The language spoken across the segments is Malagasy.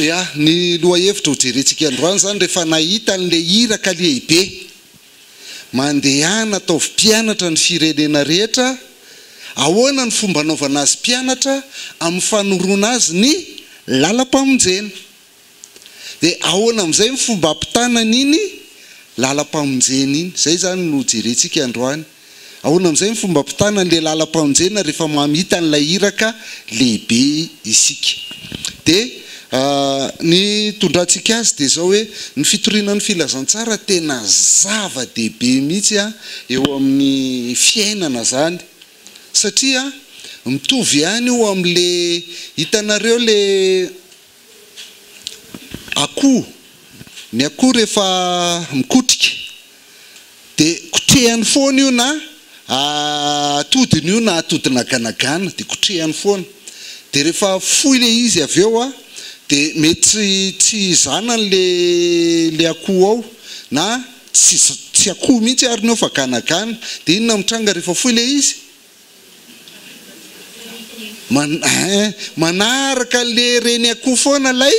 Ya, ny lohahevitra ho jerentsika androany zany rehefa nahita an'le iraka lehibe mandehana ataovy mpianatra ny firenena rehetra, ahoana ny fomba anaovana azy mpianatra amin'ny fanorona azy ny lalam-pamonjena. Dia ahoana amin'izay ny fomba ampitana iny lalam-pamonjena iny. Zay zany no jerentsika androany. Ahoana amin'izay ny fomba ampitana an'le lalam-pamonjena rehefa mamita an'ilay iraka lehibe isika. Dia ny tondrantsika azy dia zao hoe ny fitorianan'ny filazantsara tena zava-dehibe mihitsy eo amin'ny fiainana zany, satria mitovy ihany io amin'le hitanareo le akoho. Ny akoho rehefa mikotrika dia kotrehany foana io na atodiny io na atodina ganagana dia kotrehany foana. Dia rehefa foy le izy avy eo dia mety tsy zana le akoho ao, na tsy akoho mihitsy ary neo fa ganagana. Dia inona mitranga rehefa foy le izy? Manaraka le reny akoho foana lay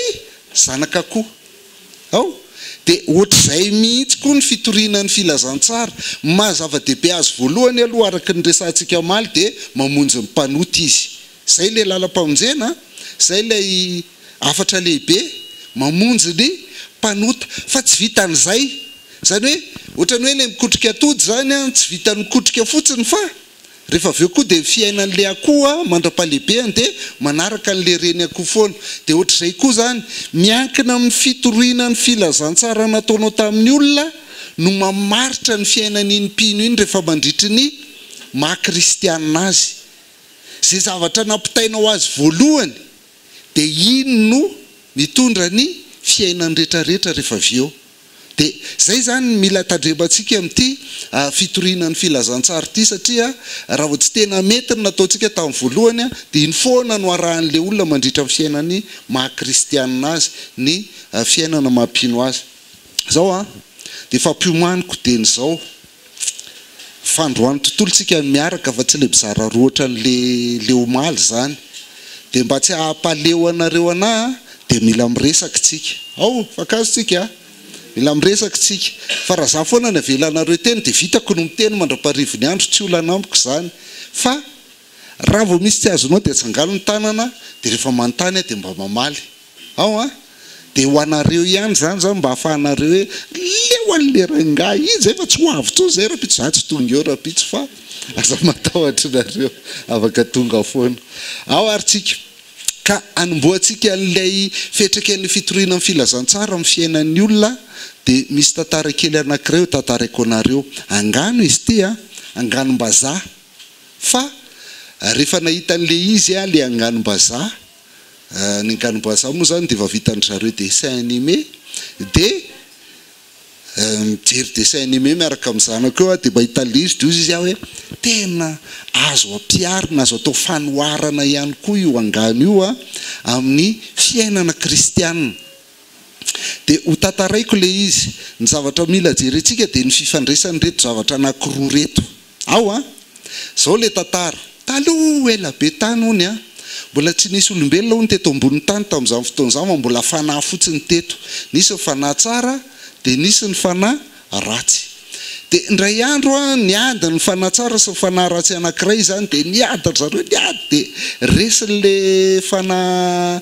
zanak'akoho ao. Dia ohatr'izay mihitsy koa ny fitorianan'ny filazantsara. Mahazava-dehibe azy voalohany aloha araka ny resantsika maly dia mamonjy ny mpanoty izy. Zay le lalam-pamonjena, zay lay afatra lehibe, mamonjy ny mpanota. Fa tsy vitan'izay, zany hoe ohatrany hoe le mikotrika atody zany tsy vitany mikotrika fotsiny, fa rehefa avy eo koa dia fiainan'le akoho mandra-pahalehibeny dia manaraka an'le reny akoho foana. Dia ohatr'izay koa zany miankina amin'ny fitorianan'ny filazantsara nataonao tamin'ny olona no mamaritra ny fiainan'iny mpino iny rehefa mandritry ny maha-kristianina azy. Zay zavatra nampitainao azy voalohany dia iny no mitondra ny fiainany rehetrarehetra rehefa avy eo. Dia zay zany mila tandremantsika amin'ity fitorianan'ny filazantsara ity, satria raha ho tsy tena mety ny nataontsika tamin'ny voalohany dia iny foana no arahan'le olona mandritra amin'ny fiainany maha-kristianina azy, ny fiainana mampino azy. Zao dia fampiomaniko dia n'izao fandroan'ny tontolontsika miaraka fa tsy le bizara roatra le omaly zany. Dia mba tsy hampaleo anareo anahy dia mila miresaka tsika. Ao fakazontsika, mila miresaka tsika. Fa raha za foana ny avelanareo teny dia vitako no miteny mandra-parivo ny andro, tsy olana amiko zany. Fa raha vao misy tsy azonao dia tsangalo ny tanana, dia rehefa manontany dia mba mamaly. Ao dia ho anareo ihany zany mba ahafahanareo hoe leo an'le rangahy izy efa tsy ho avy zay rapitso, za tsy tonga eo rapitso, fa aza matahotra nareo afaka tonga foana. Ao ary tsika ka anomboantsika an'ilay fetraken'ny fitorianan'ny filazantsara amin'ny fiainan'ny olona. Dia misy tantara kely anankiray tantarako anareo. Angano izy ity anganom-bazaha. Fa rehefa nahita an'le izy le anganom-bazaha, ny anganom-bazaha moa zany dia efa vitan'ny zareo dessin animé. Dia mijery dessin animé miaraka amin'ny zanako eo dia mahita le izy, dia izy hoe tena azo ampiarina, azo atao fanoharana ihany koa io angano io amin'ny fiainana kristianina. Dia ho tantaraiko le izy. Ny zavatra mila jerentsika dia ny fifandraisan'ny reto zavatra anankiroa reto. Ao zao le tantara. Taloha ela be tany hony mbola tsy nisy olombelona hony teto ambony tany tamin'izany fotoan'izany, mbola fanahy fotsiny teto. Nisy ny fanahy tsara dia nisy ny fanahy ratsy. Dia indray andro niady ny fanahy tsara sy ny fanahy ratsy anankiray zany, dia niady zareo niady, dia resin'le fanahy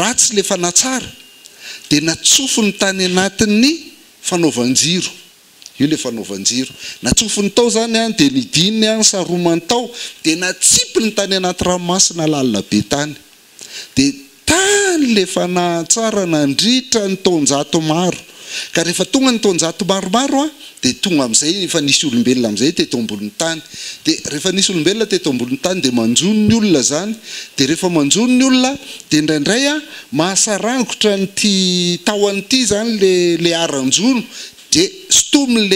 ratsy le fanahy tsara, dia natsofo ny tany anatin'ny fanaovan-jiro. Io le fanaovan-jiro natsofony tao zany dia nidininy saromany tao, dia natsipy ny tany anaty ranomasina lalina be tany. Dia tany le fanahy tsara nandritra ny taonjato maro. Ka rehefa tonga ny taonjato maromaro dia tonga amin'izay efa nisy olombelona amin'izay teto ambonin'ny tany. Dia rehefa nisy olombelona teto ambonin'ny tany dia manjono ny olona zany. Dia rehefa manjono ny olona dia indraindray mahasarangotra nyty tahon'ity zany le aranjono, dia stominy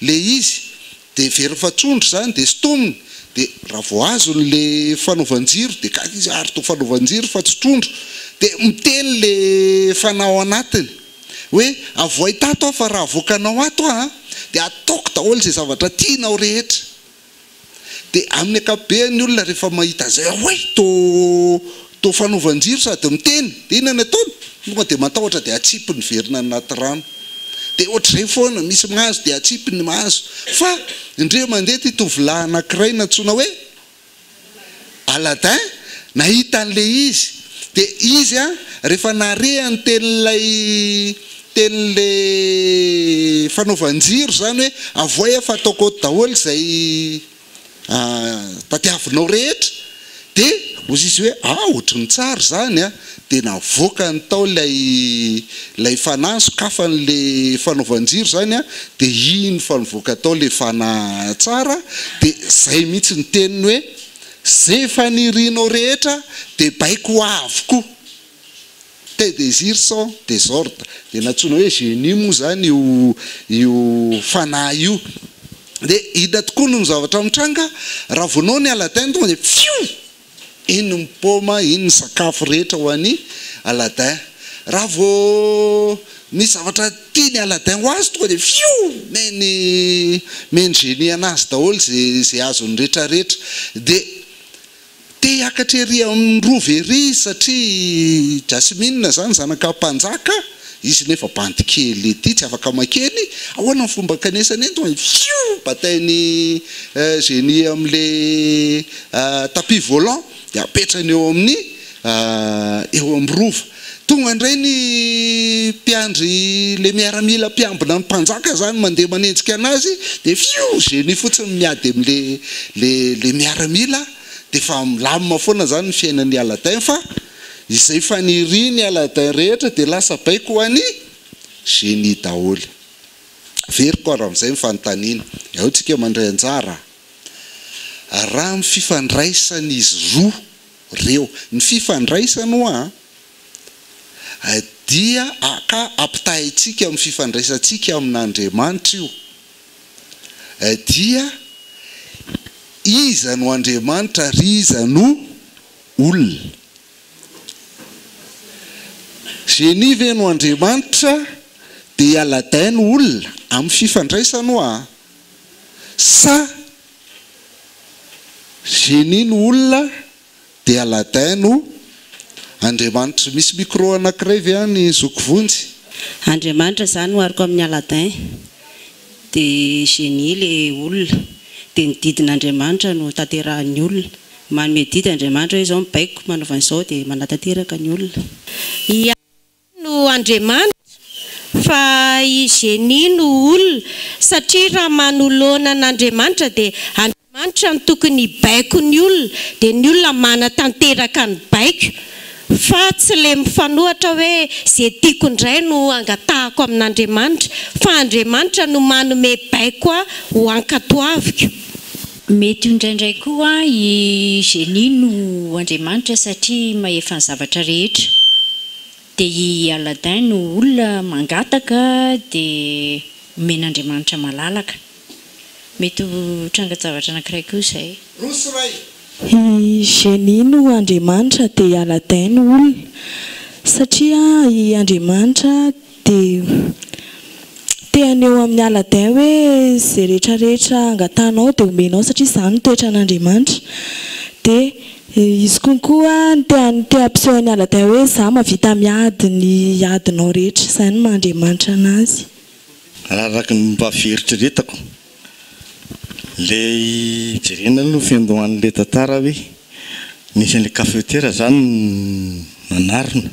le izy, dia very fatsondro zany dia stominy. Dia raha vao azony le fanaovan-jiro dia ka izy ary to fanaovan-jiro fa tsy trondro, dia miteny le fanao anatiny hoe avoay tato fa raha avoakanao ato dia ataoko daholo zay zavatra tianao rehetra. Dia amin'ny ankapobeny olona rehefa mahita zay hoe to to fanaovanjiro sady miteny dia inona ataony tonga dia matahotra dia atsipiny verina anaty rano dia ohatr'izay foana misy mahazo dia atsipiny mahazo fa indreo mandeha ty tovolahy anankiray natsoina hoe Aladin nahita an'ilay izy dia izy rehefa narehany ten'ilay fanaovanjiro zany hoe avoay fa ataoko daholo izay tadiavinao rehetra dia ozy izy hoe ohatry ny tsara zany dia navoaka ny tao lay fanahy sokafan'le fanaovanjiro zany dia iny fa nivoaka tao le fanahy tsara dia zay mihitsy ny teniny hoe zay fanirinao rehetra dia baiko avokoa te désir sans désordre dia natsoina hoe génie moa zany io fanahy io dia hita tokoa no zavatra mitranga raha vonao ny Aladin tonga dia fiu iny mipoma iny ny sakafo rehetra ho an'ny Aladin raha vo ny zavatra tiany Aladin ho azy tonga dia fiu meny génie anazy daholo zay azony rehetrarehetra dia te hiakatra ery amin'ny rovery satria Jasmine zany zanaka mpanjaka izy nefa bandy kely ety tsy afaka makely ahoana ny fomba kanesany eny tonga fiu batainy génie amin'le tapis volant dia apetrany eo amin'ny eo amin'ny rova tonga indray ny mpiandry le miaramila mpiambina ny mpanjaka zany mandeha manenjika anazy dia fiu génie fotsiny miady amin'le miaramila dia fa milamina foana zany ny fiainan'ny Aladin fa izay faniriny Aladin rehetra dia lasa baiko ho an'ny génie daholo very koa raha amin'izay mifanontaniana aotsika mandray anjara raha ny fifandraisan'izy roa reo ny fifandraisany dia ka ampitahintsika amin'ny fifandraisantsika amin'Andriamanitra io dia iza no Andriamanitra ry iza no olona génie ve no Andriamanitra dia Aladin no olona amin'ny fifandraisany sa génie no olona dia Aladin no Andriamanitra misy micro anankiray ve any zokovonjy Andriamanitra zany no ariko amin'ny Aladin dia génie le olona dia ny didin'Andriamanitra no tanterahan'ny olona manome didy Andriamanitra hoe izao mibaiko manaova an'izao dia manatanteraka ny olona no Andriamanitra fa i génie no olona satria raha manoloana n'Andriamanitra dia Andriamanitra no tokony baiko ny olona dia ny olona manatanteraka ny baiko fa tsy le mifanohatra hoe zay tiako indray no angatahako amin'Andriamanitra fa Andriamanitra no manome baiko ho ankatoaviko. Mety indraindray koa i génie no Andriamanitra satria mahefa ny zavatra rehetra dia i Aladin no olona mangataka dia men'Andriamanitra malalaka mety ho tranga-javatra anankiray koa izay. I génie no Andriamanitra dia Aladin no olona satria i Andriamanitra dia aneo amin'ny Aladin hoe zay rehetrarehetra angatanao dia omenao satria izany no toetra n'Andriamanitra dia izy konkoa te ampiseho ny Aladin hoe za mahavita miady ny adinao rehetra izany Andriamanitra anazy. Araka ny mba fieritreretako le jerena no fiandohan'le tantara hoe nisy an'le kafetera zany nanarina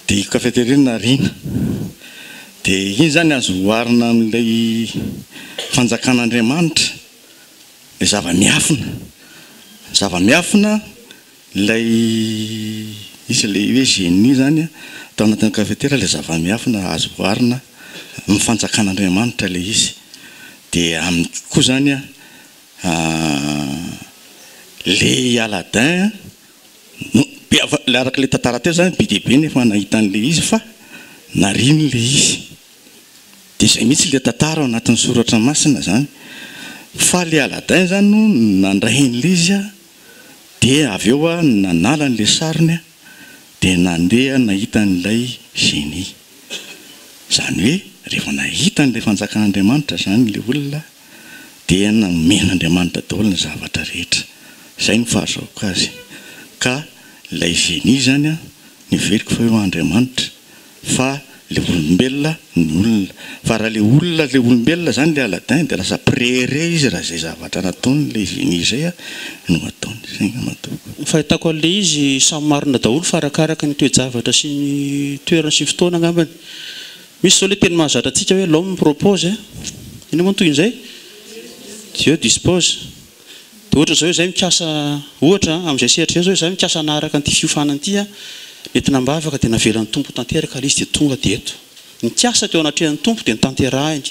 dia io kafetera iny narina dia iny zany azo oharina amin'ilay fanjakan'Andriamanitra le zava-miafina ilay isy le hoe génie zany tao anatin'ny kafetera le zava-miafina azo oharina amin'ny fanjakan'Andriamanitra le izy dia amin'ny koa zany le Aladin le araka le tantara teo zany be dia be nefa nahita an'le izy fa nariny le izy dia izay mihitsy le tantara ao anatin'ny soratra masina zany fa le Aladin zany no nandrahin'le izy dia avy eo nanala an'le sariny dia nandeha nahita an'ilay génie zany hoe rehefa nahita an'ilay fanjakan'Andriamanitra zany le olona dia namen'Andriamanitra daholo ny zavatra rehetra izay no fahazahoako azy ka lay génie zany a niveriko fa eo Andriamanitra fa le olombelona ny olona fa raha le olona le olombelona zany le Aladin dia lasa préré izy raha zay zavatra nataony le génie zay a no ataony zay matoko fahitako an'le izy samy marina daholo fa arakaraka ny toe-javatra sy ny toerana sy fotoana angambany misy zao le teny mahazatra antsika hoe l'homme propose ino moa toy izay Dieu dispose dia ohatra zao zay mikasa ohatra amin'izay sehatra zao zay mikasa anaraka an'ity fiofanana ity a entina mba afaka dia navelan'ny tompo tanteraka le izy dia tonga dia eto nikasa teo anatrehan'ny tompo dia nitanterahiny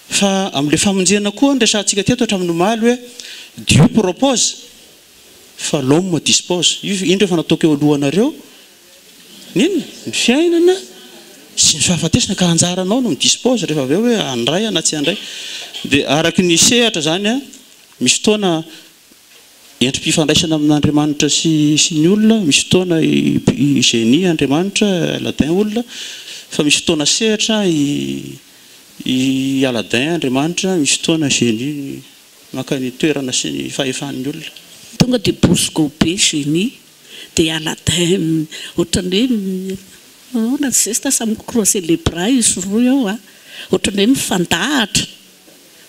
fa amin'ilay famonjena koa nresantsika teto hatramin'ny omaly hoe Dieu propose fa l'homme dispose indreo fa nataoko eo alohanareo nino ny fiainana sy ny fahafatesana ka anjaranao no midispose rehefa avy eo hoe andray na tsy andray dia araky ny sehatra zany a misy fotoana endrim-pifandraisana amin'Andriamanitra sy ny olona misy fotoana génie Andriamanitra Aladin olona fa misy fotoana sehatra i Aladin Andriamanitra misy fotoana génie maka ny toerana sy ny fahefan'ny olona tonga dia bosco be génie dia Aladin ohatrany hoe na zesta samy croiser les bras izy roa eo a ohatrany hoe mifandahatra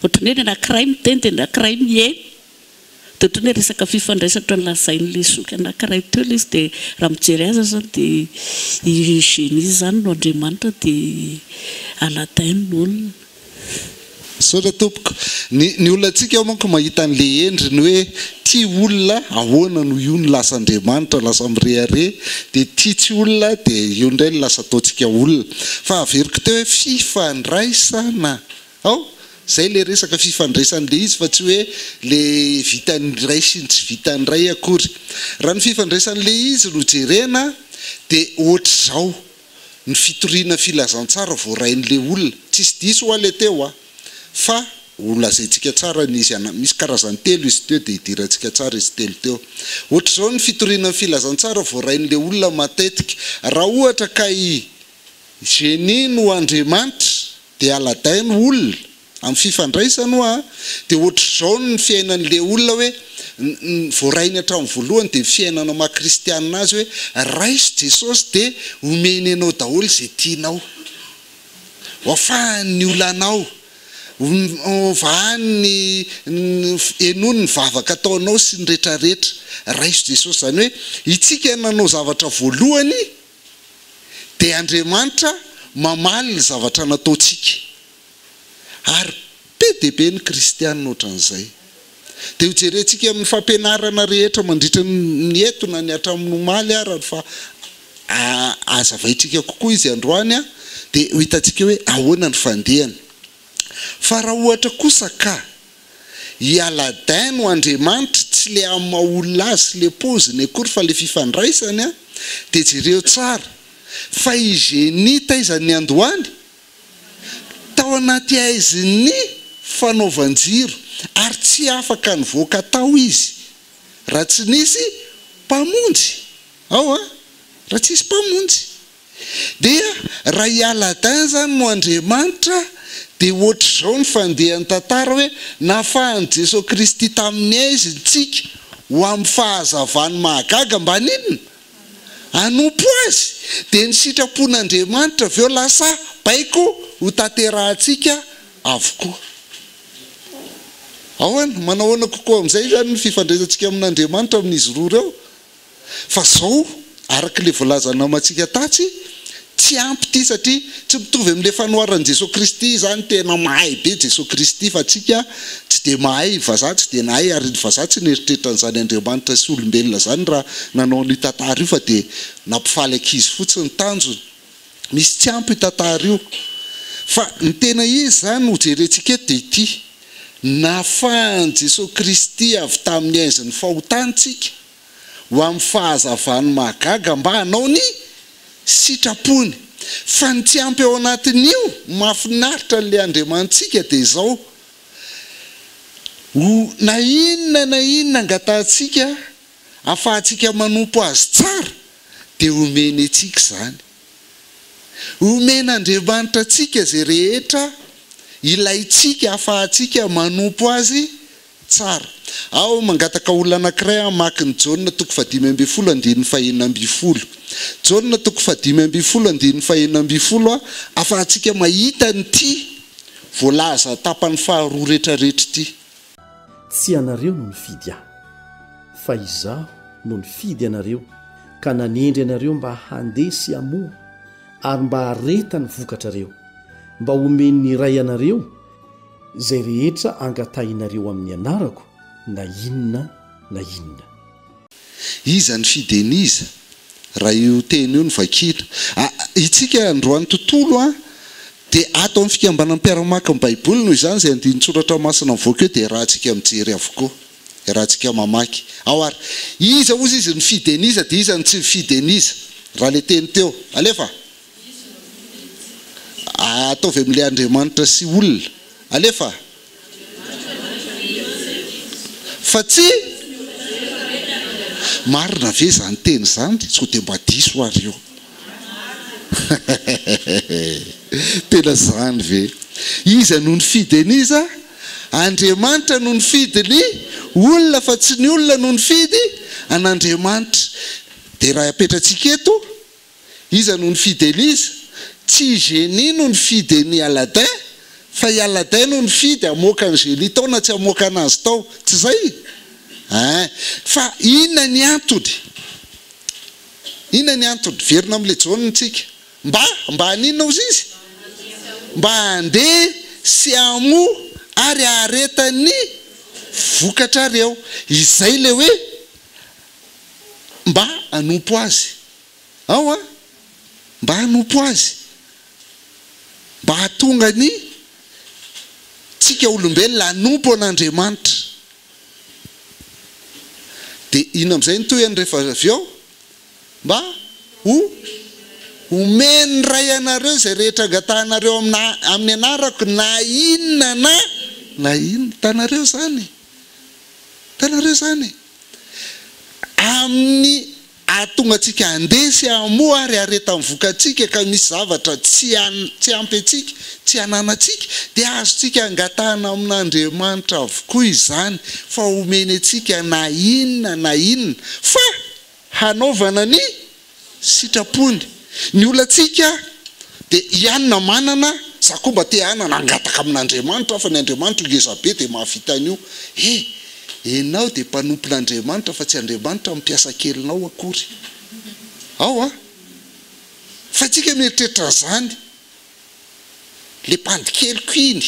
ohatrany hoe ny anankiray miteny dia ny anankiray mihaino dia ohatrany hoe resaka fifandraisatra ny lazain'le soky anankiray teo izy dia raha mijery azy zany dia i génie zany no Andriamanitra dia Aladin n'olona saotra tompoko ny olona antsika ao manko mahita an'le endriny hoe tia olona ahoana no io ny lasa Andriamanitra lasa mirehare dia tia tsy olona dia io indray ny lasa ataontsika olona fa averiko teo hoe fifandraisana ao zay le resaka fifandraisan'le izy fa tsy hoe le vitanyray sy ny tsy vitanyray akory raha ny fifandraisan'le izy no jerena dia ohatra zao ny fitoriana filazantsara voarain'le olona tsisy diso ho ale teo a fa olazaintsika tsara n'izy misy karazany telo izy teo dia hidirantsika tsara izy telo teo ohatra zao ny fitoriana filazantsara voarain'le olona matetika raha ohatra ka i génie no Andriamanitra dia Aladin no olona amin'ny fifandraisana a dia ohatra zao ny fiainan'le olona hoe voarainy hatramin'ny voalohany dia fiainana maha-kristianina azy hoe raisy Jesosy dia omeny anao daholo izay tianao hoafahan'ny olanao vahany enony ny vavaka ataonao sy ny rehetrarehetra raisy Jesosy zany hoe itsika nanao zavatra voalohany dia Andriamanitra mamaly ny zavatra nataontsika ary be dia be ny kristianina ohatran'izay dia hojerentsika amin'ny fampianarana rehetra mandritra ny etona ny hatramin'ny omaly ary fa azavaintsika kokoa izy androany a dia ho hitantsika hoe ahoana ny fandehany fa raha ohatra kosa ka i Aladin no Andriamanitra tsy le amin'ny maha-olona azy sy le poziny akory fa le fifandraisany a dia jereo tsara fa i génie taizany androany tao anaty aiziny fanaovan-jiro ary tsy afaka nivoaka tao izy raha tsy nisy mpamonjy ao a raha tsy nisy mpamonjy dia raha i Aladin zany no Andriamanitra dia ohatra zao ny fandehany tantara hoe nafahany Jesosy Kristy tamin'ny aizy ntsika ho amin'ny fahazavany mahagaga mba ninona anompo azy dia ny sitrapon'Andriamanitra avy eo lasa baiko ho tanterahantsika avokoa ahoana manahoana kokoa amin'izay zany ny fifandraisantsika amin'Andriamanitra amin'izy roa ireo fa zao araka le volazana mantsika tatsy tsy ampy ity satria tsy mitovy amin'le fanoharan'i Jesosy Kristy zany tena mahay be Jesosy Kristy fa atsika tsy dia mahay vazaha tsy dia nahay ary ny vazaha tsy neritreritran'izany Andriamanitra sy olombelona zany raha nanao ny tantara io fa dia nampifaly ankizy fotsiny tanjony misy tsy ampy tantara io fa ny tena izy zany ho jerentsika eto dia ity nafahany Jesosy Kristy avy tamin'ny aiziny fahotantsika ho amin'ny fahazavany mahagaga mba hanao ny sitrapony fa ny tsy ampy ao anatin'io mahafinaritra n'le Andriamanitsika dia izao na inona angatantsika ahafahantsika manompo azy tsara dia omeny antsika zany omen'Andriamanitra antsika zay rehetra ilaintsika ahafahantsika manompo azy tsara ao mangataka olona anankiray maki ny John toko 5:12 John toko 5:12 afahantsika mahita nyty voalaza tapany faharoa rehetrarehetra ity. Tsy anareo no nifidy aho fa izaho no nifidy anareo ka nanendry anareo mba handesy amoa ary mba hareta ny vokatrareo mba homeny iray anareo zay rehetra angatahinareo amin'ny anarako na inona na inona. Iza ny fideniza raha io teny io ny vakina itsika androany tontolo dia ato amin'ny fikambanan'ny mpiara-maka ny Baiboly noho izany izay andiny soratra masina mivoaka eo dia rahantsika mijery avokoa, rahantsika mamaky ao ary iza ozy izy ny fideniza dia iza ny tsy fideniza raha le teny teo alefa ataovy amin'ilay Andriamanitra sy olona alefa fa tsy marina ve zany teny zany tsy dia mba diso ary io tena zany ve iza no nifideniza Andriamanitra no nifidy ny olona fa tsy ny olona no nifidy an'Andriamanitra dia raha apetratsika eto iza no nifideniza tsy génie no nifidy ny Aladin fa i Aladin no nifidy amoaka ny génie tao na tsy amoaka anazy tao tsy zay fa inona ny antony verina amin'ilay John tsika mba aninona ozy izy mba handeha sy amo ary aretany vokatrareo izay le hoe mba hanompo azy ao mba hanompo azy mba hatonga ny tsika olombelona hanompo an'Andriamanitra dia ina amin'izay ny toy any rehefa avy eo mba homeny ray anareo zay rehetra angatahanareo amin'ny anarako na inona tanareo zany amin'ny ahatonga antsika handesy amoa ary areta mivokatsika ka misy zavatra tsy ampy antsika tsy hananatsika dia azontsika angatahana amin'Andriamanitra avokoa izany fa homeny antsika na inona fa hanaovana ny sitrapony ny olatsika dia ianona manana za koa mba te hanana angataka amin'Andriamanitra fa ny Andriamanitra ngeza be dia mahavita an'io enao dia mpanompon'Andriamanitra fa tsy Andriamanitra mampiasa kelinao akory ao fa tsika mieritreritra zany le mpandikeliko iny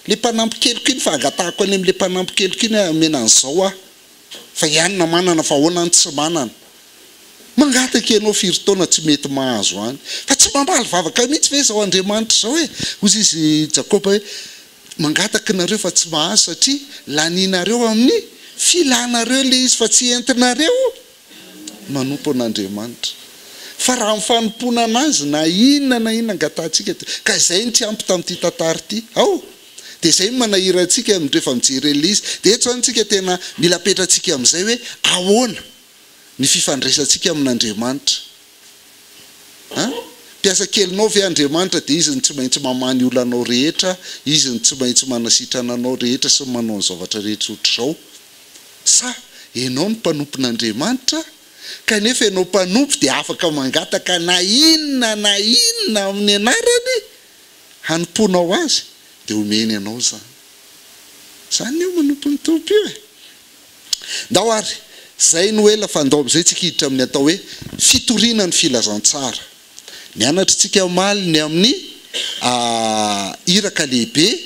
le mpanampikeliko iny fa angatahako any amin'le mpanampikeliko iny amenan'izao fa ianona manana fa ahoana tsy manana mangataka ianao firy-taona tsy mety mahazo any fa tsy mambaly vavaka mihitsy ve zao Andriamanitra zao ozy izy Jakoba hoe mangataka nareo fa tsy mahazo satria laninareo amin'ny filanareo le izy fa tsy entinareo manompo an'Andriamanitra fa raha mifanompoana anazy na inona angatahantsika ka izay ny tsy ampy tamin'ity tantara ity dia izay manahira antsika rehefa mijery elizy dia eto zany tsika tena mila petratsika amin'izay hoe ahoana ny fifandraisantsika amin'Andriamanitra mpiasa kelinao ve Andriamanitra dia izy ny tsy maintsy mamany olanao rehetra izy ny tsy maintsy manasitrana anao rehetra sy manao ny zavatra rehetra ohatr'izao sa ianao ny mpanompon'Andriamanitra kanefa ianao mpanompo dia afaka mangataka na inona amin'ny anarany hanomponao azy dia homeny anao zany io manompo ny tompo io ndao ary zay no ela fa ndao amin'izay tsika hiditra amin'ny atao hoe fitoriana ny filazantsara mianatra tsika maly ny amin'ny iraka lehibe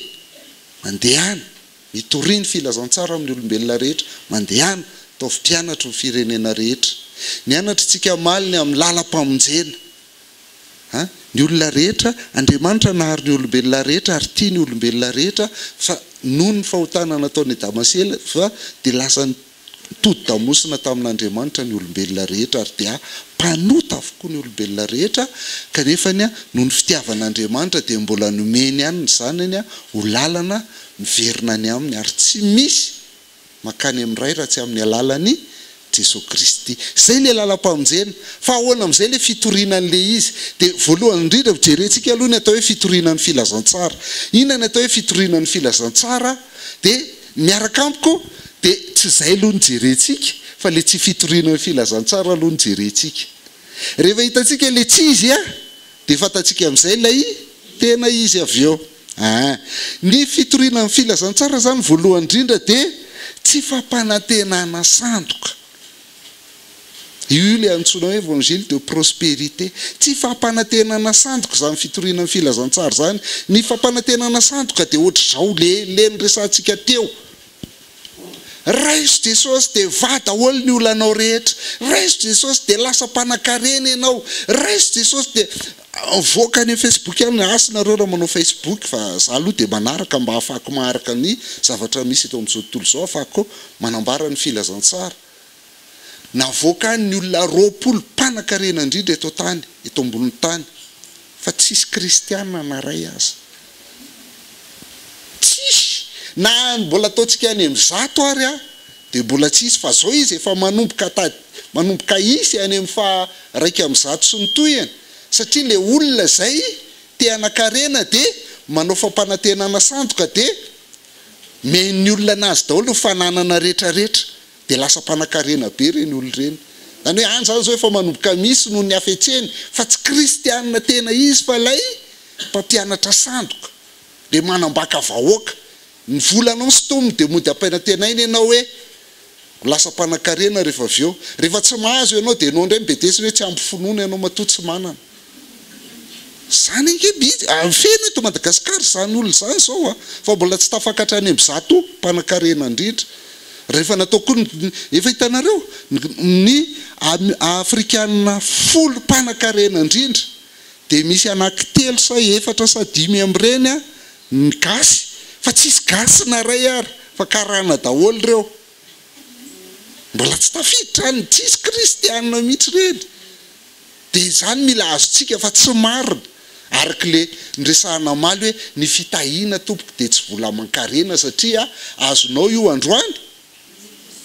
mandehana mitoriny filazantsara amin'ny olombelona rehetra mandehana ataovy mpianatra ny firenena rehetra mianatra tsika maly ny amin'ny lalam-pamonjena ny olona rehetra Andriamanitra nahary ny olombelona rehetra ary tia ny olombelona rehetra fa noho ny fahotana nataony Damasela fa dia lasa todi-damosina tamin'Andriamanitra ny olombelona rehetra ary dia mpanota avokoa ny olombelona rehetra kanefa noho ny fitiavan'Andriamanitra dia mbola nomeny ihany ny zanany ho lalana miverina ny aminy ary tsy misy makany amin'ny ray raha tsy amin'ny alalany Jesosy Kristy zay le lalam-pamonjena fa ahoana amin'izay le fitorinan'le izy dia voalohany indrindra jerentsika aloha ny atao hoe fitorianan'ny filazantsara inona ny atao hoe fitorianan'ny filazantsara dia miaraka amiko dia tsy izay aloha ny jerentsika fa le tsy fitoriana ny filazantsara aloha ny jerentsika. Rehefa hitantsika le tsy izy dia fantatsika amin'izay ilay tena izy avy eo. Ny fitoriana ny filazantsara zany voalohany indrindra dia tsy fampanantenana sandoka. Io le antsoina hoe évangile de prospérité. Tsy fampanantenana sandoka zany fitoriana ny filazantsara zany. Ny fampanantenana sandoka dia ohatr'izao le niresantsika teo. Raiso Jesosy dia va daholo ny olanao rehetra. Raiso Jesosy dia lasa mpanan-karena ianao. Raiso Jesosy dia voaka ny Facebook any asinareo raha manao Facebook fa za aloha dia manaraka mba ahafahako maharaka ny zavatra misy eto amin'izao tontolo izao, ahafahako manambara ny filazantsara. Navoaka ny olona 20 mpanan-karena indrindra eto tany, eto ambony tany, fa tsisy kristiana na ray aza. Tsisy. Na mbola ataontsika any amin'ny 100 ary dia mbola tsisy, fa zao izy efa manomboka isy any amin'ny fa 100 sy ny toyany. Satria le olona zay te hanan-karena dia manao fampanantenana sandoka dia men'ny olona anazy daholo ny fananana rehetrarehetra dia lasa mpanan-karena be reny olona reny. Zany hoe any zany zao efa manomboka misy noho ny hafetseny, fa tsy kristianina tena izy fa lay mpampianatra sandoka dia manambaka vahoaka. Ny volanao sitominy dia mody ampanantenaina ianao hoe lasa mpanan-karena rehefa avy eo. Rehefa tsy mahazo ianao dia ianao indray mibedesiny hoe tsy ampy finoana ianao matoa tsy manana. Zany ingebidy feno eto Madagasikara zany olona zany zao fa mbola tsy tafakatra any amin'ny 100 mpanan-karena indrindra. Rehefa natao koa efa hitanareo ny afrikanina 10 mpanan-karena indrindra dia misy anaky 3 sa 4 sa 5 amin'ireny ny gasy, fa tsisy gasy na ray ary fa karana daholo ireo. Mbola tsy tafiditra any, tsisy kristianina mihitsy reny. Dia zany mila azontsika fa tsy marina. Araka le nresahana maly hoe ny fitahiana tompoko dia tsy vola aman-karena satria azonao io androany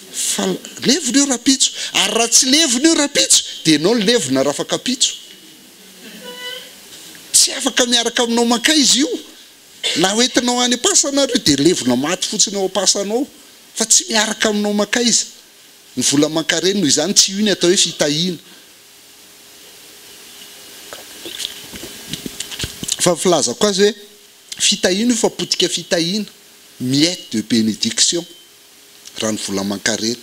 fa levona io rapitso. Ary raha tsy levona io rapitso dia ianao ny levona raha afaka pitso. Tsy afaka miaraka aminao maka izy io. Na hoentinao any am-pasanareo dia levona maty fotsiny ao am-pasanao, fa tsy miaraka aminao maka izy. Ny vola aman-karena noho izany tsy io ny atao hoe fitahiana. Fa filaza koa azy hoe fitahiana io fa potika fitahiana, miette de bénédiction raha ny vola aman-karena.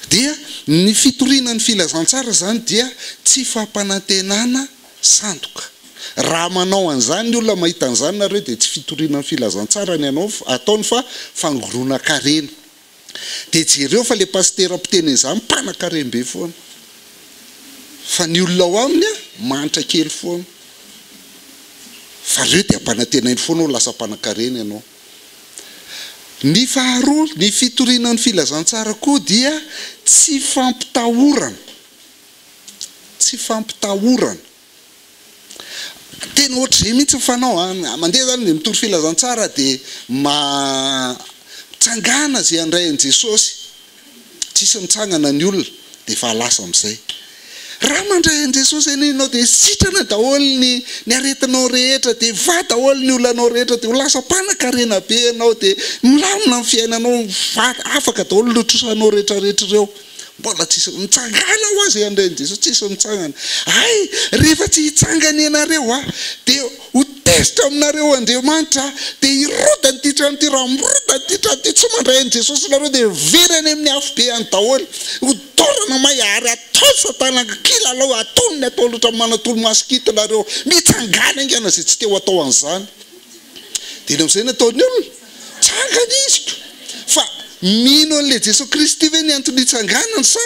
Dia ny fitoriana ny filazantsara zany dia tsy fampanantenana sandoka. Raha manao an'izany ny olona mahita an'izany nareo dia tsy fitoriana ny filazantsara ny anao ataony fa fangoronan-karena. Dia jereo fa le pastera mpiteny izany mpanan-karena foana. Fa ny olona ao aminy manitra kely foana. Fa reo dia ampanantenainy foana lasa mpanan-karena ianao. Ny faharoa, ny fitoriana ny filazantsara koa dia tsy fampitahorana. Tsy fampitahorana. Tena ohatr'izay mihitsy fanao mandeha zany dia mitory filazantsara dia mitsangana zay handray an' Jesosy. Tsisy mitsangana ny olona dia efa lasa amin'izay. Raha mandray an' Jesosy ianao dia sitrana daholo ny aretinao rehetra dia va daholo ny olanao rehetra dia ho lasa mpanan-karena be ianao dia milamina ny fiainanao, afaka daholo ny trosanao rehetrarehetra ireo. Mbola tsisy mitsangana ho azy handray an' Jesosy, tsisy mitsangana. Hay, rehefa tsy hitsangana ianareo dia ho tezitra aminareo Andriamanitra dia hirodany ity trano ity, raha mirodany ity trano ity tsy mandray an' Jesosy nareo dia verany amin'ny afo be any daholo. Hodorana mahary atao satana kilalao atonony atao loatra manatolo-maso kitinareo, mitsangana ingana zay tsy teo atao an'izany. Dia ilay amin'izay nataony olona tsangana izy fa mino an'ilay Jesosy Kristy ve ny antony hitsanganany sa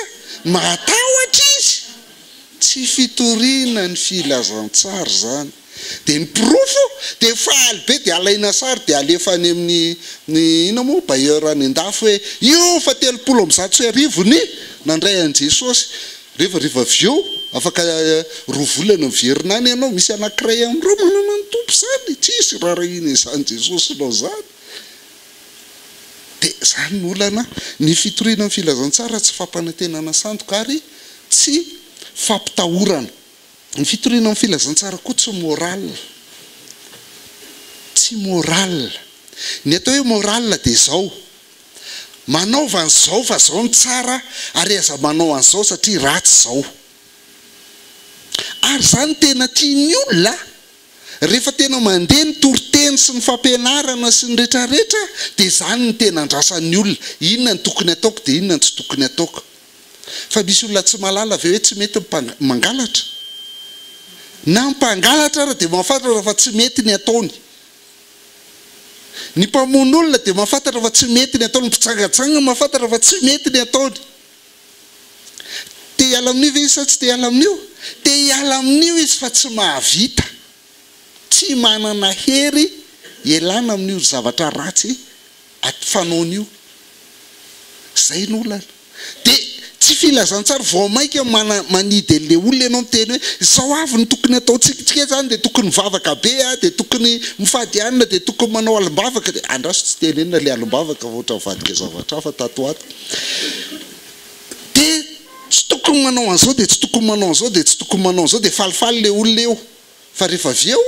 matahotra izy. Tsy fitoriana ny filazantsara zany. Dia ny pirofo dia fahaly be dia alaina sary dia alefany amin'ny ina moa bailleur any an-dafy hoe io fa 310 ny nandray an' Jesosy. Rehefa avy eo afaka 2 volana miverina any ianao, misy anankiray amin'ireo manana ny tompo zany, tsisy raharahiana izany Jesosy nao zany. Dia zany ny olana ny fitoriana ny filazantsara tsy fampanantenana sandoka ary tsy fampitahorana. Ny fitoriana ny filazantsara koa tsy moral. Tsy moral. Ny atao hoe moral dia izao. manaova an'izao fa zao ny tsara ary aza manao an'izao satria ratsy zao. Ary zany tena tiany olona rehefa tena mandeha ny toriteny sy ny fampianarana sy ny rehetrarehetra dia zany ny tena andrasan'ny olona, inona ny tokony ataoko dia inona ny tsy tokony ataoko. Fa misy olona tsy malala ve hoe tsy mety mangalatra, na mpangalatra ary dia mahafantatra fa tsy mety ny ataony. Ny mpamono olona dia mahafantatra fa tsy mety ny ataony, mpitsangatsangana mahafantatra fa tsy mety ny ataony. Te hiala amin'io ve izy sa tsy te hiala amin'io? Te hiala amin'io izy fa tsy mahavita, tsy manana hery ialana amin'io zavatra ratsy fanaon'io. Zay ny olana. Dia tsy filazantsara vao maika manidy an'ilay olona ianao miteny hoe zao avy ny tokony atao, tsika zany dia tokony mivavaka be dia tokony mifady anina dia tokony manao alim-bavaka. Dia andraso tsy tenenina ilay alim-bavaka ohatra mivadika zavatra hafa tato ato. Dia tsy tokony manao an'izao dia tsy tokony manao an'izao dia tsy tokony manao an'izao dia falifaly ilay olona eo. Fa rehefa avy eo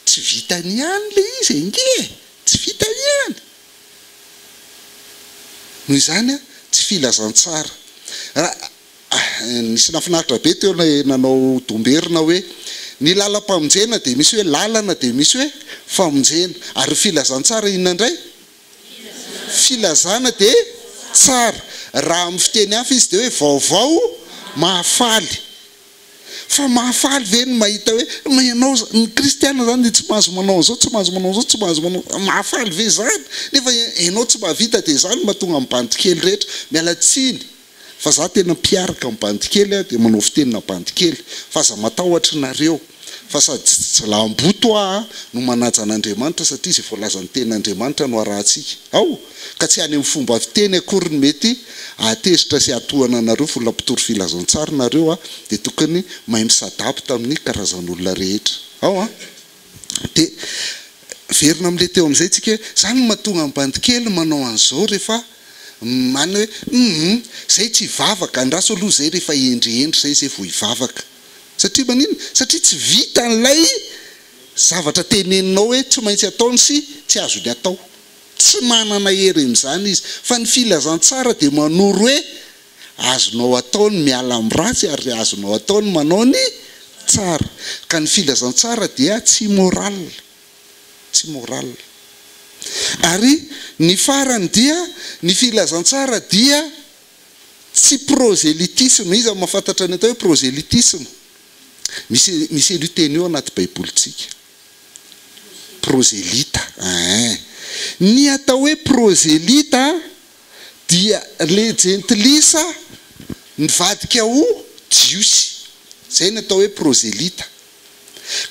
tsy vitany ihany ilay izy nge, tsy vitany ihany. Noho izany tsy filazantsara. Nisy nafinaritra be teo nanao domberina hoe ny lalam-pamonjena dia misy hoe lalana dia misy hoe famonjena. Ary filazantsara inona indray? Filazana dia tsara. Raha amin'ny fiteny hafa izy dia hoe vaovao mahafaly. Fa mahafaly ve ny mahita hoe ianao ny kristiana zany dia tsy mahazo manao an'izao, tsy mahazo manao an'izao, tsy mahazo manao mahafaly ve zany? Nefa ianao tsy mahavita dia zany mahatonga amin'ny bandikely rehetra miala tsiny. Fa za tena mpiaraka amin'ny bandikely dia manao fitenina bandikely fa za matahotra nareo. Fa sady tsy lamboto no manaja an'Andriamanitra satria izay voalazan'ny tenin'Andriamanitra no arahantsika. Ao ka tsy any amin'ny fomba fiteny akory ny mety atezitra sy atohana anareo vola-pitoro filazantsara nareo dia tokony mahay misadapta amin'ny karazan'olona rehetra. Ao dia verina amin'ilay teo amin'izay tsika zany mahatonga amin'ny bandikely manao an'izao rehefa mana hoe zay tsy hivavaka, andraso aloha zay rehefa endriendry zay vao hivavaka. Satria maninona? Satria tsy vita n'ilay zavatra teneninao hoe tsy maintsy ataony sy tsy azony atao. Tsy manana hery amin'izany izy. Fa ny filazantsara dia manoro hoe azonao ataony miala amin'ny ratsy ary azonao ataony manao ny tsara. Ka ny filazantsara dia tsy moral. Tsy moral. Ary ny farany dia ny filazantsara dia tsy proselytisme. Izy mahafantatra ny atao hoe proselytisme. Misy elo teny eo anaty baibolitsika. Proselita. Ny atao hoe proselita dia le jentilisa nivadika ho jiosy. Zay ny atao hoe proselita.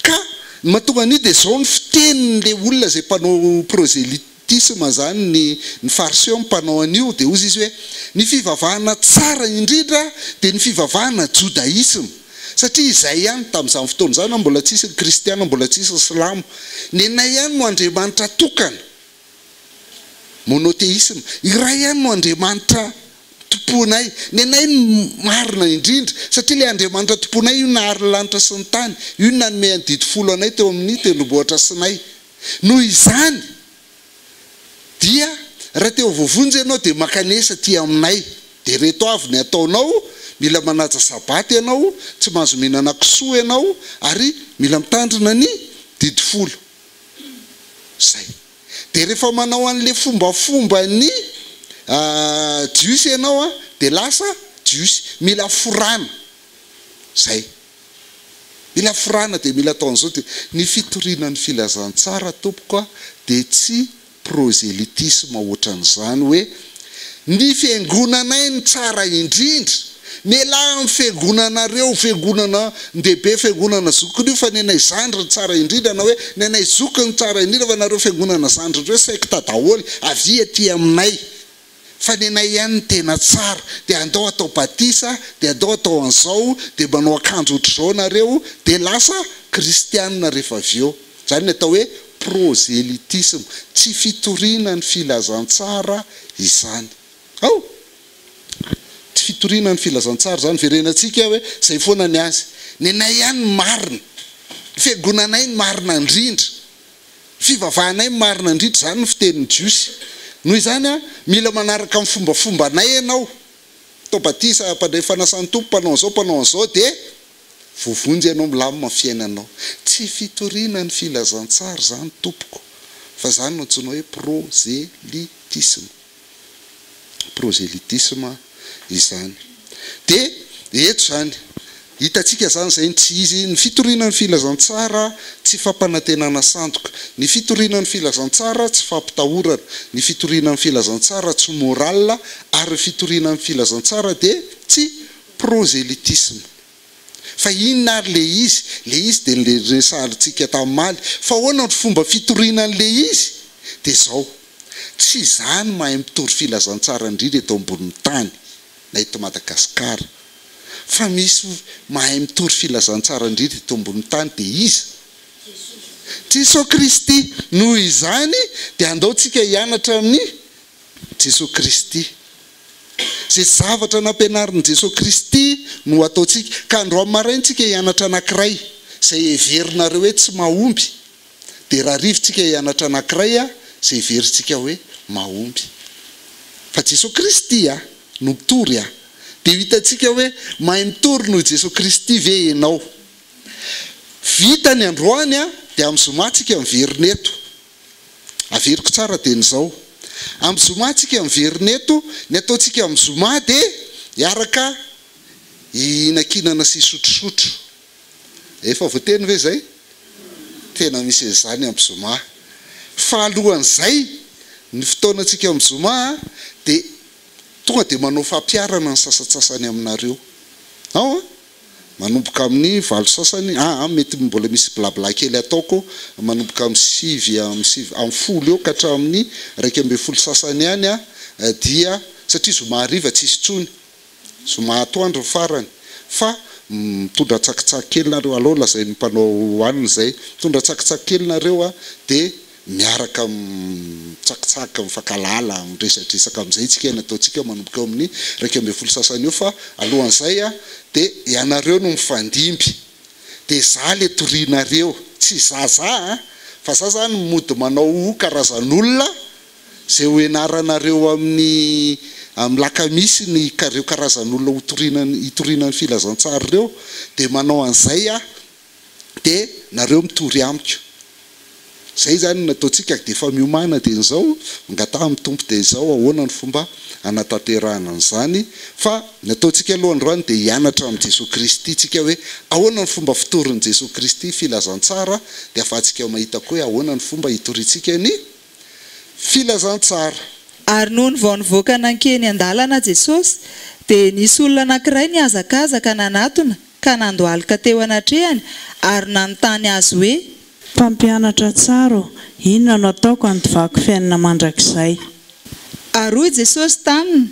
Ka mahatonga an'io dia zao ny fitenin'ilay olona zay mpanao proselitisme zany ny fariseo mpanao an'io dia ozy izy hoe ny fivavahana tsara indrindra dia ny fivavahana jodaisme. Satria izay ihany tamin'izany fotoana zany mbola tsisy kristiana, mbola tsisy silamo. Ny anay ihany no Andriamanitra tokana. Monoteisme. Iray ihany no Andriamanitra tomponay. Ny anay marina indrindra satria ilay Andriamanitra tomponay io nahary lanitra sy ny tany. Io nanome andidy folo anay teo amin'ny tendrombohitra sinay. Noho izany dia raha teo vovonjy ianao dia makanesa ty aminay. Dia reto avy ny ataonao, mila manaja sabaty ianao, tsy mahazo mihinana kisoa ianao, ary mila mitandrina ny didy folo. Zay. Dia rehefa manao an'ilay fombafomba ny jiosy ianao dia lasa jiosy. Mila forana. Zay. Mila forana dia mila atao an'izao. Dia ny fitoriana ny filazantsara tompoko dia tsy proselytisme ohatran'izany hoe ny fiangonanay ny tsara indrindra. Mela amin'ny fiangonanareo, fiangonana ndehibe, fiangonana zokiny io fa ny anay zandry ny tsara indrindra na hoe ny anay zokiny tsara indrindra fa nareo fiangonana zandry hoe sekta daholo avy aty aminay. Fa ny anay ihany ny tena tsara. Dia andao atao batisa, dia andao atao an'izao, dia manao akanjo ohatr'izao nareo, dia lasa kristianina rehefa avy eo. Zany atao hoe proselytisme. Tsy fitoriana ny filazantsara izany. Ao tsy fitoriana ny filazantsara zany verenantsika hoe zay foana ny azy. Ny anay ihany ny marina. Ny fiangonanay ny marina indrindra. Fivavahanay ny marina indrindra. Zany ny fitenin'ny jiosy. noho izany a mila manaraka amin'ny fombafombanay ianao tobatisa mpandray fanasan'ny tompo mpanao an'izao dia vovonjy ianao milamina fiainanao tsy fitoriana ny filazantsara zany tompoko fa zany no antsoina hoe proselytisme izany dia eto zany hitantsika zany zay tsy izy ny fitoriana ny filazantsara tsy fampanantenana sandoka ny fitoriana ny filazantsara tsy fampitahorana ny fitoriana ny filazantsara tsy moral ary fitoriana ny filazantsara dia tsy proselytisme fa inona ary le izy dia le resahantsika tamin'maly fa ahoana ny fomba fitoriana an'le izy dia zao tsy zany mahay mitory filazantsara indrindra eto ambonin'ny tany na eto Madagasikara fa misy mahay mitory filazantsara indrindra eto ambonin'ny tany dia iza Jesosy Kristy noho izany dia andaotsika hianatra amin'ny Jesosy Kristy zay zavatra nampianarin'i Jesosy Kristy no ataotsika ka androany maraintsika hianatra anankiray zay heverinareo hoe tsy mahomby dia raha rivotsika hianatra anankiray a zay heverintsika hoe mahomby fa Jesosy Kristy no mitory dia hitantsika hoe mahay mitory noho Jesosy Kristy ve ianao vita ny androany dia amin'ny zomantsika miverina eto averiko tsara dia n'izao amin'ny zomantsika miverina eto ny ataontsika amin'ny zoma dia hiaraka hinankinana sy sotrosotro efa voateny ve zay tena misy izany amin'ny zoma fa alohan'izay ny fotoanantsika amin'ny zoma dia tonga dia manao fampiarana ny sasatsasany aminareo ao manomboka amin'ny valo sasany mety mbola misy blabla kely ataoko manomboka amin'ny folo eo ka hatramin'ny 1/12 sasany ihany dia satria zoma hariva tsisy tsony zoma atoandro farany fa mitondra tsakitsaky kely nareo aloha lazay ny mpanao hoaniny zay mitondra tsakitsaky kely nareo dia miaraka mitsakitsaky mifankalala miresadresaka amin'izay tsika nataontsika manomboka eo amin'ny 1/12 sasany eo fa alohan'izay dia ianareo no mifandimby dia za le torianareo tsy zaza fa za zany mody manao karazan'olona zay ho enaranareo amin'ny lakamisy ny reo karazan'olona hitoriana ny filazantsara reo dia manao an'izay dia nareo mitory amiko zay zany nataontsika dia efa miomana dia n'izao mingata amin'ny tompo dia izao ahoana ny fomba anatanterahana an'izany fa nataontsika alohan'androany dia hianatra amin'ny Jesosy Kristy tsika hoe ahoana ny fomba fitorin'i Jesosy Kristy filazantsara dia afahantsika mahita koa hoe ahoana ny fomba hitoritsika ny filazantsara ary noho ny vao nivoaka nankeny an-dalana Jesosy dia nisy olona anankiray niazakazaka nanatona ka nandohalika teo anatrehany ary nanontany azy hoe mpampianatra tsara inona no ataoko andivako fiainana mandrakizay ary hoy Jesosy taminy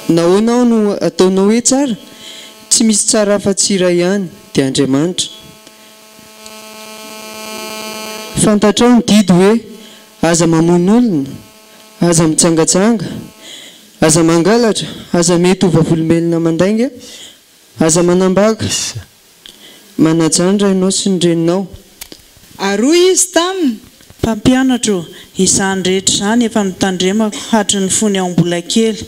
nahoana no ataonao hoe tsara tsy misy tsara afa-tsy iray ihany dia Andriamanitra fantatrao ny didy hoe aza mamono olona aza mitsangatsanga aza mangalatra aza mety ho vavolombelona mandainga aza manambaka manajandra ianao sy ny reninao ary hoy izy taminy mpampianatra izany rehetra izany efa nitandremako hatry ny fony ao mbola kely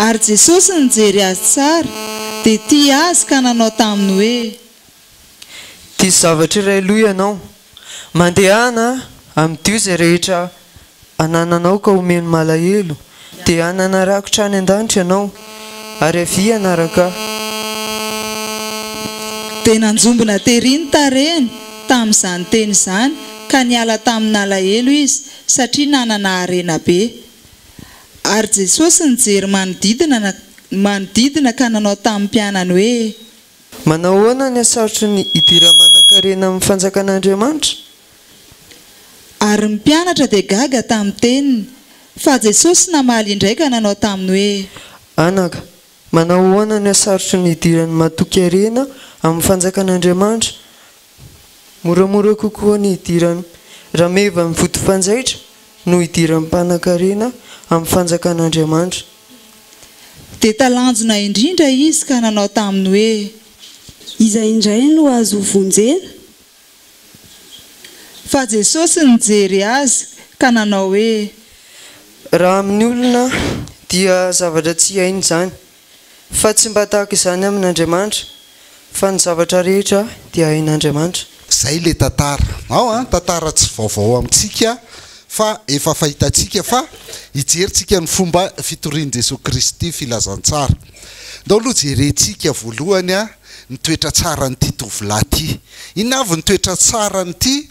ary Jesosy nijery azy tsara dia tia azy ka nanao taminy hoe diso zavatra iray aloha ianao mandehana amin'dio izay rehetra anananao ka omeny malahelo dia anana rakotra any an-danitra ianao ary avy anaraka dia nanjombona tery ny tarehany tamin'izany teny izany ka niala tamin'ny alahelo izy satria nanana harena be ary Jesosy nijery manodidina ka nanao tamin'ny mpianany hoe manao ahoana ny asarotry ny hidira manan-karena amin'ny fanjakan'Andriamanitra ary ny mpianatra dia gaga tamin'ny teniny fa Jesosy namaly indray ka nanao taminy hoe anaka manao ahoana ny asarotry ny hidirany matoky harena amin'ny fanjakan'Andriamanitra moramora kokoa ny hidirany rameva ny vody fanjaitra no hidirany mpanan-karena amin'ny fanjakan'Andriamanitra dia talanjona indrindra izy ka nanao taminy hoe izay indray no azo vonjena fa Jesosy nijery azy ka nanao hoe raha amin'ny olona dia zavatra tsy hainy zany fa tsy mba tahaka izany amin'Andriamanitra fa ny zavatra rehetra dia hain'Andriamanitra. Zay le tantara ao tantara tsy vaovao amintsika fa efa fahitantsika fa ijerintsika ny fomba fitorian'i Jesosy Kristy filazantsara. Ndao aloha jerentsika voalohany ny toetra tsara n'ity tovolahy ity. Inona avy ny toetra tsara n'ity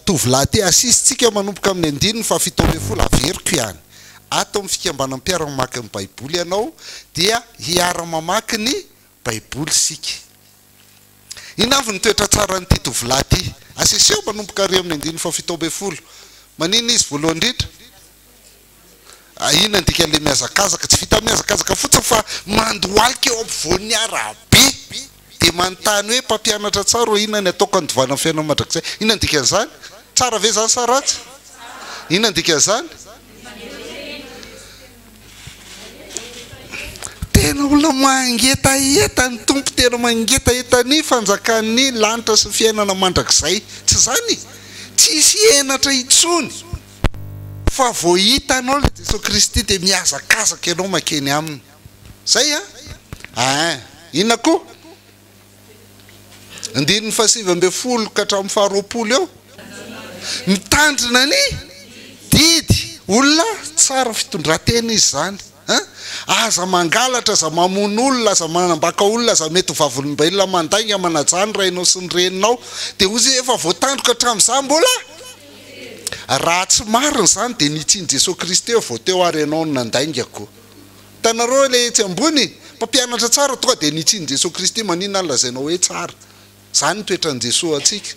tovolahy ity? Asisitsika manomboka amin'ny 9:70 averiko ihany. Ato amin'ny fikambanan'ny mpiara-mamaky ny Baiboly ianao dia hiara-mamaky ny Baiboly sika. Inona avy ny toetra tsara n'ity tovolahy ity? Aseseo manomboka ary amin'ny 9:70. Manina izy voalohany indrindra? Inona ndika le miazakazaka? Tsy vita miazakazaka fotsiny fa mandohalika eo ampovoan'ny arabe dia manontany hoe mpampianatra tsara ho inona ny ataoko andovana fiainana mandrakizay. Inona ndika an'izany? Tsara ve zany sa ratsy? Inona ndika an'izany? Tena olona mangetaeta ny tompo, tena mangetaeta ny fanjakan'ny lanitra sy fiainana mandrakizay. Tsy zany? Tsisy henatra itsony fa vao hitanao le Jesosy Kristy dia miazakazaka ianao makeny aminy. Zay inona koa? 9:70 ka hatramin'ny 20 eo mitandrina ny didy. Olona tsara fitondran-tena izy zany. Aza mangalatra, aza mamono olona, aza manambaka olona, aza mety ho vavolombelona mandainga manajany rainao sy ny reninao dia ozy efa voatandroka hatramin'izany mbola raha tsy marina zany dia nitsiny Jesosy Kristy eo vao teo ary ianao no nandaingako. Tanareo le etsy ambony mpampianatra tsara tonga dia nitsiny Jesosy Kristy maninona ny lazainao hoe tsara. Zany toetran'i Jesosy atsika.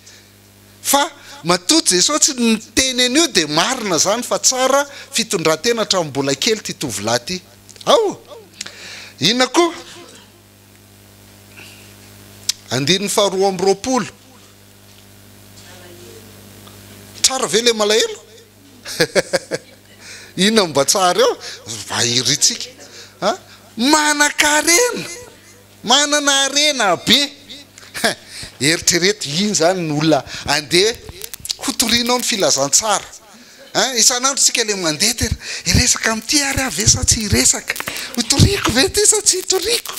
Fa matoa Jesosy tsy niteny an'io dia marina zany fa tsara fitondran-tena hatramin'ny mbola kely ty tovolahy ty. Ao inona koa? 9:20. Tsara ve le malahelo? Inona mba tsara eo? Vahiritsika. Manan-karena, manana arena be. Eritrereto iny zany ny olona andeha hotorianao ny filazantsara. Isan'andro tsika le mandeha tena iresaka amin'ity ary avesa tsy iresaka. Hotoriako ve ty sa tsy hitoriako?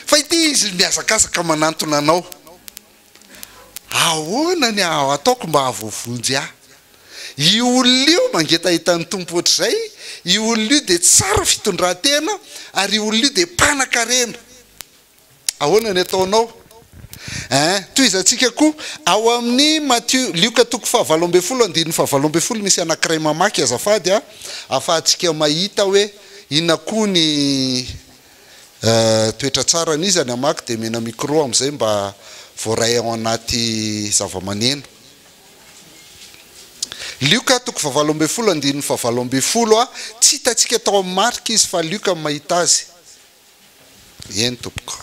Fa ity izy miazakazaka manantona anao. Ahoana ny ataoko mba hahavoavonjy ahy? Io olona io mangetaita ny tompo ohatr'izay, io olona io dia tsara fitondran-tena ary io olona io dia mpanan-karena. Ahoana ny ataonao? Toy izantsika koa ao amin'ny Matthieu, Lioka 7:20 misy anankiray mamaky azafady ahafahantsika mahita hoe inona koa ny toetra tsara n'izy any amaky dia mena micro amin'izay mba voaray ao anaty zava-maneno. Lioka 7:20 tsy hitantsika tao amin'ny marika izy fa Lioka mahita azy. Eny tompoko.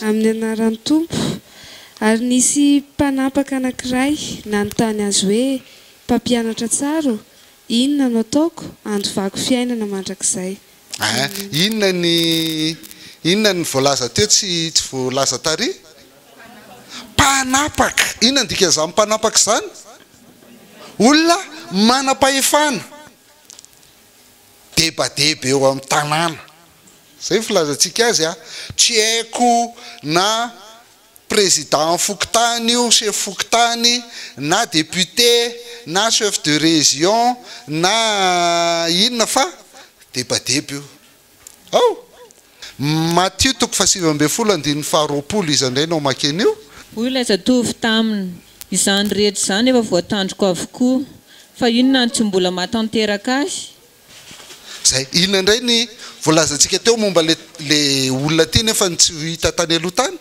Amin'ny anaran'ny tompo ary nisy mpanapaka anankiray nanontany azy hoe mpampianatra tsara inona no ataoko andovako fiainana mandrakizay. Inona ny voalaza teo tsy voalaza tary? Mpanapaka. Inona ndika izany mpanapaka izany? Olona manam-pahefana. Debadeba eo amin'ny tanàna. Zay filazantsika azy tsy haiko na président fokotany io, chef fokotany, na député, na chef de région, na inona fa debadeba io. Matthieu 7:20 izy indray no makeny io. Olona zatovy taminy izany rehetra izany efa voatandroko avokoa fa inona tsy mbola mahatanteraka azy? Zay inona indray ny voalazantsika teo momba le olona ty nefa tsy hita tany aloha tany?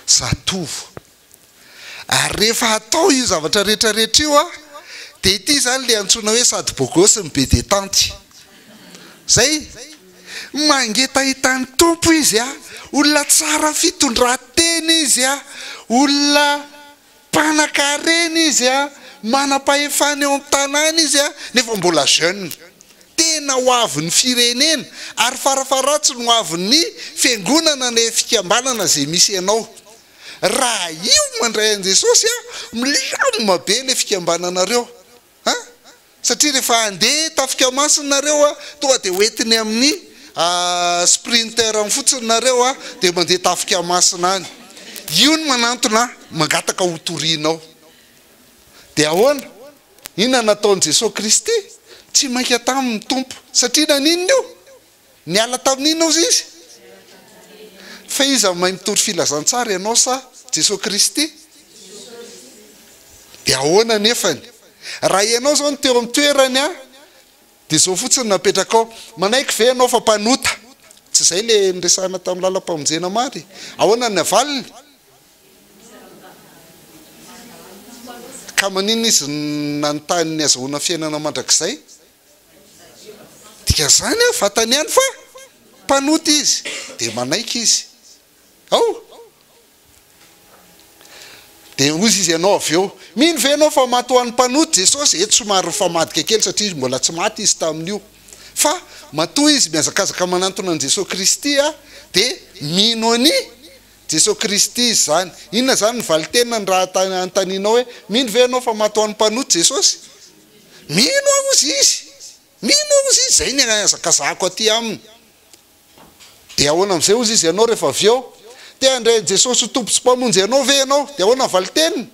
Zatovo. Ary rehefa atao io zavatra rehetrarehetra io dia ity zany le antsoina hoe sady bogosy ny be detanty. Zay mangetahitan'ny tompo izy olona tsara fitondran-tena izy olona mpanan-karena izy manam-pahefana eo amin'ny tanàna izy nefa mbola jeune. tena ho avin'ny firenena ary farafaratsy no avin'ny fiangonana na fikambanana zay misy ianao. Raha io mandray an' Jesosy milamina be le fikambananareo satria rehefa andeha tafika masinareo tonga dia hoentiny amin'ny sprinter fotsiny nareo dia mandeha tafika masina any. Io no manantona mangataka hotorianao. Dia ahoana? Inona nataon'i Jesosy Kristy? Tsy mainka tamin'ny tompo satria naninona io? Niala tamin'inona izy? Fa iza mahay mitory filazantsara ianao sa Jesosy Kristy? Dia ahoana nefany? Raha ianao zao teo amin'ny toerany dia zao fotsiny napetraka ao, manaiky ve ianao fa mpanota? Tsy izay le niresahana tamin'ny lalam-pamonjena mary. Ahoana ny avaliny? Ka maninona izy nanontany ny azahoana fiainana mandrakizay? Dika zany vatany ihany fa mpanota izy dia manaiky izy. Dia ozy izy ianao avy eo, mino ve ianao fa maty ho an'ny mpanota Jesosy? Eto somary fa madika kely satria izy mbola tsy maty izy tamin'io. Fa matoa izy miazakazaka manantona an' Jesosy Kristy dia mino any Jesosy Kristy izy zany. Inona zany ny valitenina ny raha antaninao hoe mino ve ianao fa maty ho an'ny mpanota Jesosy? Mino ozy izy. Mino ozy izy. Zay ny azakazako aty aminy. Dia ahoana amin'izay ozy izy ianao rehefa avy eo? Dia andray Jesosy ho tompo sy mpamonjy ianao ve ianao? Dia ahoana valiteniny?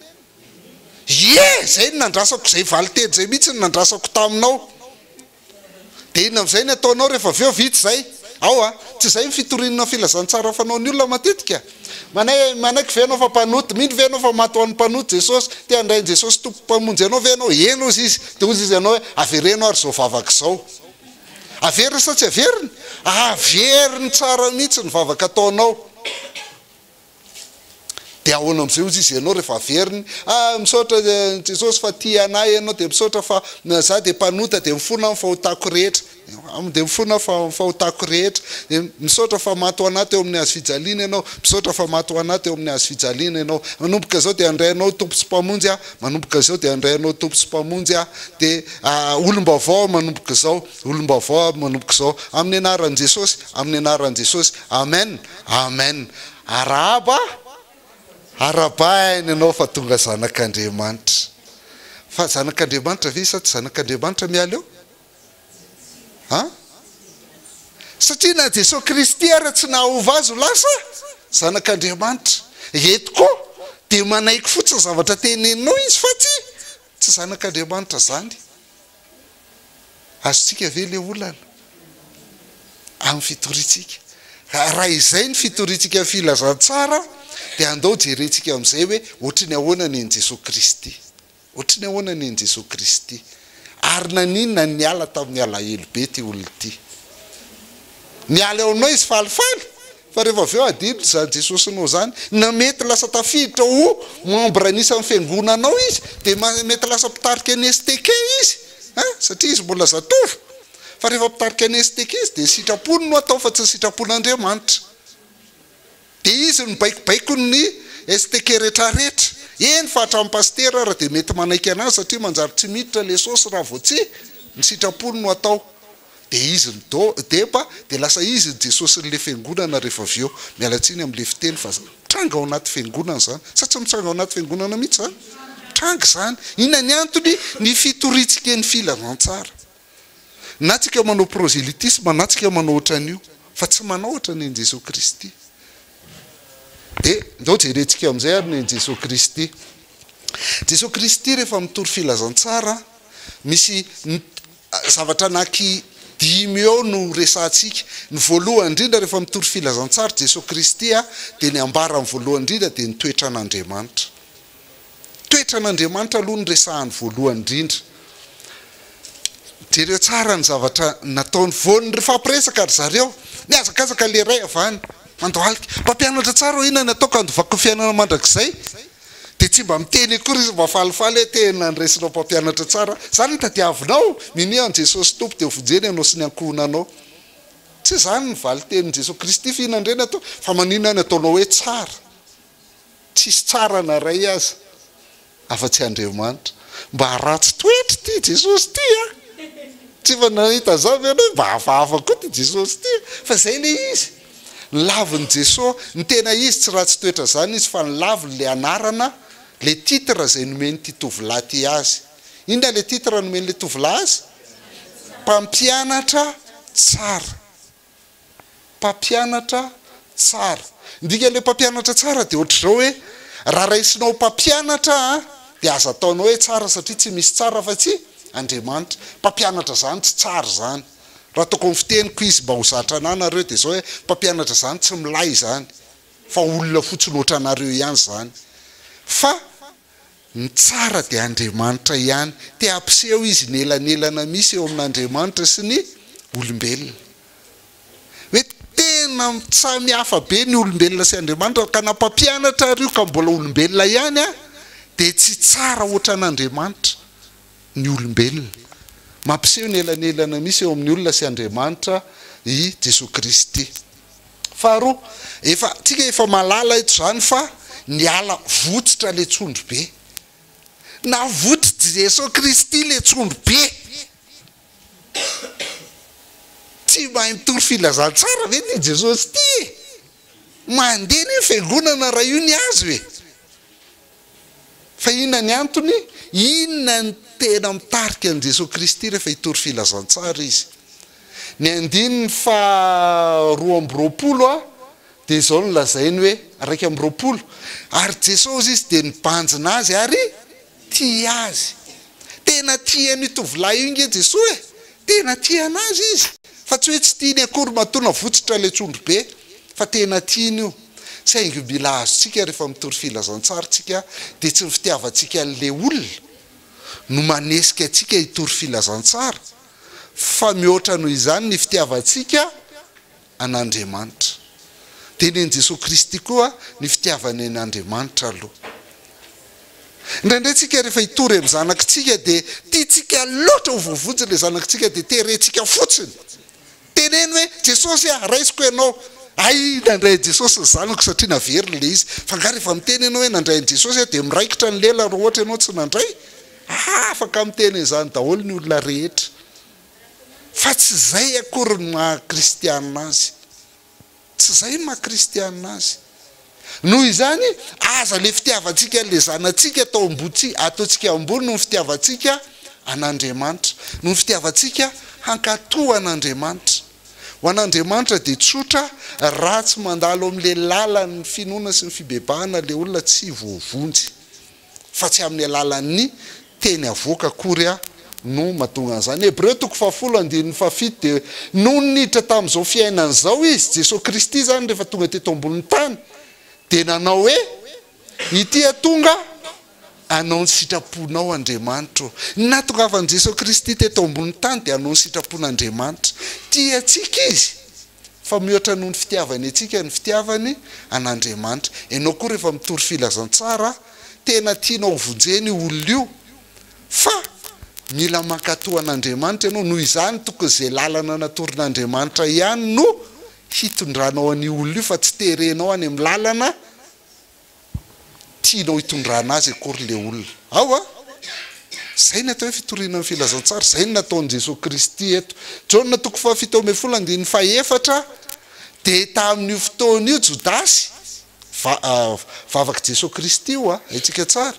Zay ny nandrasako, zay valiteny zay mihitsy ny nandrasako taminao. Dia inona amin'izay ny ataonao rehefa avy eo vitsy zay? Tsy izay ny fitorinana filazantsara fanaon'ny olona matetika. Manaiky ve ianao fa mpanota? Mino ve ianao fa maty ho an'ny mpanota Jesosy? Dia andray Jesosy tompo mpamonjy ianao ve ianao? Eny ozy izy. Dia ozy izy ianao hoe avereno ary zao vavaka zao. Averina sa tsy averiny? Averiny tsara mihitsy ny vavaka ataonao. Dia ahoana amin'izay ozy izy ianao rehefa averiny? Misaotra Jesosy fa tia anahy ianao, dia misaotra fa za dia mpanota dia mifona amin'ny fahotako rehetra. Dia mifona amin'ny fahotako rehetra. Dia misaotra fa maty ho anahy teo amin'ny hazo fijaliana ianao. Misaotra fa maty ho anahy teo amin'ny hazo fijaliana ianao. Manomboka zao dia andrainao tompo sy mpamonjy manomboka zao dia andrainao tompo sy mpamonjy dia olom-baovao manomboka zao, olom-baovao manomboka zao. Amin'ny anaran'i Jesosy, amin'ny anaran'i Jesosy. Amen. Amen. Arabainy ianao fa tonga zanak'Andriamanitra. Fa zanak'Andriamanitra ve sa tsy zanak'Andriamanitra miala eo? Satria na Jesosy Kristy ary tsy nahaova azy ho lasa zanak'Andriamanitra. Eto koa dia manaiky fotsiny zavatra teneninao izy fa tsy zanak'Andriamanitra zany. Azontsika ve le olana amin'ny fitoritsika? Raha izay ny fitoritsika filazantsara dia andao jerentsika amin'izay hoe ohatry ny ahoana ny Jesosy Kristy. Ohatry ny ahoana ny Jesosy Kristy. Ary naninona niala tamin'ny alahelo be ty olona ty. Niala eo anao izy falifaly. Fa rehefa avy eo adilo zany Jesosy nao zany, na mety lasa tafiditra ho membre anisan'ny fiangonanao izy, dia mety lasa mpitarika ny STK izy. Satria izy mbola zatovo. Fa rehefa mpitarika ny STK izy dia sitrapony no atao fa tsy sitrapon'Andriamanitra. Dia izy ny baikobaiko ny STK rehetrarehetra. Eny fa hatramin'ny pastera raha dia mety manaiky anazy satria manjary tsy miditra le sosy raha vao tsy ny sitrapony no atao. Dia izy ny depa dia lasa izy ny Jesosy n'le fiangonana rehefa avy eo. Mialatsiny amin'le fiteny fa tranga ao anaty fiangonana zany. Sa tsy mitsanga ao anaty fiangonana mihitsy zany? Tranga zany. Inona ny antony? Ny fitoritsika ny filazantsara. Na tsika manao proselytisme, na tsika manao ohatran'io, fa tsy manao ohatran'ny Jesosy Kristy. Dia ndao jerentsika amin'izay ary ny Jesosy Kristy. Jesosy Kristy rehefa mitory filazantsara, misy zavatra anaky 5 eo no resantsika. Ny voalohany indrindra rehefa mitory filazantsara Jesosy Kristy dia ny ambara amin'ny voalohany indrindra dia ny toetra an'Andriamanitra. Toetra an'Andriamanitra aloha ny resahany voalohany indrindra. Jereo tsara ny zavatra nataony voany fampiresaka ry zareo. Niazakazaka le ray avany mandohalika, mpampianatra tsara inona ny ataoko andovako fiainana mandrakizay. Dia tsy mba miteny akory izy mba falifaly tena nyresinao mpampianatra tsara. Zany ny tadiavinao minihan Jesosy tompo dia vonjeny ianao sy ny ankohonanao. Tsy zany ny valitenin'i Jesosy Kristy fihinandrena atao, fa maninona ny ataonao hoe tsara. Tsisy tsara na ray aza afa-tsy Andriamanitra. Mba ratsy toetra ty Jesosy ty tsy fanahita zavy ianao mba hafahafa koa ty Jesosy ty fa zay le izy lavin' Jesosy ny tena izy tsy ratsy toetra zany izy fa ny laviny le anarana le titre zay nomeny ty tovolahy ty azy inona le titre nomeny le tovolahy azy mpampianatra tsara mpampianatra tsara ndika le mpampianatra tsara de ohatr'izao hoe raha raisinao mpampianatra de aza ataonao hoe tsara satria tsy misy tsara fa tsy Andriamanitra mpampianatra zany tsy tsara zany raha toko fiteniko izy mba ho zatra anareo de zao hoe mpampianatra zany tsy milay zany fa olona fotsiny oatra anareo ihany zany fa ny tsara de Andriamanitra ihany te ampiseho izy nelanelana misy eo amin'Andriamanitra sy ny olombelona hoe tena samy hafa be ny olombelona sy Andriamanitra ka nampampianatra rio ka mbola olombelona ihany de tsy tsara oatra an'Andriamanitra ny olombelona mampiseho nelanelana misy eo amin'ny olona sy Andriamanitra i Jesosy Kristy faharoa efa tsika efa malala eto zany fa niala votsitra le tsondro be na votsitra Jesosy Kristy le tsondro be tsy mahay mitory filazantsara ve ty Jesosy ty mandeha ny fiangonana raha io ny azy hoe fa inona ny antony inona ny tena mitarika an' Jesosy Kristy rehefa hitory filazantsara izy ny andininy fa 2:20 de zao no lazainy hoe 1:20 ary Jesosy izy de nibanjina azy ary tia azy tena tiany tovolahy io nge Jesosy tena tiana azy izy fa tsy hoe tsy tiany akory matona votsitra le tsondro be fa tena tiany io saingy mila azotsika rehefa mitory filazantsara tsika de tsy fitiavantsika an'le olona no manesika atsika hitory filazantsara fa mihoatra noho izany ny fitiavantsika an'Andriamanitra tenen'i Jesosy Kristy koa ny fitiavany an'Andriamanitra aloha indraindray tsika rehefa hitory amin'ny zanakitsika de tiatsika loatra ho voavonjy le zanakitsika de terentsika fotsiny teneny hoe Jesosy raisiko ianao ay nandray Jesosy ny zanako satria naveriny le izy fa nga rehefa miteny ianao hoe nandray Jesosy de miraikitra ny lela raha ohatra ianao tsy nandray afaka miteny izany daholo ny olona rehetra fa tsy zay akory ny maha-kristianina azy tsy zay maha-kristianina azy noho izany aza le fitiavantsika le zanatsika atao ambotsi ataotsika ambony no fitiavantsika an'Andriamanitra no fitiavantsika hankatoa an'Andriamanitra ho an'Andriamanitra de tsotra raha tsy mandalo amin'le lalan'ny finoana sy ny fibebahana le olona tsy voavonjy fa tsy amin'ny alalan'ny teny avoaka akory no mahatonga an'izany Hebreo 10:17 de no niditra tamin'izao fiainana zao izy Jesosy Kristy zany rehefa tonga teto ambonin'ny tany de nanao hoe ity tonga anao ny sitraponao Andriamanitra natongavan'i Jesosy Kristy teto ambonin'ny tany de anao ny sitrapon'Andriamanitra tiatsika izy fa mihoatra noho ny fitiavany atsika ny fitiavany an'Andriamanitra ianao koa rehefa mitory filazantsara tena tianao vonjeny olona io fa mila mankatoa an'Andriamanitra ianao noho izany tokony zay lalana natorin'Andriamanitra ihany no hitondranao an'io olona io fa tsy terenao any amin'ny lalana tianao hitondrana azy akory le olona ao zay natao hoe fitoriana ny filazantsara zay ny nataon'i Jesosy Kristy eto John 17:4 de tamin'io fotoana io Jodasy vavaky Jesosy Kristy io aitsika tsara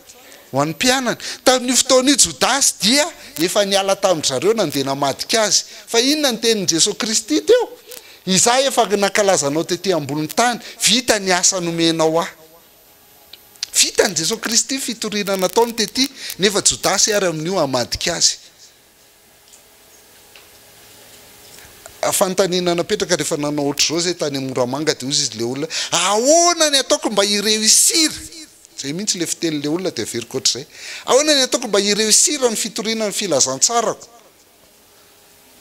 ho an'ny mpianany tamin'io fotoana io Jodasy dia efa niala tamin-jareo nandeha namadika azy fa inona ny tenin'i Jesosy Kristy teo izaho efa nankalazanao tety ambonin'ny tany vita ny asa nomenao vitany Jesosy Kristy fitoriana nataony tety nefa Jodasy ary amin'io amadika azy fanontaniana napetraka rehefa nanao ohatr'izao zay tany Moramanga de ozy izy le olona ahoana ny ataoko mba hireusira zay mihitsy le fitenin'le olona de averiko ohatr'izay ahoana ny ataoko mba hireusira ny fitoriana ny filazantsarako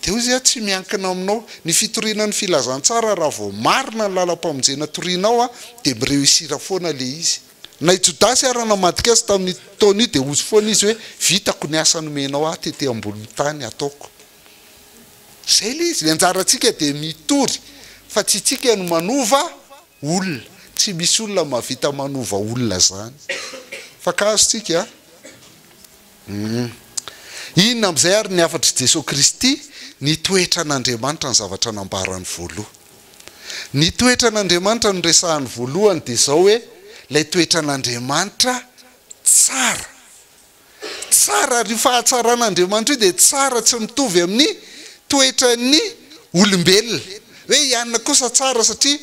de ozy tsy miankina aminao ny fitoriana ny filazantsara raha vao marina ny lalam-pamonjena torianao de mireusira foana le izy na Jodasy ary namadika azy tamin'ny taona io de ozy foana izy hoe vitako ny asa nomenao tety ambonin'ny tany ataoko zay le izy ny anjarantsika de mitory fa tsy tsika no manova olona tsy misy olona mahavita manova olona zany fa kazotsika inona am'izay ary ny afatry Jesosy Kristy ny toetra n'Andriamanitra ny zavatra nambarany voaloha. Ny toetra n'Andriamanitra no resahany voalohany dia izao hoe ilay toetra n'Andriamanitra tsara. Tsara ry fahatsaran'Andriamanitra io dia tsara tsy mitovy amin'ny toetran'ny olombelona. Hoe ianona kosa tsara satria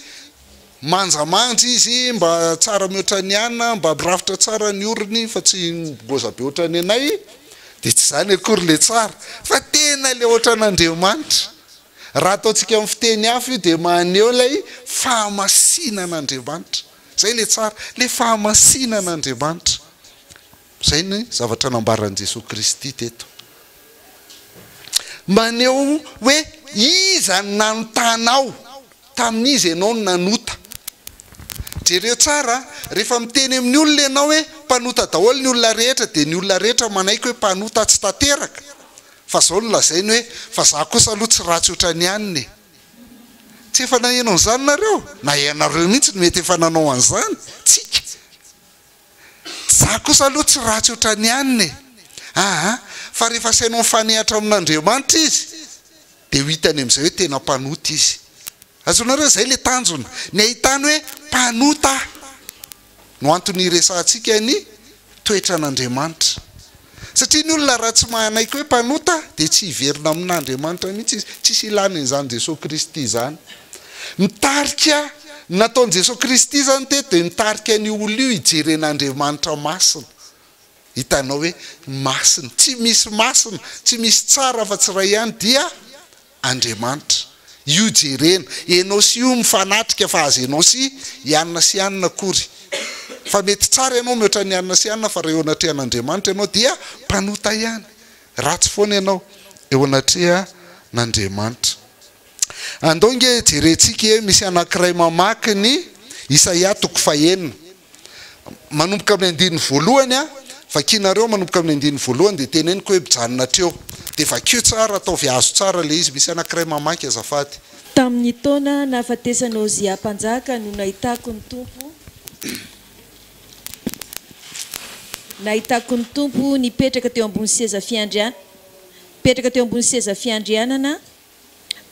manjamanja izy mba tsara mihoatra ny anna, mba mirafitra tsara ny orony fa tsy goza be oatra ny anay, dia tsy izany akory le tsara fa tena le oatra n'Andriamanitra. Raha ataontsika amin'ny fiteny hafa io dia maneho ilay fahamasinan'Andriamanitra. Zay le tsara, le fahamasinan'Andriamanitra. Zay ny zavatra nambaran'i Jesosy Kristy teto. Maneho hoe iza nanotanao tamin'izy ianao no nanota. Jereo tsara, rehefa miteny amin'ny olona ianao hoe mpanota daholo ny olona rehetra dia ny olona rehetra manaiky hoe mpanota tsy tanteraka. Fa zao no lazainy hoe fa za kosa aloha tsy ratsy oatra ny aniny. Tsy efa nahenao an'izany nareo? Na ianareo mihitsy no mety efa nanao an'izany. Tsika. Za kosa aloha tsy ratsy oatra ny aniny. Fa rehefa sainao mifanehatra amin'Andriamanitra izy dia ho hitany amin'izay hoe tena mpanota izy. Azonareo zay le tanjona. Ny ahitany hoe mpanota no antony resantsika ny toetra n'Andriamanitra. Satria ny olona raha tsy manaiky hoe mpanota dia tsy hiverina amin'Andriamanitra mihitsy izy. Tsisy ilana izany Jesosy Kristy izany. Mitarika nataon'i Jesosy Kristy izany teto dia mitarika ny olona io hijeren'Andriamanitra masina. Hitanao hoe masina, tsy misy masina, tsy misy tsara fa tsy ray ihany dia Andriamanitra. Io jerena, ianao sy io mifanatrika fa azy ianao sy ianona sy ianona akory. Fa mety tsara ianao mihoatra ny ianona sy ianona fa raha eo anatrehan'Andriamanitra ianao dia mpanota ihany. Ratsy foana ianao eo anatrehan'Andriamanitra. Andao nge jerentsika hoe misy anankiray mamaky ny Isaia 9. Manomboka amin'ny 9 voalohany vakianareo manomboka amin'ny 9 voalohany dia teneniko hoe mijanona treo. Dia vakio tsara ataovy azo tsara le izy, misy anankiray mamaky azafady. Tamin'ny taona nahafatesana Ozia mpanjaka no nahitako ny Tompo. Nahitako ny Tompo nipetraka teo ambony seza fiandrianana. Petraka teo ambony seza fiandrianana,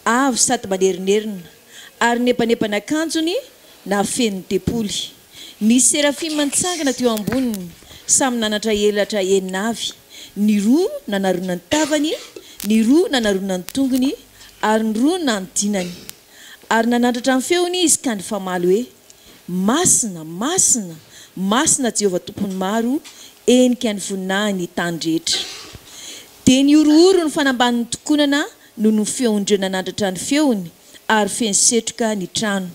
avo sady manerinerina, ary nepanepana akanjony na feno tepoly. Nisy serafima nitsangana teo amboniny, samy nanatra elatra enina avy. Ny roa nanarona ny tavany, ny roa nanarona ny tongony, ary ny roa nanodinany. Ary nanandratra ny feony izy ka nifamaly hoe: masina, masina, masina Jehovah tompony maro, enika ny voninahiny ny tany rehetra. Dia ny orooro ny fanamban'ny tokonana no ny feon'ireo nanandratra ny feony, ary feno setroka ny trano.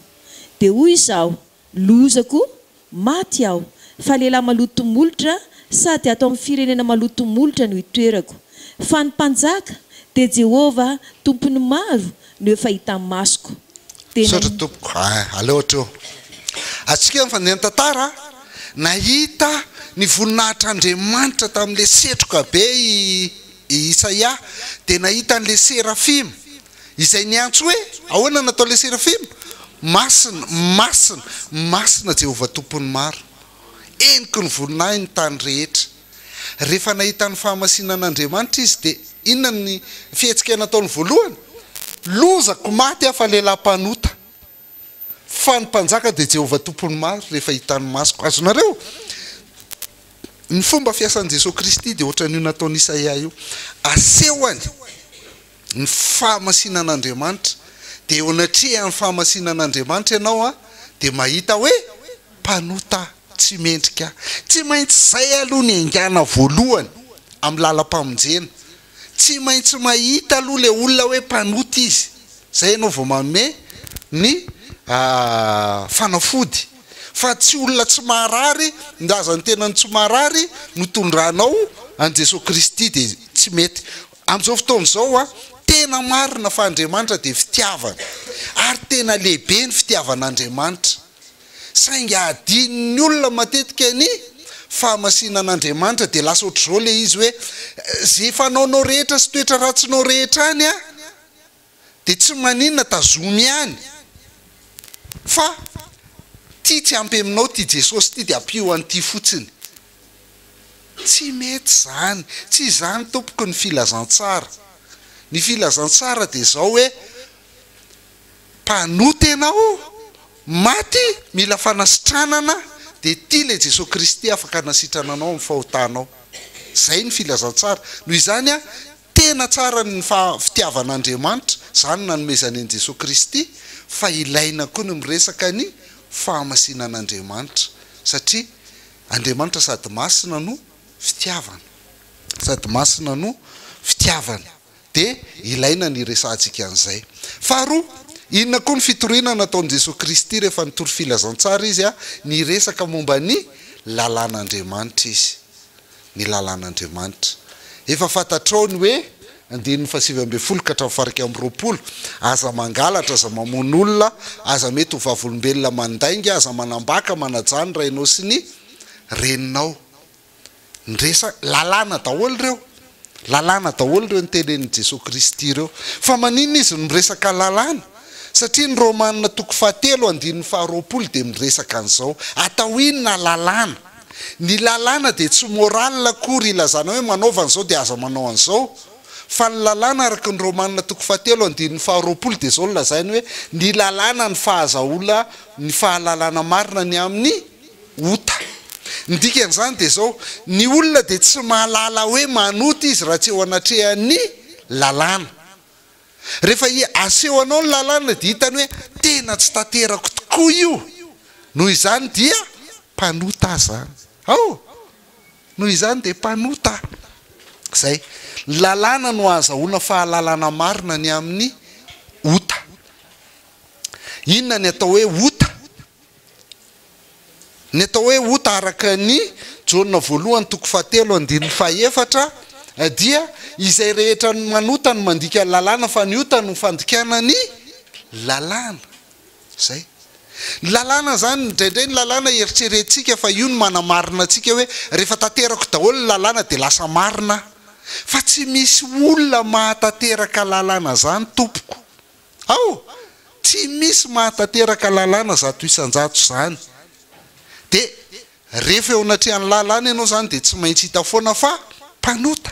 Dia hoy izao: lozako, maty aho, fa lehilahy maloto molotra sady atao amin'ny firenena maloto molotra no hitoerako. Fa ny mpanjaka dia Jehovah tompony maro no efa hita amin'ny masoko. Sotro tompoko, aleo treo. Atsika nyfandeha tantara nahita ny voninahitran'Andriamanitra tamin'le setroka be i Isaia, dia nahita an'le serafima izay niantso hoe ahoana natao le serafima? Masina, masina, masina Jehovah tompony maro, eniko ny voninahiny ny tany rehetra. Rehefa nahita ny fahamasinan'Andriamanitra izy dia inona ny fihetsika nataony voalohany? Lozako, maty aho fa lehilahy mpanota. Fa ny mpanjaka dia Jehovah tompony maro rehefa hitany masoko. Azonareo? Ny fomba fiasan'i Jesosy Kristy dia ohatran'io nataony Isaia io. Asehony ny fahamasinan'Andriamanitra, dia eo anatrehan'ny fahamasinan'Andriamanitra ianao dia mahita hoe mpanota tsy mendrika. Tsy maintsy zay aloha ny aingana voalohany amin'ny lalam-pamonjena. Tsy maintsy mahita aloha le olona hoe mpanota izy. Zay ianao vao manome ny fanafody. Fa tsy olona tsy marary, ndazany tena ny tsy marary no tondranao an Jesosy Kristy dia tsy mety. Amin'izao fotoana izao tena marina fa Andriamanitra dia fitiavana, ary tena lehibe ny fitiavan'Andriamanitra. Saingy adin'ny olona matetika ny fahamasinan'Andriamanitra dia lasa ohatr'izao le izy hoe zay fanaonao rehetra sy toetra ratsinao rehetra any dia tsy maninona tazomy ihany, fa ty tsy ampy aminao ty Jesosy ty dia ampio an'ity fotsiny. Tsy mety zany, tsy zany tompoko ny filazantsara. ny filazantsara dia zao hoe mpanoty ianao maty mila fanasitranana dia ty le Jesosy Kristy afaka nasitrananao amin'ny fahotanao. Zay ny filazantsara. Noho izany a tena tsara ny fitiavan'Andriamanitra, zany nanomezany an'i Jesosy Kristy, fa ilaina koa ny miresaka ny fahamasinan'Andriamanitra satria Andriamanitra sady masina no fitiavana. Sady masina no fitiavana. Dia ilaina ny resantsika an'izay. Faharoa, inona koa ny fitoriana nataon'i Jesosy Kristy rehefa nitory filazantsara izy a, ny resaka momba ny lalàn'Andriamanitra izy. Ny lalàn'Andriamanitra. Efa fantatrao ny hoe 120 ka hatramin'ny 20, aza mangalatra, aza mamono olona, aza mety ho vavolombelona mandainga, aza manambaka, manajany rainao sy ny reninao. Ndresa lalàna daholo reo. Lalàna daholo reo ny tenen'i Jesosy Kristy reo. Fa maninona izy no miresaka lalàna? Satria ny Romanina 7:20 dia miresaka an'izao. Atao inona lalàna? Ny lalàna dia tsy moral akory ilazana hoe manaova an'izao dia aza manao an'izao. Fa ny lalàna araka ny Romanina 7:20 dia zao lazainy hoe ny lalàna ny fahazahola, ny fahalalàna marina ny amin'ny ota. Ny dikan'izany dia zao, ny olona dia tsy mahalala hoe manoty izy raha tsy eo anatrehan'ny lalàna. Rehefa aseho anao ny lalàna dia hitany hoe tena tsy tanterako tokoa io. Noho izany dia mpanota zany. Noho izany dia mpanota. Zay. Lalàna no azahoana fahalalàna marina ny amin'ny ota. Inona ny atao hoe ota? Ny atao hoe ota araka ny Jaona 1:7-4 dia izay rehetra ny manota no mandika lalàna, fa ny ota no fandikana ny lalàna. Zay. Lalàna zany indraindray ny lalàna eritreretintsika fa io no manamarina antsika hoe rehefa tanterako daholo ny lalàna dia lasa marina. Fa tsy misy olona mahatateraka lalàna zany tompoko. Tsy misy mahatateraka lalàna 100% zany. Dia rehefa eo anatrehan'ny lalàna ianao zany dia tsy maintsy hita foana fa mpanota.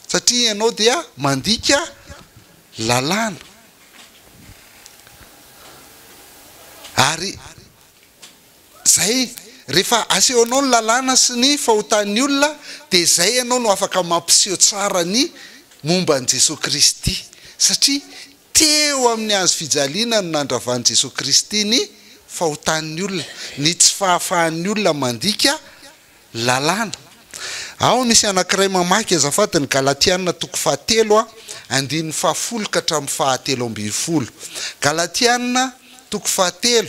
Satria ianao dia mandika lalàna. Ary zay rehefa asehonao ny lalàna sy ny fahotan'ny olona dia zay ianao no afaka mampiseho tsara ny momba an'i Jesosy Kristy. Satria teo amin'ny azo fijaliana no nandravan'i Jesosy Kristy ny fahotan'ny olona, ny tsy fahafahan'ny olona mandika lalàna. Ao misy anankiray mamaky azafady ny Galatiana 3:10 ka hatramin'ny 7:20. Galatiana 3:10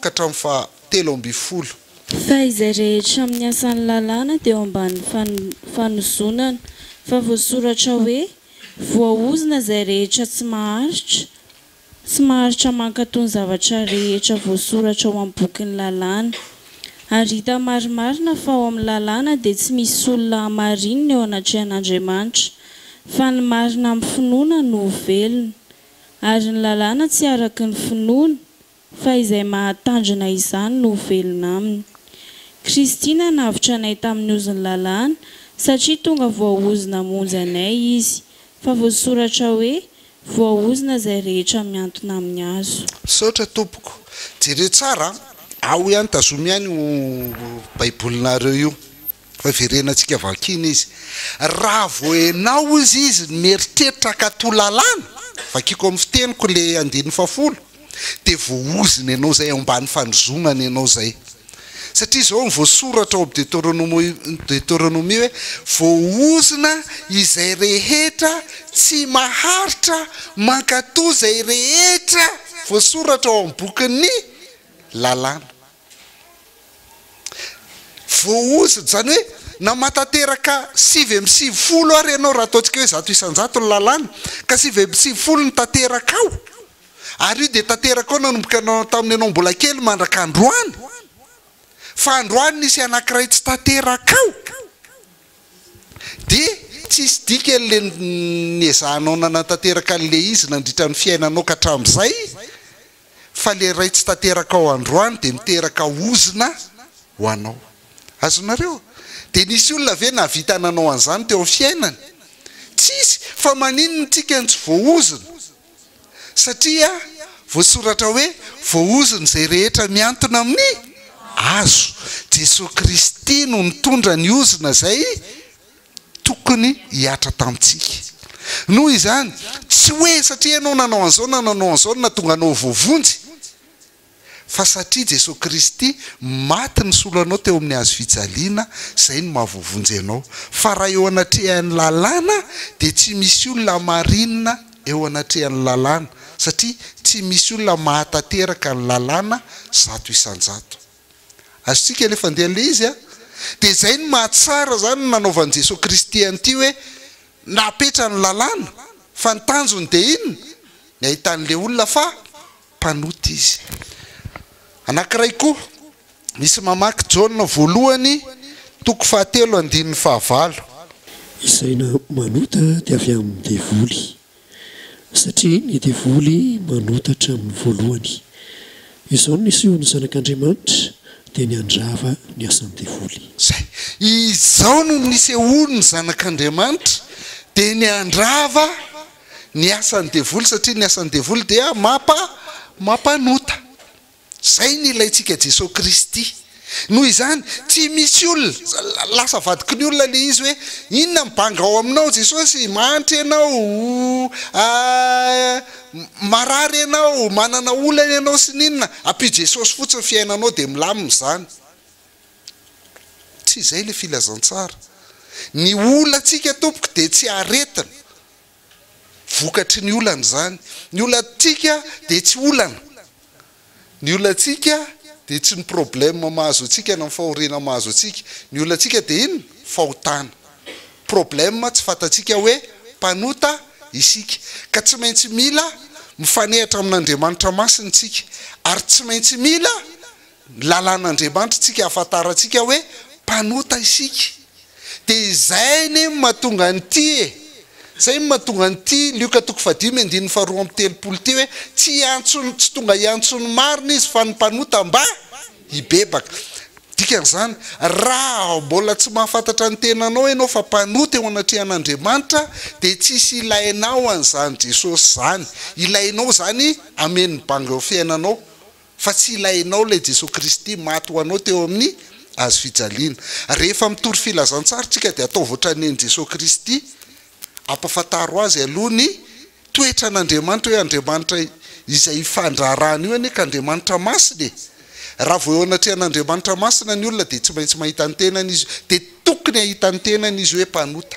ka hatramin'ny 7:20. Fa izay rehetra amin'ny asan'ny lalàna dia eo ambany fanozonana, fa voasoratra hoe voaozina izay rehetra tsy maharitra mankatony zavatra rehetra voasoratra ao amin'ny bokin'ny lalàna. Ary hita marimarina fa ao amin'ny lalàna dia tsy misy olona hamarinina eo anatrehan'Andriamanitra, fa ny marina amin'ny finoana no velona. Ary ny lalàna tsy araky ny finoana, fa izay mahatandrina izany no velona aminy. Kristina navitra anay tamin'ny ozon'ny lalàna, satria tonga voaozina monjy anay izy, fa voasoratra hoe voaozina izay rehetra miantona amin'ny azo. Saotra tompoko, jereo tsara, ao ihany tazomy ihany ho baibolinareo io, fa verenantsika vakina izy. Raha voenao izy mieritreritra ka to lalàna, vakiko amin'ny fiteniko le 1:10, dia voaozina ianao zay ambany fanozonana ianao zay. Satria zao voasoratra ao Deutéronomie hoe voaozina izay rehetra tsy maharitra mankatò izay rehetra voasoratra ao amin'ny bokin'ny lalàna. Voaozina zany hoe na matateraka 5:50 ary ianao raha ataontsika hoe 100 ny lalàna, ka 5:50 ny tanteraka ao. Ary io dia tanteraka ao nanomboka tamin'ny ianao mbola kely mandraka androany. Fa androany nisy anankiray tsy tanteraka ao. Dia tsisy dika le niezahanao nanatanteraka an'le izy nandritra ny fiainanao ka hatramin'izay. Fa le ray tsy tanteraka ao androany dia miteraka ozina ho anao. Azonareo? Dia nisy olona ve nahavita nanao an'izany teo amin'ny fiainany? tsisy fa maninona tika ny tsy voaozina satria voasoratra hoe voaozina izay rehetra miantona amin'ny azo. Jesosy Kristy no mitondra ny ozina izay tokony hiatra tamintsika. Noho izany tsy hoe satria ianao nanao an'izao na tonga anao voavonjy, fa satria Jesosy Kristy maty nisolo anao teo amin'ny hazo fijaliana, izay no mahavoavonjy anao. Fa raha eo anatrehan'ny lalàna dia tsy misy olona marinina eo anatrehan'ny lalàna, satria tsy misy olona mahatateraka ny lalàna zato isan-jato. Azontsika efa andeha le izy a, dia izay no mahatsara zany nanaovan'i Jesosy Kristy an'ity hoe napetra ny lalàna, fa ny tanjony dia inona? Ny ahitan'le olona fa mpanoty izy. Anankiray koa misy mamaky Jaona voalohany 7:15. Isaina manota dia avy amin'ny devoly, satria ny devoly manotatra amin'ny voalohany. Izao no niseho ny zanak'Andriamanitra dia ny andrava ny asan'ny devoly. Izao no nisehoany ny zanak'Andriamanitra dia ny andrava ny asan'ny devoly, satria ny asan'ny devoly dia mampanota. Zay ny ilayntsika Jesosy Kristy. Noho izany tsy misy olona lasa vadika ny olona le izy hoe inona mibanga ao aminao Jesosy, mantra ianao, marary ianao, manana olana ianao sy ninona, ampy Jesosy fotsiny fiainanao dia milamina izany. Tsy izay le filazantsara. Ny olantsika tompoko dia tsy aretina, vokatry ny olana izany. Ny olantsika dia tsy olana, ny olantsika dia tsy ny problème mahazo antsika na ny fahoriana mahazo antsika. Ny olantsika dia inona? Fahotana. Problème tsy fantatsika hoe mpanota isika, ka tsy maintsy mila mifanehatra amin'Andriamanitra masina tsika, ary tsy maintsy mila lalàn'Andriamanitra tsika ahafantarantsika hoe mpanota isika. Dia izay ny mahatonga an'ity Zay mahatonga an'ity Luka 5:2-3 ty hoe tsy tonga hiantsony marina izy fa ny mpanota mba hibebaka. Dikan'izany raha mbola tsy mahafantatra ny tenanao ianao fa mpanota eo anatrehan'Andriamanitra dia tsisy ilainao an'izany Jesosy zany. Ilainao zany ameny banga eo fiainanao, fa tsy ilainao ilay Jesosy Kristy maty ho anao teo amin'ny hazo fijaliana. Rehefa mitory filazantsara tsika dia atao voatran'ny Jesosy Kristy, ampafantaro azy aloha ny toetra n'Andriamanitra hoe Andriamanitra izay ifandrarahana io ane ka Andriamanitra masina. Raha vao eo anatrehan'Andriamanitra masina ny olona dia tsy maintsy mahita ny tenany izy, dia tokony ahita ny tenany izy hoe mpanota.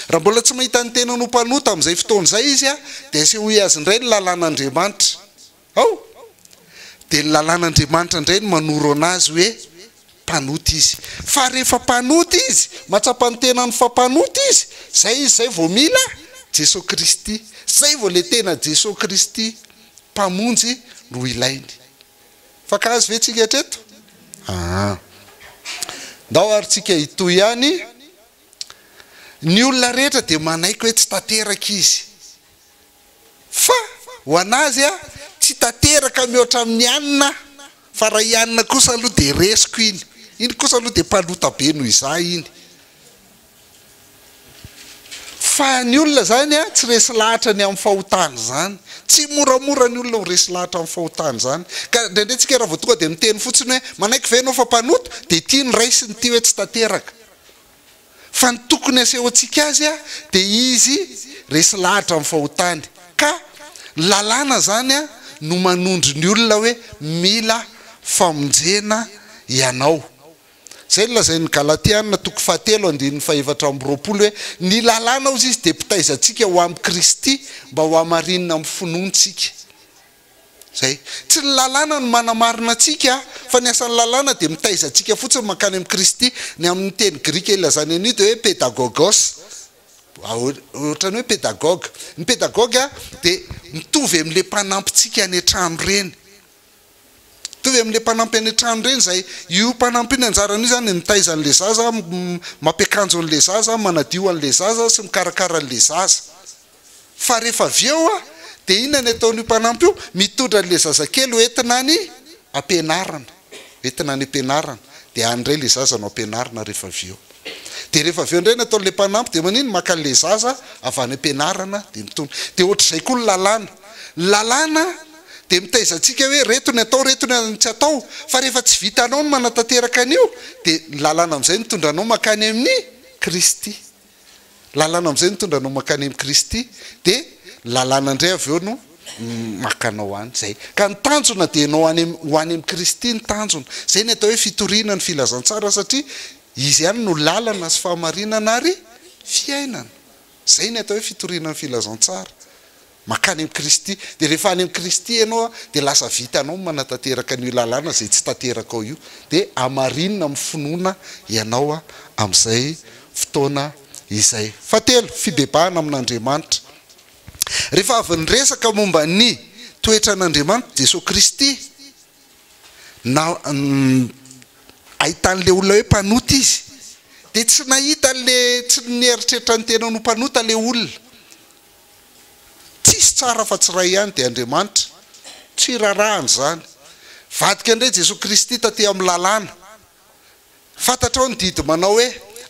Raha mbola tsy mahita ny tenany ho mpanota amin'izay fotoana izay izy a, dia asehoy azy indray ny lalàn'Andriamanitra. Dia ny lalàn'Andriamanitra indray no manoro anazy hoe mpanota izy. Fa rehefa mpanota izy, matsapa ny tenany fa mpanota izy, zay vao mila Jesosy Kristy. Zay vao le tena Jesosy Kristy mpamonjy no ilainy. Fakazo ve tsika hatreto? Ndao ary tsika hitoy ihany. Ny olona rehetra dia manaiky hoe tsy tanteraka izy, fa ho anazy a tsy tanteraka mihoatra amin'ny anina, fa raha ianina kosa aloha dia resiko iny. Iny kosa aloha dia mpanota be noho izay iny. Fa ny olona zany a tsy resy lahatra ny amin'ny fahotana zany. Tsy moramora ny olona ho resy lahatra amin'ny fahotana zany. Ka ndraindray tsika raha vao tonga dia miteny fotsiny hoe manaiky ve ianao fa mpanota, dia ity ny raisiny ity hoe tsy tanteraka. Fa ny tokony aseho antsika azy a dia izy resy lahatra amin'ny fahotany. Ka lalàna zany a no manondro ny olona hoe mila famonjena ianao. Zay lazain'ny Galatiana 5:7-20 hoe ny lalàna ozy izy dia pitaizantsika ho amin'ny Kristy mba ho hamarinina amin'ny finoantsika. Zay tsy ny lalàna no manamarina antsika, fa ny asan'ny lalàna dia mitaizantsika fotsiny mankany amin'ny Kristy. Ny amin'ny teny Grika ilazany an'io dia hoe pedagogos, ohatrany hoe pédagogue. Ny pédagogue dia mitovy amin'ilay mpanampintsika any an-trano reny. Mitovy amin'ilay mpanampy any an-trano reny zay. Io mpanampy iny anjarany io zany mitaiza an'ilay zaza, mampiakanjo an'ilay zaza, manadio an'ilay zaza sy mikarakara an'ilay zaza. Fa rehefa avy eo dia inona ny ataon'io mpanampy io? Mitondra an'ilay zazakely hoentina ny ampianarana. Entina ny ampianarana. Dia andray ilay zaza no ampianarana rehefa avy eo. dia rehefa avy eo indray natao le mpanampy dia manino maka le zaza avy any am-pianarana dia mitony dia ohatr'izay koa ny lalàna dia mitaizantsika hoe retony atao retony tsy atao fa rehefa tsy vitanao no manatanteraka an'io dia lalàna amin'izay mitondra anao makany amin'ny Kristy lalàna amin'izay mitondra anao makany amin'ny Kristy dia lalàna indray avy eo no makanao any zay ka ny tanjona dia ho any amin'ny Kristy ny tanjona zay ny atao hoe fitoriana ny filazantsara satria izy ihany no lalana sy fahamarinana ary fiainana zay ny atao hoe fitoriana ny filazantsara makany amin'ny Kristy dia rehefa any amin'ny Kristy ianao dia lasa vitanao manatanteraka an'io lalàna zay tsy tanteraka ao io dia amarinina amin'ny finoana ianao amin'izay fotoana izay. Fahatelo, fibebahana amin'Andriamanitra. Rehefa avy nyresaka momba ny toetra an'Andriamanitra Jesosy Kristy na ahitan'le olona hoe mpanota izy dia tsy nahita le tsy nieritreritra ny tena no mpanota le olona tsisy tsara fa tsy ray ihany dia Andriamanitra tsy rarahany zany vadika indray Jesosy Kristy taty amin'ny lalàna fantatra ao ny didy manao hoe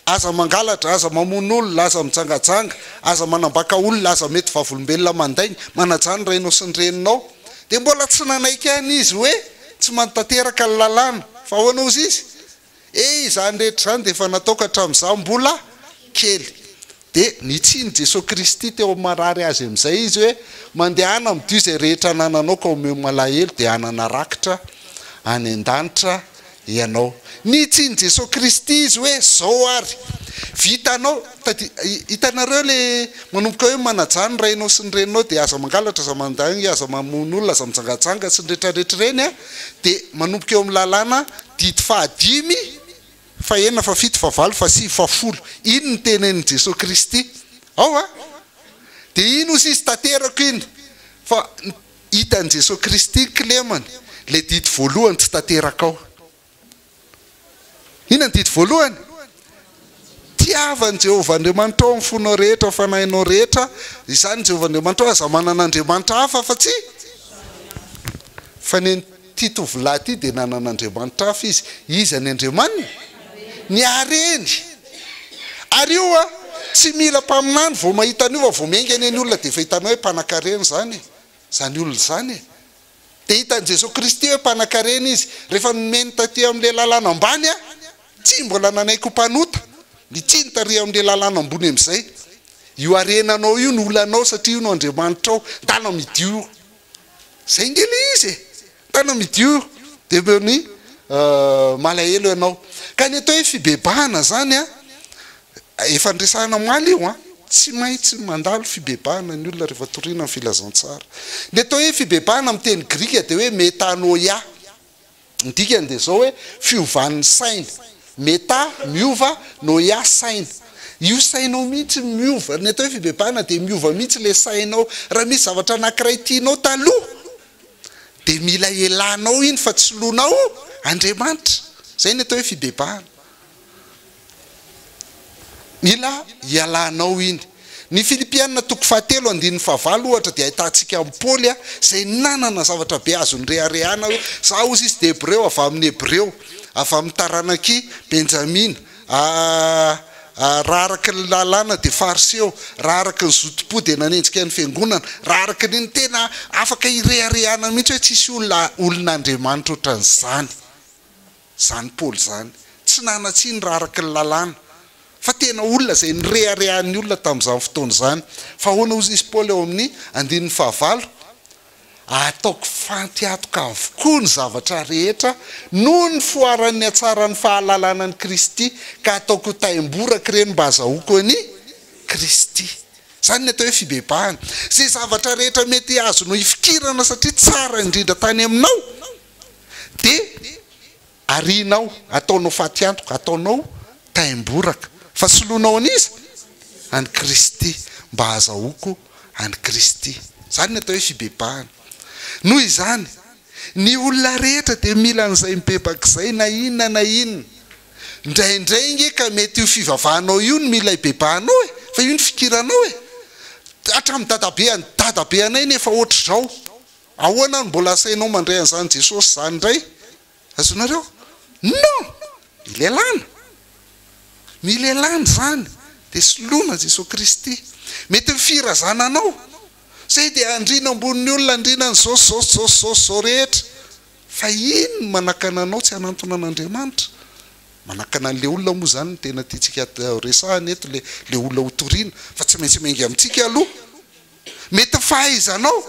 aza mangalatra aza mamono olona aza mijangajanga aza manambaka olona aza mety vavolombelona mandainy manajany rainao sy ny reninao dia mbola tsy nanaika any izy hoe tsy manatanteraka ny lalàna fa hoanao izy izany rehetra zany dia efa nataoko hatramin'izao mbola kely dia nitsiny Jesosy Kristy teo marary azy amin'izay izy hoe mandehana amin'dio izay rehetra nananao ka omeo malahelo dia hanana rakitra any an-danitra ianao nitsiny Jesosy Kristy izy hoe zao ary vitanao hitanareo le manomboka hoe manajany rainao sy ny reninao dia aza mangalatra aza mandany aza mamono olona aza mijangajanga sy ny rehetrarehetra reny dia manomboka eo amin'ny lalàna didy fahadimy fa enina fa fito fa valo fa sivy fa folo iny ny tenen'i Jesosy Kristy ao dia ino izy izy tanterako iny fa hitan'i Jesosy Kristy kilemany le didy voalohany tsy tanteraka ao ina ny didy voalohany tiavany Jehovah Andriamanitra ao amin'ny fonao rehetra ao fanahinao rehetra izany Jehovah Andriamanitra ao aza manana Andriamanitra hafa fa tsy fa ny tovolahy ty dia nanan'Andriamanitra hafa izy any Andriamanina ny areny ary io tsy mila mpaminany vao mahita an'io vao miaingany any olona dia efa hitanao hoe mpanan-karena zany olona zany dia hitan'i Jesosy Kristy hoe mpanan-karena izy rehefa nomeny taty amin'le lalàna ambany tsy mbola nanaiko mpanota nitsiny tary amin'le lalàna ambony amin'izay io arenanao io no olanao satria io no Andriamanitra ao tana midio zay ngely izy tana midio dia meo ny malahelo ianao ka ny atao hoe fibebahana zany efa ndresahana maly io tsy maintsy mandalo fibebahana ny olona rehefa toriana ny filazantsara ny atao hoe fibebahana amin'ny teny grika dia hoe metanoia ny dikany dia zao hoe fiovan'ny saina meta miova noia saina io sainao mihitsy miova ny atao hoe fibebahana dia miova mihitsy le sainao raha misy zavatra anankiray tianao taloha dia mila elanao iny fa tsy lonao Andriamanitra zay ny atao hoe fibebahana mila ialanao iny ny Filipianina 4:7 ohatra dia ahitantsika amin'ny Paoly zay nanana zavatra be azony reharehana hoe za ozy izy dia Hebreo avy amin'ny Hebreo avy amin'ny taranaky Benjamina raha araka ny lalàna dia fariseo raha araka ny zotopo dia nanenjika ny fiangonana raha araka ny tena afaka ireharehana mihitsy hoe tsisy olon'Andriamanitra ohatran'izany zany Paoly zany tsy nanatsiny raha araka ny lalàna fa tena olona zay nireharehan'ny olona tamin'izany fotoana zany fa hoana ozy izy Paoly eo amin'ny 9:9 ataoko fantiatoka avokoa ny zavatra rehetra noho ny foaran'ny hatsaran'ny fahalalana ny Kristy ka ataoko taimboraka ireny mba azahoako any Kristy zany ny atao hoe fibebahana zay zavatra rehetra mety azonao ifikirana satria tsara indrindra tany aminao dia arinao ataonao fatiantoka ataonao taimboraka fa solonao an'izy any Kristy mba azahoako any Kristy zany ny atao hoe fibebahana noho izany ny olona rehetra dia mila n'izay mibebak'izay na inona indraindray nge ka mety io fivavahanao io no mila hibebahanao fa io ny fikiranao hatramin'ny dadabe anay nefa ohatra zao ahoana no mbola asainao mandray an'izany Jesosy zany indray azonareo non ilelana mila elany zany dia soloana Jesosy Kristy mety mifirazana anao zay dia andriana ambonin'ny olona andriana ny zao rehetra fa ino manakana anao tsy hanantona an'Andriamanitra manakana an'le olona moa zany tena tiantsika resahana eto le olona hotoriana fa tsy maintsy maingy amintsika aloha mety fahaizanao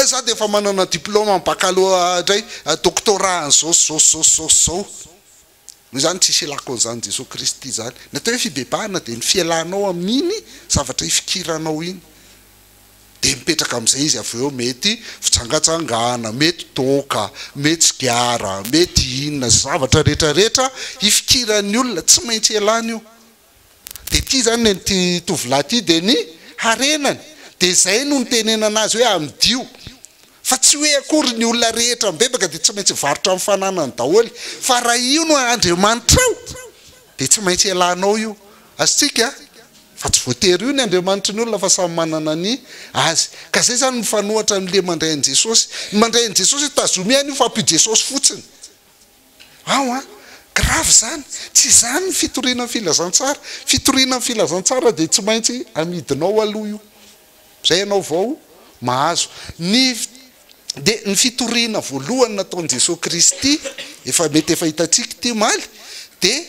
za dia efa manana diplôma amin'ny baccalauréat indray doctorat zao zany tsisy elako an'izany Jesosy Kristy zany natao hoe fibebahana dia ny fialanao amin'iny zavatra ifikiranao iny dia mipetraka amin'izay izy avy eo mety fitsangatsangana mety toka mety sigara mety inona zavatra rehetrarehetra ifikiran'ny olona tsy maintsy elana io dia ty zany ny tovolahy ty dia ny harenany dia zay no nitenenana azy hoe amidio fa tsy hoe akory ny olona rehetra mibebaka dia tsy maintsy varotra amin'ny fananany daholy fa raha io no Andriamanitra ao dia tsy maintsy elanao io azitsika fa tsy voatery io ny Andriamanitra ny olona fa samy manana ny azy ka zay zany mifanohatra amin'le mandray an'i Jesosy ny mandray an'i Jesosy tazomiany io fa ampio Jesosy fotsiny ao grave zany tsy zany ny fitoriana filazantsara fitoriana filazantsara dia tsy maintsy amidinao aloha io zay ianao vao mahazo dia ny fitoriana voalohany nataon'i Jesosy Kristy efa mety efa hitantsika ty maly dia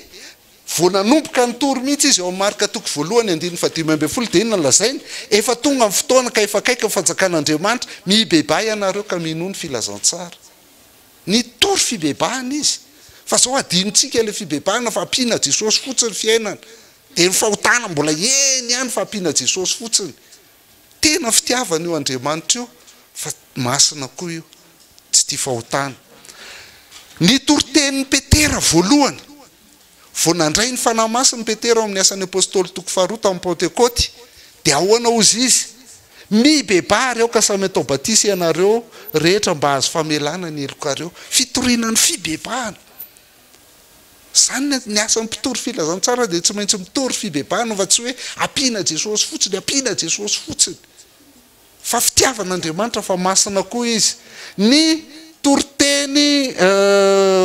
vao nanomboka ny tory mihitsy izy eo amin'ny marika toko voalohany 5:15 dia inona lazainy efa tonga amin'ny fotoana ka efa kaiky ny fanjakan'Andriamanitra mibebay ianareo ka mino ny filazantsara ny tory fibebahana izy fa zao adinontsika ilay fibebahana fa ampiana Jesosy fotsiny fiainana dia ny fahotana mbola eny ihany fa ampiana Jesosy fotsiny tena fitiavana io Andriamanitra io fa masina koa io tsy tia fahotana ny toritenin'ny Petera voalohany vao nandray ny fanahy masiny Petera amin'ny asan'ny apôstôly toko 2 tamin'ny Pentekoty dia ahoana ozy izy mibebary ao ka samy atao batisy ianareo rehetra mba azo famelana ny elokareo fitoriana ny fibebahana zany ny asan'ny mpitory filazantsara dia tsy maintsy mitory fibebahana fa tsy hoe ampiana Jesosy fotsiny ampiana Jesosy fotsiny fa fitiavan'Andriamanitra fa masina koa izy ny toriteny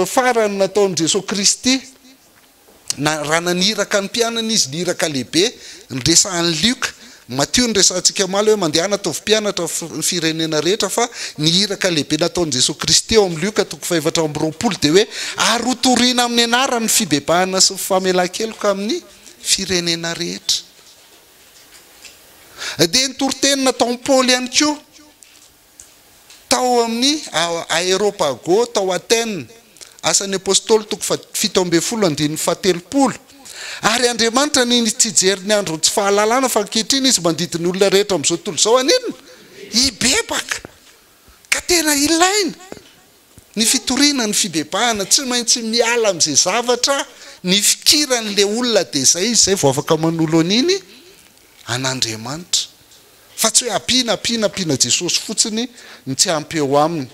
farany nataon'i Jesosy Kristy raha naniraka ny mpianana izy niraka lehibe nyresahan'ny Luka Matthieu nyresantsika maly hoe mandehana ataovy mpianatra ny firenena rehetra fa nihiraka lehibe nataon'i Jesosy Kristy eo amin'ny Luka toko 4:20 dia hoe ary hotoriana amin'ny anarany fibebahana sy famelan-keloka amin'ny firenena rehetra dia ny toriteny nataon'i Paoly ihany koa tao amin'ny Areopago tao Atène asan'ny apôstôly toko 7:17 ary Andriamanitra ny tsy jery ny andro tsy fahalalana fa ankehitriny izy mandidiny olona rehetra amin'izao tontolo izao anina hibebaka ka tena ilaina ny fitoriana ny fibebahana tsy maintsy miala amin'izay zavatra ny fikiran'le olona dia zay izy zay vao afaka manolo an'iny an'Andriamanitra fa tsy hoe ampiana Jesosy fotsiny ny tsy ampy eo aminy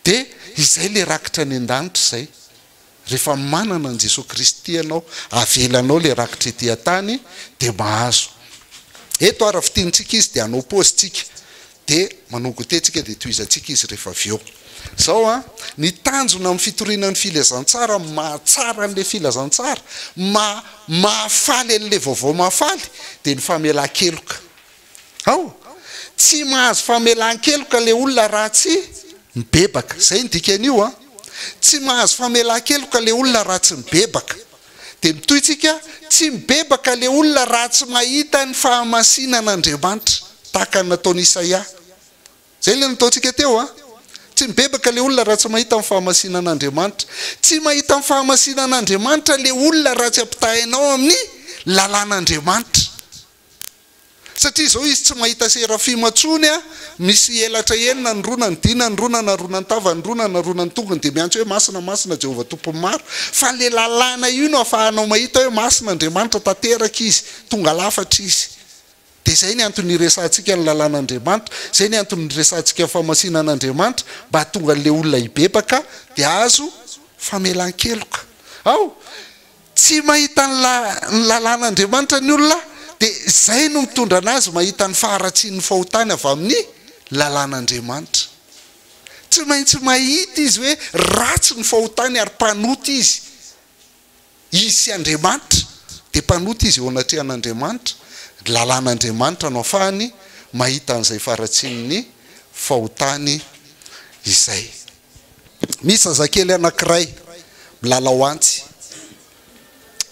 dia izay le rakitra ny an-danitra zay rehefa manana an Jesosy Kristy ianao avelanao le rakitra ety an-tany dia mahazo eto ara fitiantsika izy dia anao paozintsika dia manogotentsika dia toizantsika izy rehefa avy eo zao ny tanjona amin'ny fitoriana ny filazantsara mahatsara an'le filazantsara mahafaly an'le vaovao mahafaly dia ny famelan-keloka tsy mahazo famelan-keloka le olona raha tsy mibebaka zay ny dikan'io tsy mahazo famelan-keloka le olona raha tsy mibebaka dia mitoytsika tsy mibebaka le olona raha tsy mahita ny fahamasinan'Andriamanitra tahaka ny nataon'i Isaia zay le nataontsika teo tsy mibebaka le olona raha tsy mahita ny fahamasinan'Andriamanitra tsy mahita ny fahamasinan'Andriamanitra le olona raha tsy ampitahainao amin'ny lalàn'Andriamanitra satria zao izy tsy mahita serafima tsony misy elatra enina ny rona ny dina ny rona na rona ny tava ny rona na rona ny tongony dia miantso hoe masina Jehovah tompony maro fa le lalàna io no ahafahanao mahita hoe masina Andriamanitra tanteraka izy tonga lafatra izy dia zay ny antony resantsika ny lalàn'Andriamanitra zay ny antony resantsika fahamasinan'Andriamanitra mba tonga le olona hibebaka dia azo famelan-keloka tsy mahita ny lalàn'Andriamanitra ny olona dia zay no mitondra anazy mahita ny faharatsian'ny fahotany avy amin'ny lalàn'Andriamanitra tsy maintsy mahita izy hoe ratsy ny fahotany ary mpanoty izy sy Andriamanitra dia mpanota izy eo anatrehan'Andriamanitra lalàn'Andriamanitra no afahany mahita an'izay faratsin'ny fahotany izay. Misy zazakely anankiray milalao antsy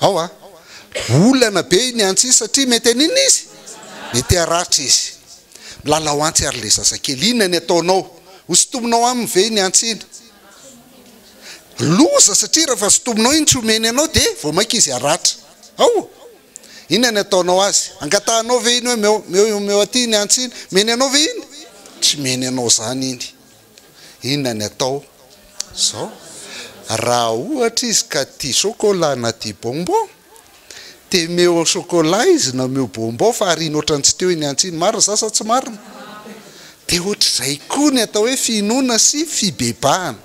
ao a olana be ny antsy izy satria mety an'ina izy mety aratra izy milalao antsy ary le zazakely inona ny ataonao hosotominao aminy ve ny antsy iny loza satria raha fa sotominao iny tsy omeny anao dia vao maika izy aratra ao inona ny ataonao azy angatahanao ve iny hoe meo aty ny antsy iny meny anao ve iny tsy meny anao zany iny inona ny atao zao raha ohatra izy ka tia chocolat na tia bonbon dia meo chocolat izy na meo bonbon fa arina ohatrany tsy teo iny antsy iny marina zasa tsy marina dia ohatr'izay koa ny atao hoe finoana sy fibebahana.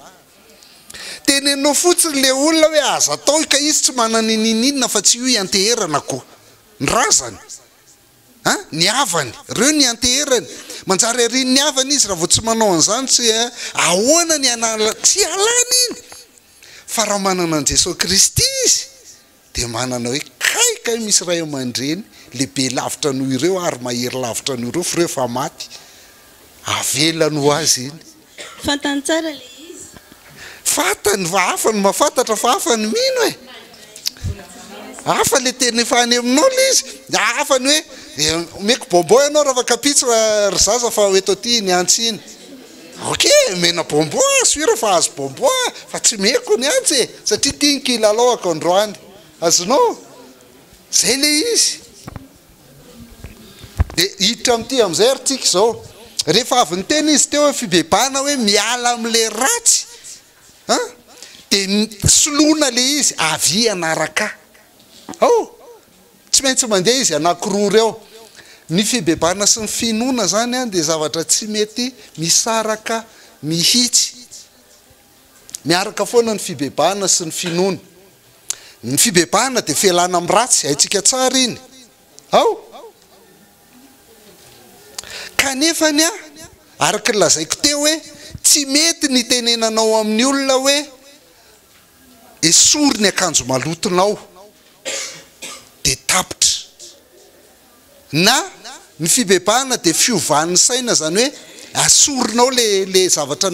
Tenenao fotsiny le olona hoe aza atao ka izy tsy manana ininina fa tsy io ianteherana koa ny razany ny avany reo ny anteherany manjary ariny ny avany izy raha vao tsy manao an'izany tsy ahoana ny anala tsy alana iny fa raha manana an Jesosy Kristy izy dia manana hoe kaikay misy ray aman-dreny lehibe lavitra noho ireo ary mahery lavitra noho ireo fa reo fa maty avelany ho azy iny fantany tsara le izy fatany fa hafa ny mahafantatra fa hafa ny mino e hafa le teny efa any aminao le izy hafany hoe meko bonbon ianao raha fa kapitso ry zaza fa eto aty ny antsy iny ok mena bonbon suira fa azo bonbon fa tsy meko ny antsy e satria tia ny kilalaoako androany azonao zay le izy dia hiditra amin'ity amin'izay ary tsika izao rehefa avy ny tena izy teo hoe fibebahana hoe miala amin'le ratsy dia soloina le izy avy anaraka tsy maintsy mandeha izy anankiroa reo ny fibebahana sy ny finoana zany dia zavatra tsy mety misaraka mihitsy miaraka foana ny fibebahana sy ny finoana. Ny fibebahana dia fialana amin'ny ratsy haitsika tsara iny kanefa ny araka ny lazaiko teo hoe tsy mety ny tenenanao amin'ny olona hoe esory ny akanjo malotonao dia tapitra na ny fibebahana dia fiovan'ny saina zany hoe asorinao le zavatra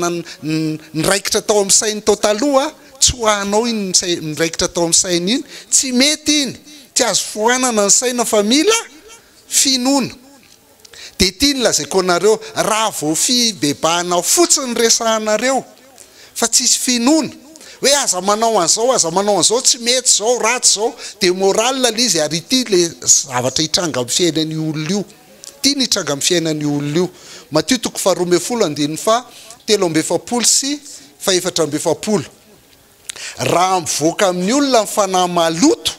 niraikitra tao amin'ny sainy tao taloha tsy hoanao iny niraikitra tao amin'ny saina iny tsy mety iny tsy azo foanana ny saina fa mila finoana. Dia tia ny lazaiko anareo raha vao fibebahana fotsiny resahanareo fa tsisy finoana hoe aza manao an'izao tsy mety zao ratsy zao dia moralina le izy ary ity le zavatra hitranga amin'ny fiainan'ny olona io tia ny hitranga amin'ny fiainan'ny olona io. Matio 2:7 sy 4:7 raha mivoaka amin'ny olona ny fanahy maloto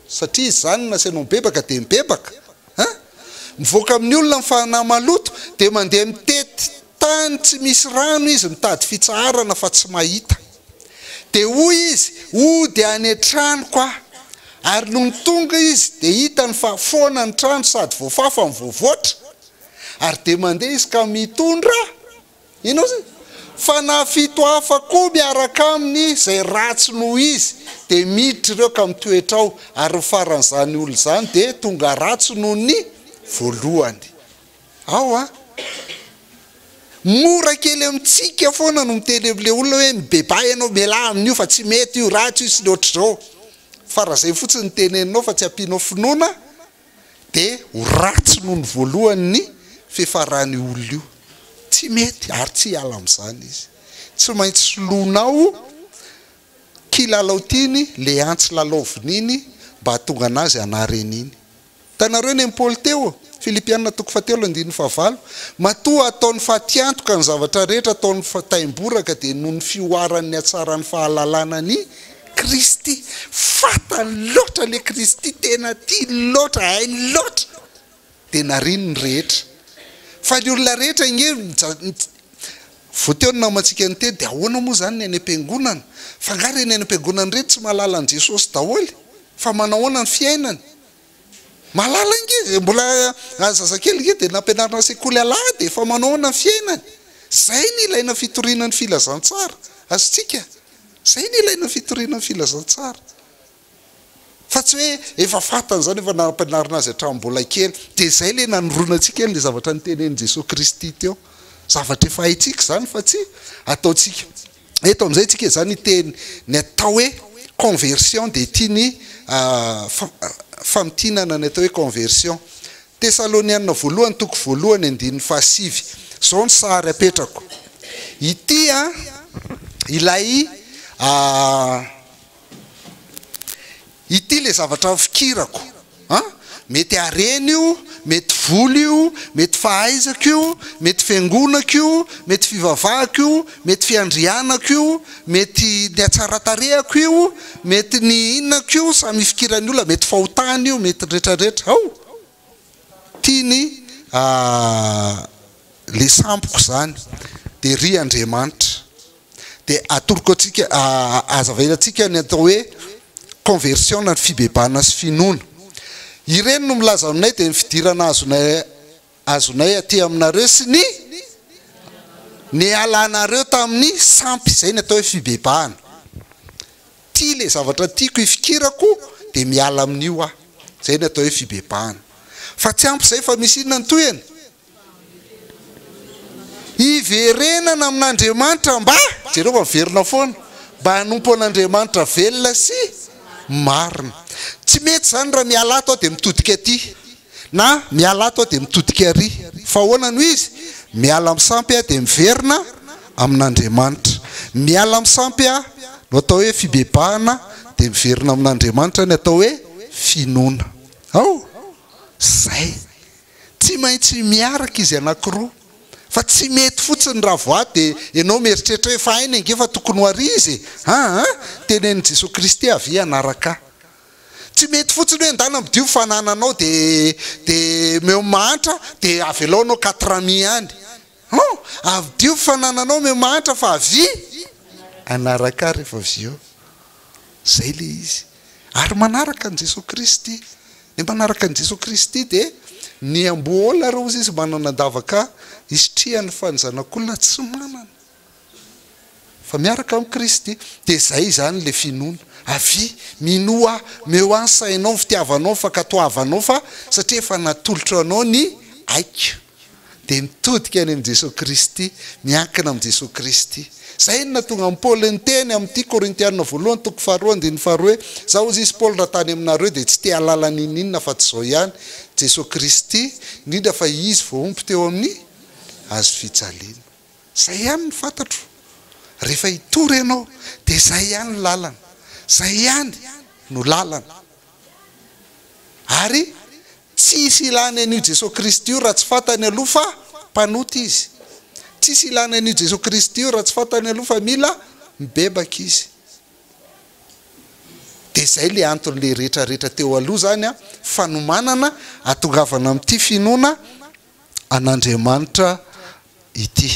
satria izy zany nasainao mibebaka dia mibebaka mivoaka amin'ny olona ny fanahy maloto dia mandeha mitety tany tsy misy rano izy mitady fitsaharana fa tsy mahita dia hoy izy dia any an-trano koa ary no tonga izy dia hitany fa foana ny trano sady voafafa ny voavoatra ary dia mandeha izy ka mitondra inao zay fa na fito hafa koa miaraka aminy izay ratsy noho izy dia miditra ireo ka mitoetrao ary faran'izany olo zany dia tonga ratsy noho ny voalohany mora kely amintsika foana no miteny amin'le olona hoe mibebay ianao miala amin'io fa tsy mety io ratsy io sy ny ohatr'izao fa raha zay fotsiny ny teneninao fa tsy ampianao finoana dia ho ratsy noho ny voalohany ny fifarany olona io tsy mety ary tsy hiala amin'izany izy tsy maintsy soloinao kilalao tiany le antsy lalaovin'iny mba hatonga anazy anaren'iny. Tanareo ny Paoly teo Filipianina 4:9 matoa ataony fatiantoka ny zavatra rehetra ataony taimboraka dia noho ny fioaran'ny hatsaran'ny fahalalana ny Kristy fatany loatra le Kristy tena tia loatra hainy loatra dia nariny ny rehetra fa ny olona rehetra inge voateony namantsika ny teny dia ahoana moa zany ny any am-piangonana fa ngary ny any am-piangonana rehetra tsy mahalala an Jesosy daholo fa manahoana ny fiainany malala inge mbola zazakely inge dia nampianarina sekoly alahady efa manahoana ny fiainany zay ny ilaina fitoriana ny filazantsara azontsika zay ny ilaina fitoriana ny filazantsara fa tsy hoe efa fatany zany efa nampanarina azy hatrambola kely de zay le nanoronatsika le zavatra nitenen'i Jesosy Kristy teo zavatra efa haitsika zany fa tsy ataotsika eto am'izay tsika zany teny ny atao hoe conversion de tiany famitinana ny atao hoe conversion Tesalonianina voalohany toko voalohany 9:7 zao ny sary apetrako ity ilay ity le zavatra fikirako mety areny io mety voly io mety fahaizako io mety fiangonako io mety fivavahako io mety fiandrianako io mety ny atsaratarehako io mety ny inako io samy fikirany olona mety fahotany io mety rehetrarehetra tiany le sampoko zany de ry Andriamanitra de atoroko atsika azavaintsika ny atao hoe conversion na fibebana sy finoana ireny no milaza aminay de ny fidirana azonay aty aminareo sy ny alanareo tamin'ny sampy zay ny atao hoe fibebahana ty le zavatra tiako ifikirako de miala amin'io zay ny atao hoe fibebahana fa tsy ampy zay fa misy inona ny toyany iverenana amin'Andriamanitra mba jereo miverina foana mba hanompo an'Andriamanitra velona sy marina tsy mety zany raha miala ato de mitodika aty na miala ato de mitodika ary fa ahoana no izy miala misampy de miverina amin'Andriamanitra miala misampy no atao hoe fibebahana de miverina amin'Andriamanitra ny atao hoe finoana zay tsy maintsy miaraka izy anankiroa fa tsy mety fotsiny raha voaty de ianao mieritreritra hoe fa aina ngefa tokony ho ary izy tenen'i Jesosy Kristy avy anaraka tsy mety fotsiny hoe ndana midio fanananao de meo mahantra de avelaonao 400 any avdio fanananao meo mahantra fa avy anaraka rehefa avy eo zay le izy ary manaraka an Jesosy Kristy ny manaraka an Jesosy Kristy de ny ambola reo izy manana davaka isitrihan'ny fanjanak'olona tsy manana fa miaraka amin'ny Kristy de zay zany le finoana avy minoa meo ansainao ny fitiavanao fa katoavanao fa satria efa natolotra anao ny aiko de mitodika any amin'ny Jesosy Kristy miankina amin'ny Jesosy Kristy zay no natonga amin'ny Paoly ny teny amin'ity Korintianina voalohany toko 2:2 hoe zao izy Paoly raha tany aminareo de tsy te halala ninina fa tsy zao ihany Jesosy Kristy indrindra fa izy voaompy teo amin'ny azo fijaliana zay ihany ny fantatro rehefa hitory ianao de zay ihany ny lalana zay ihany no lalana ary tsisy ilana an'io Jesosy Kristy io raha tsy fantany aloha fa mpanoty izy tsisy ilana an'io Jesosy Kristy io raha tsy fantany aloha fa mila mibebaka izy de zay le antony le rehetrarehetra teo aloha zany fanomanana atongavana amin'ity finoana an'Andriamanitra ity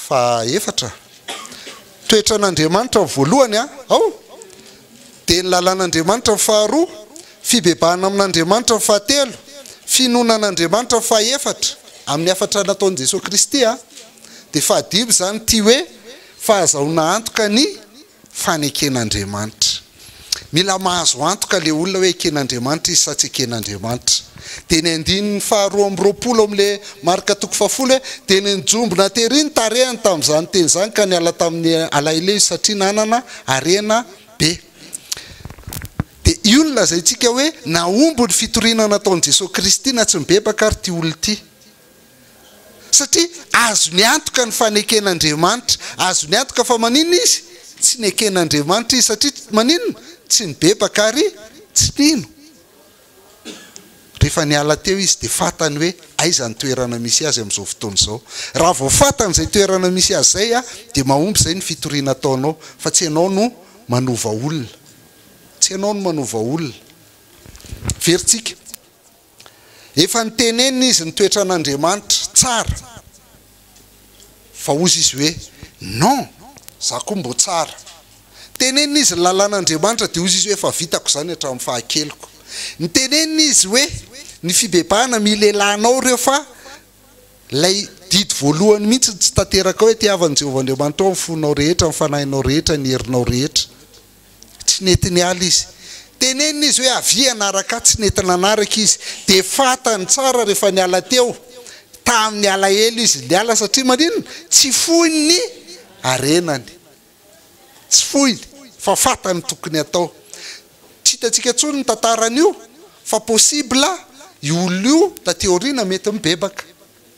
faefatra toetra an'Andriamanitra voalohany de ny lalàn'Andriamanitra faharoa fibebahana amin'Andriamanitra fahatelo finoana an'Andriamanitra faefatra amin'ny afatra nataon'i Jesosy Kristy de fahadimy zany ty hoe fahazahoana antoka ny faneken'Andriamanitra mila mahazo antoka le olona hoe eken'Andriamanitra izy sa tsy eken'Andriamanitra de ny 9:20 am'le marika toko 10 de ny jombona teriny tarehany tamin'izany teny zany ka niala tamin'ny alaile izy satria nanana arena be de io ny lazaintsika hoe naombo ny fitoriana nataon'i Jesosy Kristy na tsy mibebaka ary ty olona ty satria azo ny antoka ny faneken'Andriamanitra azo ny antoka fa maninona izy tsy neken'Andriamanitra izy satria maninona tsy mibebaka ary tsy nino rehefa niala teo izy de fatany hoe aiza ny toerana misy azy amin'izao fotoana izao raha vao fatany zay toerana misy azy zay de mahomby zay ny fitoriana ataonao fa tsy ianao no manova olona tsy ianao no manova olona veritsika efa nitenenina izy ny toetra an'Andriamanitra tsara fa ozy izy hoe non za koa mbo tsara tenenina izy ny lalàn'Andriamanitra de ozy izy hoe fa vitako zany hatramin'ny fahakeloko nitenenina izy hoe ny fibebahana milelanao reo fa lay didy voalohany mihitsy tsy tanteraka hoe tiavan'i Jehovah Andriamanitra ao fonao rehetra mifanahinao rehetra ny herinao rehetra tsy netiny ala izy tenenina izy hoe avy anaraka tsy netina anaraka izy dia fatany tsara rehefa niala teo tamin'ny alahelo izy niala satria maninona tsy foiny ny arenany tsy foiny fa fatany tokony atao tsy hitantsika tsony ny tantaran'io fa possible io olona io tateoriana mety mibebaka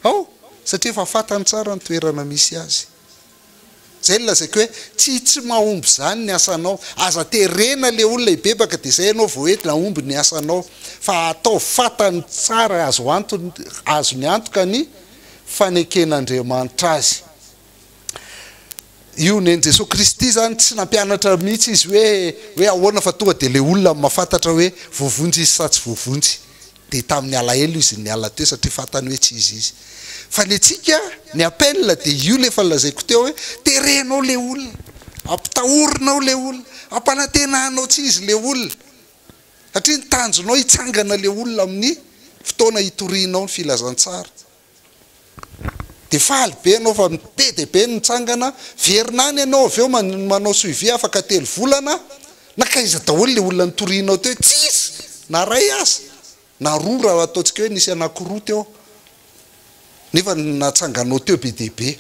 ao satria fa fatany tsara ny toerana misy azy zay lazaiko hoe tsy mahomby zany ny asanao aza terena le olona ibebaka dia zay ianao vao hoe nahomby ny asanao fa atao fatany tsara azo ny antoka ny faneken'Andriamanitra azy io nen Jesosy Kristy zany tsy nampianatra mihitsy izy hoe ahoana fa tonga dia le olona mahafantatra hoe voavonjy izy sa tsy voavonjy dia tamin'ny alahelo izy ny ala teo satria fantany hoe tsy izy fa le tsika ny appel dia io le fa lazaiko teo hoe terenao le olona ampitahorinao le olona ampanantenanao tsy izy le olona satria ny tanjonao hitsangana le olona amin'ny fotoana hitorianao ny filazantsara dia faly be anao fa be dia be nitsangana verinany ianao avy eo manao suivi afaka 3 volana nakaiza daholo le olona nitorianao teo tsy izy na ray aza na roa raha ataontsika hoe nisy anankiroa teo nefa natsanganao teo be dehibe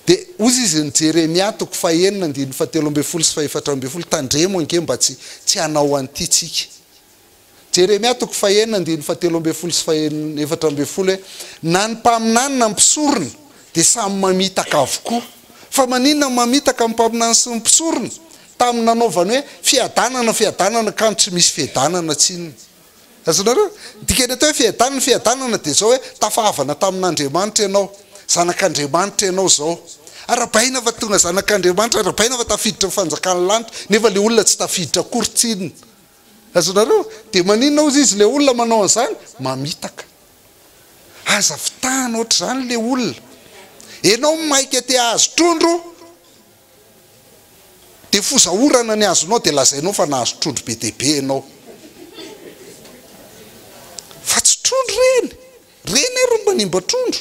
dia ozy izy ny Jeremia 9:17 sy 14 tandremo ange mba tsy hanao an'ity tsika Jeremia 9:17 sy 14 hoe na ny mpaminany na mpisorona dia samy mamitaka avokoa fa maninona mamitaka ny mpaminany sy ny mpisorona tamin'ny nanaovany hoe fiadanana ka tsy misy fiadanana tsinona azonareo dikany atao hoe fiadanana dia zao hoe tafahavana tamin'Andriamanitra ianao zanak'Andriamanitra ianao zao arabaina fa tonga zanak'Andriamanitra arabaina fa tafiditra fanjakany lanitra nefa le olona tsy tafiditra kortsinina azonareo dia maninona ozy izy le olona manao an'izany mamitaka aza fitahana ohatr' zany le olona ianao maika te azo trondro dia fozahorana ny azonao dia lazainao fa nahazo trondro be dehibe ianao fa tsy trondro reny ro manimba trondro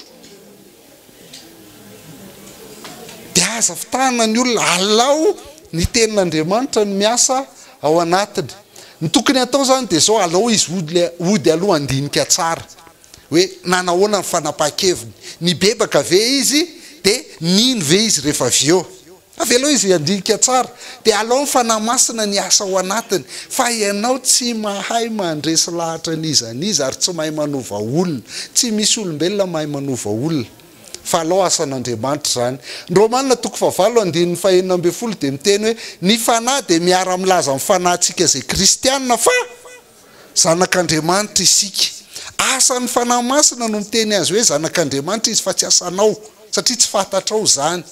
dia aza fitahana ny olona alao ny tenin'Andriamanitra ny miasa ao anatiny ny tokony atao zany dia zao alao izy ody aloha andinika tsara hoe nanahoana ny fanapaha-keviny ny bebaka ve izy dia nino ve izy rehefa avy eo avy aloha izy andinika tsara dia alao ny fanamasina ny asa ao anatiny fa ianao tsy mahay mandresy lahatra n'iza ary tsy mahay manova olona tsy misy olombelona mahay manova olona fa alao asan'Andriamanitra zany Romanina 9:9 dia miteny hoe ny fanahy dia miara-milaza amin'ny fanahintsika zay kristianina fa zanak'Andriamanitra isika asan'ny fanahy masina no miteny azy hoe zanak'Andriamanitra izy fa tsy asanao satria tsy fantatrao zany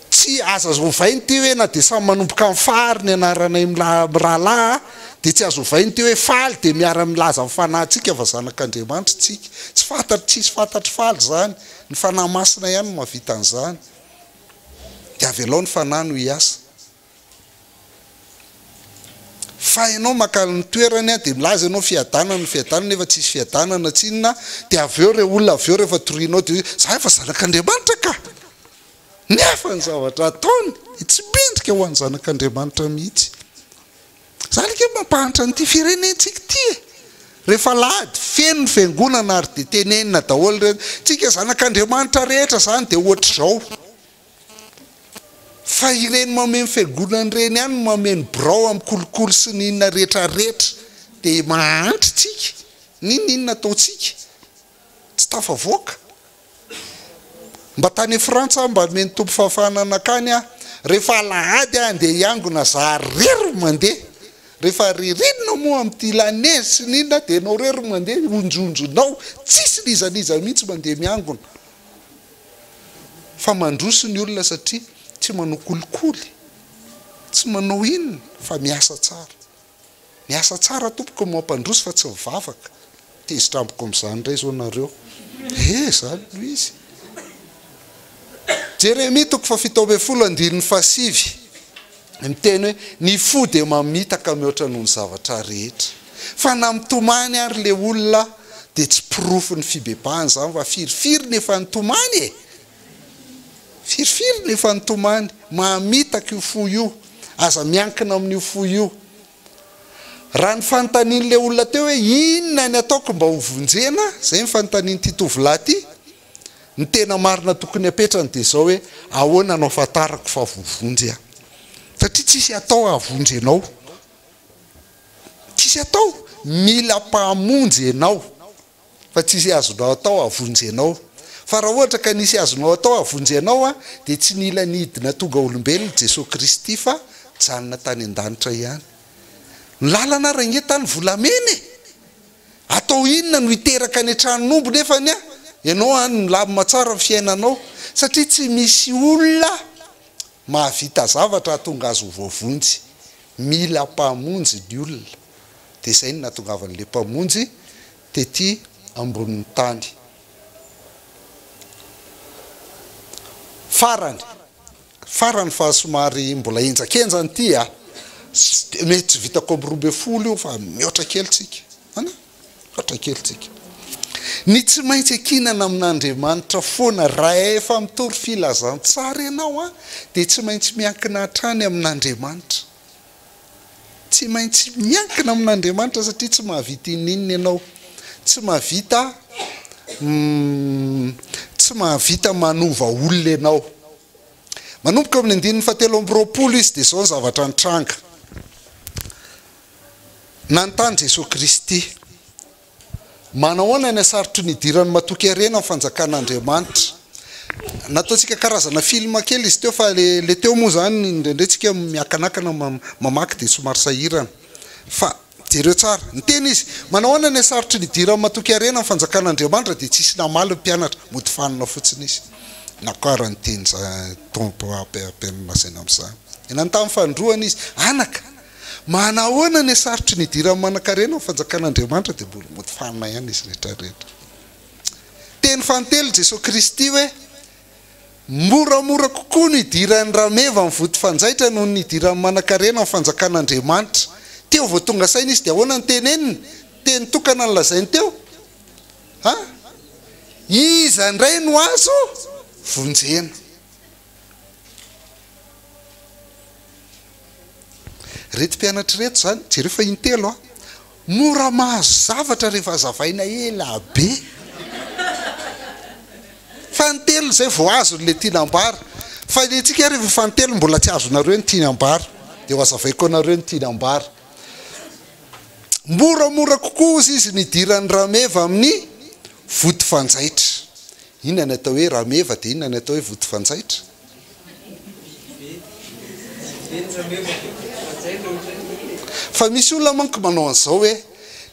tsy aza zovainy ty hoe na dia samy manomboka amin'ny fary ny anaranay mirahalahy dia tsy azo ovainy ty hoe faly dia miara-milaza amin'ny fanahintsika fa zanak'Andriamanitra tsika tsisy fantatry faly zany ny fanahy masina ihany no mahavita an'izany dia avy alao ny fanahy no hiasa fa ianao maka ny toerany dia milaza ianao fiadanana nefa tsisy fiadanana tsinona dia avy eo re olona avy eo rehefa torianao dia za efa zanak'Andriamanitra ka nefa ny zavatra ataony tsy bindrika ho an'ny zanak'Andriamanitra mihitsy zany ke mampahatra n'ity firenentsika ty rehefa lady feno ny fiangonana ary dia tenenina daholo reny tsika zanak'Andriamanitra rehetra zany dia ohatra zao fa ireny mameno fiangonana reny ihany mameno brao amin'ny kolokolo sy ninona rehetrarehetra dia mahantry tsika ninona ataotsika tsy tafavoaka mba tany Frantsa mba meny tompo fahafanana akany rehefa alahady andeha hiangona za rery mandeha rehefa ririnina moa amin'ity lanezy sy ninona dia anao rery mandeha onjonjonao tsisy lizaliza mihitsy mandeha miangona fa mandroso ny olona satria tsy manao kolikoly tsy manao inona fa miasa tsara tompoko mampandroso fa tsy mivavaka tezitra amboko amin'izany ray zao nareo zany no izy Jeremia 9:7 miteny hoe ny fo dia mamitaka mihoatra noho ny zavatra rehetra fa na mitomany ary le olona dia tsy pirofo ny fibebahany zany fa firifiry nefa nytomany e firifiry nefa nytomany mahamitaka io fo io aza miankina amin'io fo io raha ny fanontanian'le olona teo hoe inona ny ataoko mba hovonjena zay ny fanontaniany ty tovolahy ty ny tena marina tokony apetrany dia zao hoe ahoana anao fatarako fa vovonjy aho satria tsisy atao avonjy ianao tsisy atao mila mpahamonjy ianao fa tsisy azonao atao avonjy ianao fa raha ohatra ka nisy azonao atao avonjy ianao a dia tsy nila nidina tonga olombelona Jesosy Kristy fa janona tany an-danitra ihany ny lalana rangeta ny volameny atao inona no hiteraka ny tranon'ombo nefany a ianao a ny lamina tsara fiainanao satria tsy misy olona mahavita zavatra hatonga azo voavonjy mila mpahamonjy ny olona dia izay no nahatongavan'le mpamonjy tety ambonin'ny tany farany fa somary mbola enjakenjany ty a mety tsy vitako amin'ny 12 io fa mihoatra kely tsika ana mihoatra kely tsika ny tsy maintsy akinana amin'Andriamanitra foana raha efa mitory filazantsara ianao a dia tsy maintsy miankina hatrany amin'Andriamanitra tsy maintsy miankina amin'Andriamanitra satria tsy mahavita ininona ianao tsy mahavita manova olona ianao manomboka amin'ny 7:20 izy dia zao ny zavatra nitranga nanontany Jesosy Kristy manahoana ny asarotry ny idirany matoky arena amin'ny fanjakan'Andriamanitra nataontsika karazana filma kely izy teo fa le teo moa zany indrendrentsika miakanakana mamaky dia somary sahirana fa jereo tsara ny teny izy manahoana ny asarotry ny idirany matoky arena amin'ny fanjakan'Andriamanitra dia tsisy namaly ny mpianatra mody fanina fotsiny izy nakara ny teny tompo ampianinasaina amin'izany enany tamin'ny fandroana izy anaka manahoana ny asarotry ny idirany manan-karena amin'ny fanjakan'Andriamanitra dia mbola mody fanina ihany izy rehetrarehetra teny fantelo Jesosy Kristy hoe moramora kokoa no idiran'ny rameva amin'ny vody fanjaitra noho ny idiran'ny manan-karena amin'ny fanjakan'Andriamanitra teo vao tonga saina izy dia ahoana ny teneniny teny tokana ny lazainy teo iza indray no azo vonjena rety mpianatra reto zany jereo fa intelo a mora mahazo zavatra rehefa azavaina ela be fantelo zay vao azo le tianambara fa le tsika rehefa fantelo mbola tsy azonareo ny tianambara dia ho azavaiko anareo ny tianambara moramora kokoa izy nidiran'ny rameva amin'ny vody fanjaitra inona ny atao hoe rameva dia inona ny atao hoe vody fanjaitra fa misy olona manko manao an'izao hoe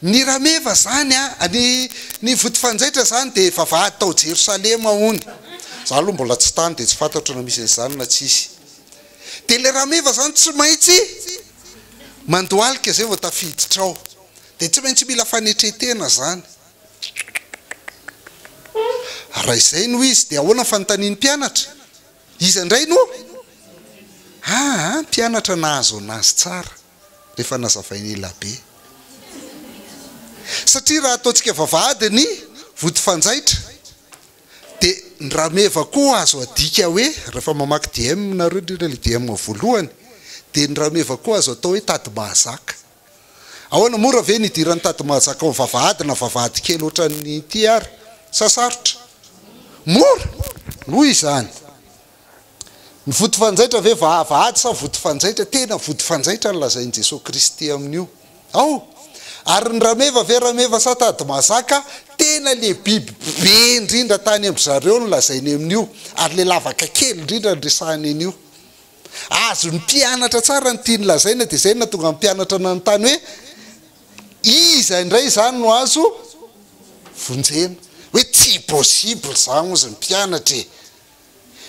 ny rameva zany a ny vody fanjaitra zany dia vavahady tao Jerosalema hony za aloha mbola tsy tany dia tsy fantatra na misy an'izany na tsisy dia le rameva zany tsy maintsy mandohalika zay vao tafiditra ao dia tsy maintsy mila fanetretena zany raha izay no izy dia ahoana fanontaniany mpianatra iza indray no mpianatra nahazo anazy tsara rehefa nazavainy ela be satria raha ataontsika vavahady ny vody fanjaitra dia ny rameva koa azo adika hoe rehefa mamaky DM nareo indrindra le DM voalohany dia ny rameva koa azo atao hoe tady mahazaka ahoana mora ve nidiran'ny tady mahazaka ao vavahady na vavahady kely ohatran'ny ty ary sasarotra mora noho izany ny vody fanjaitra ve vavahady sa vody fanjaitra tena vody fanjaitra ny lazainy Jesosy Kristy amin'io ao ary ny rameva ve rameva sa tady mahazaka tena le biby be indrindra tany amin'ny zareo no lazainy amin'io ary le lavaka kely indrindra nyresahany an'io azo ny mpianatra tsara ny tiany lazaina dia izay natonga ny mpianatra nanontany hoe iza indray zany no azo vonjena hoe tsy possible zany ozy ny mpianatra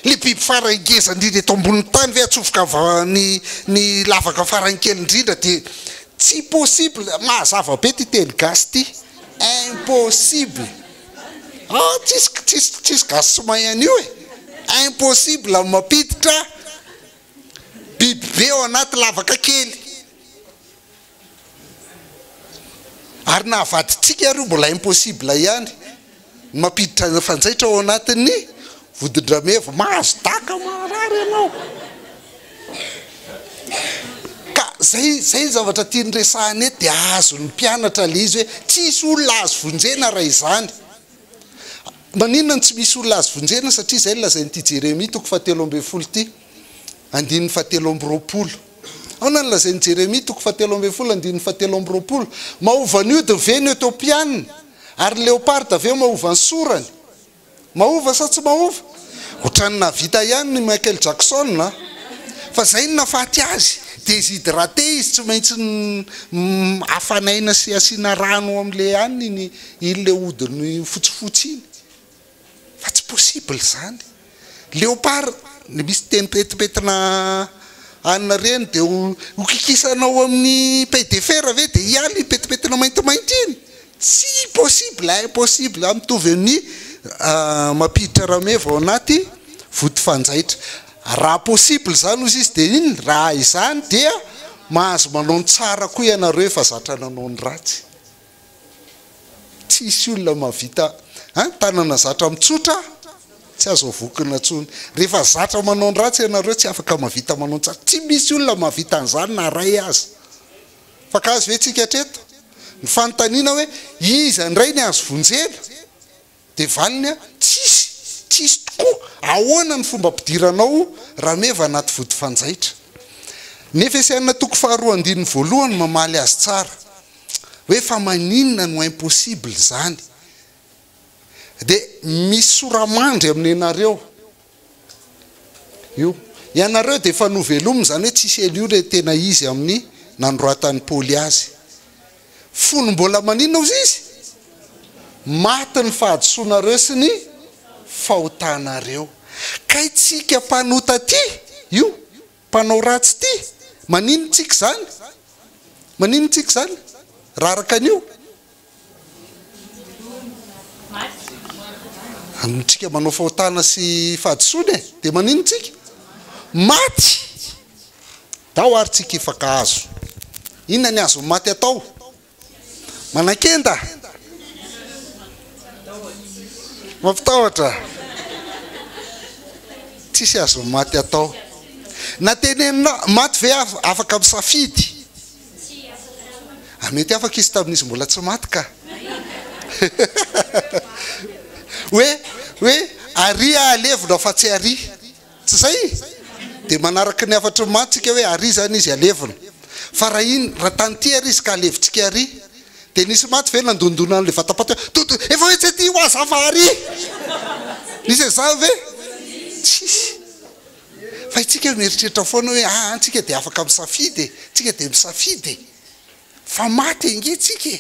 le biby farangeza indrindra eto ambonin'ny tany ve atsofoka ny lavaka farankely indrindra dia tsy possible mahazava be ty teny gasy ty impossible tsisy gasy sy mahany io impossible amin'ny mampiditra biby be ao anaty lavaka kely ary nahavaditsika ary mbola impossible ihany mampiditra fanjaitra ao anatin'ny vodin-drameva mahazo taka marary ianao ka zay zavatra tiany resahany eto dia azo ny mpianatra le izy hoe tsisy olona azo vonjena raha izany maninona tsy misy olona azo vonjena satria zay lazain'ity Jeremia 7:12 ty andininy 7:20 aona ny lazain'ny Jeremia 7:20 andininy 7:20 maova ny ody ve ny Etiopianina ary léopard aveo maova ny sorany maova sa tsy maova ohatrany navita ihany ny Michael Jackson na fa zay ny nafaty azy déshydraté izy tsy maintsy afanaina sy asiana rano am'le ihany iny le odiny fotsifotsy iny fa tsy possible zany léopard ny misy tempetipetina anina reny dia hokikisanao amin'ny pays de fer ave dia hialy petipetina maintimainty iny tsy possible impossible mitovy amin'ny mampiditra rameva ao anaty vody fanjaitra raha possible zany ozy izy dia iny raha izany dia mahazo manao ny tsara koa ianareo efa zatra nanao ny ratsy tsisy olona mavita tanana zatra mitsotra tsy azo vokina tsony rehefa zatra manao ny ratsy ianareo tsy afaka mavita manao ny tsara tsy misy olona mavita an'izany na ray azy fa ka azo ve tsika treto ny fanontaniana hoe iza ndray ny azo vonjena dia valiny tsisy tokoa ahoana ny fomba ampidiranao raha meva anaty vody fanjaitra nefa Efesianina 2:2 mamaly azy tsara hoe fa maninona no impossible zany dia misy soramandry amin'ny ianareo io ianareo dia efa novelominy zany hoe tsisy elio le tena izy amin'ny nandroatan'ny Paoly azy fony mbola maninona ozy izy maty ny fahadisoanareo sy ny fahotanareo ka itsika mpanota ty io mpanao ratsy ty maninontsika zany raraka an'io amintsika manao fahotana sy fahadisoana dia maninontsika maty tao ary tsika ifakahazo inona ny azo maty atao manakenda mampitahotra tsisy azo maty atao na tenenina maty ve afaka misafidy mety afaka izy tamin'izy mbola tsy maty ka hoe ary alevona fa tsy ary tsy zay dia manaraka ny afatry matsika hoe ary zany izy alevona fa raha iny raha tany ty ary izy ka alevitsika ary dia nisy maty ve nandondona an'le vatapaty efa hoe tsy ty ho azafa ary nisy za ve tsisy fa itsika mieritreritra foana hoe antsika dia afaka misafidy tsika dia misafidy fa maty engetsika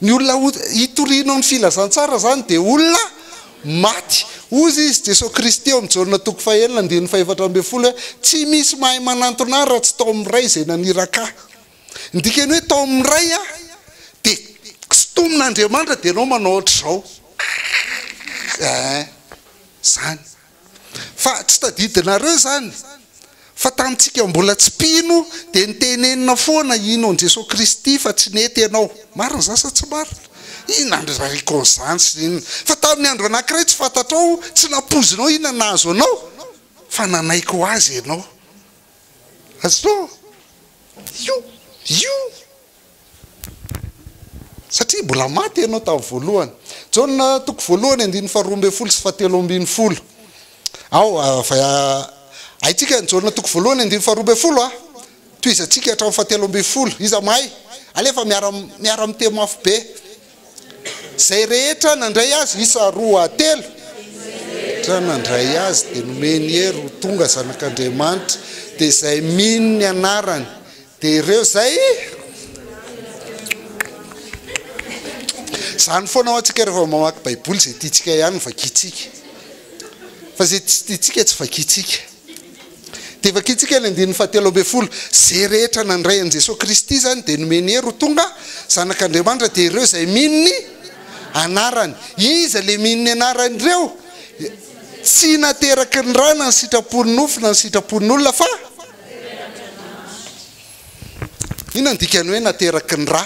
ny olona hitorianao ny filazantsara zany dia olona maty ozy izy Jesosy Kristy eo amin'ny Jaona 1:5 hoe tsy misy mahay manantona raha tsy tao amin'ny ray izay naniraka ndikany hoe tao amin'ny ray dia sotomin'Andriamanitra dia ianao manao ohatr'izao zany fa tsy tadidinareo zany fa tamintsika mbola tsy pino dia nitenenina foana ino Jesosy Kristy fa tsy nety ianao marina zasa tsy marina inandrariko zany sy inona fa tamin'ny andro anankiray tsy fantatrao tsy napozinao inona nahazo anao fa nanaiko azy ianao azonao io satria mbola maty ianao tamin'ny voalohany Jaona 2:2 sy 7:12 ao aitsika ny Jaona 2:2 toy izy atsika hatramin'ny 7:12 iza mahay alefa miara miteny mafy be zay rehetra nandray azy isa 2-3 tra nandray azy dia nomeny hery ho tonga zanak'Andriamanitra dia zay mino ny anarany dia ireo zay zany foana ao antsika rehefa mamaky baiboly zay tiatsika ihany vakitsika fa zay tsy tiatsika tsy vakitsika dia vakitsika ny 7:12 zay rehetra nandray an Jesosy Kristy zany dia nomeny hery ho tonga zanak'Andriamanitra dia ireo zay mino ny anarany iza le mino ny anarany ireo tsy nateraky ny rana ny sitrapon'ny nofo na ny sitrapon'ny olona fa inona ndikany hoe nateraky ny ra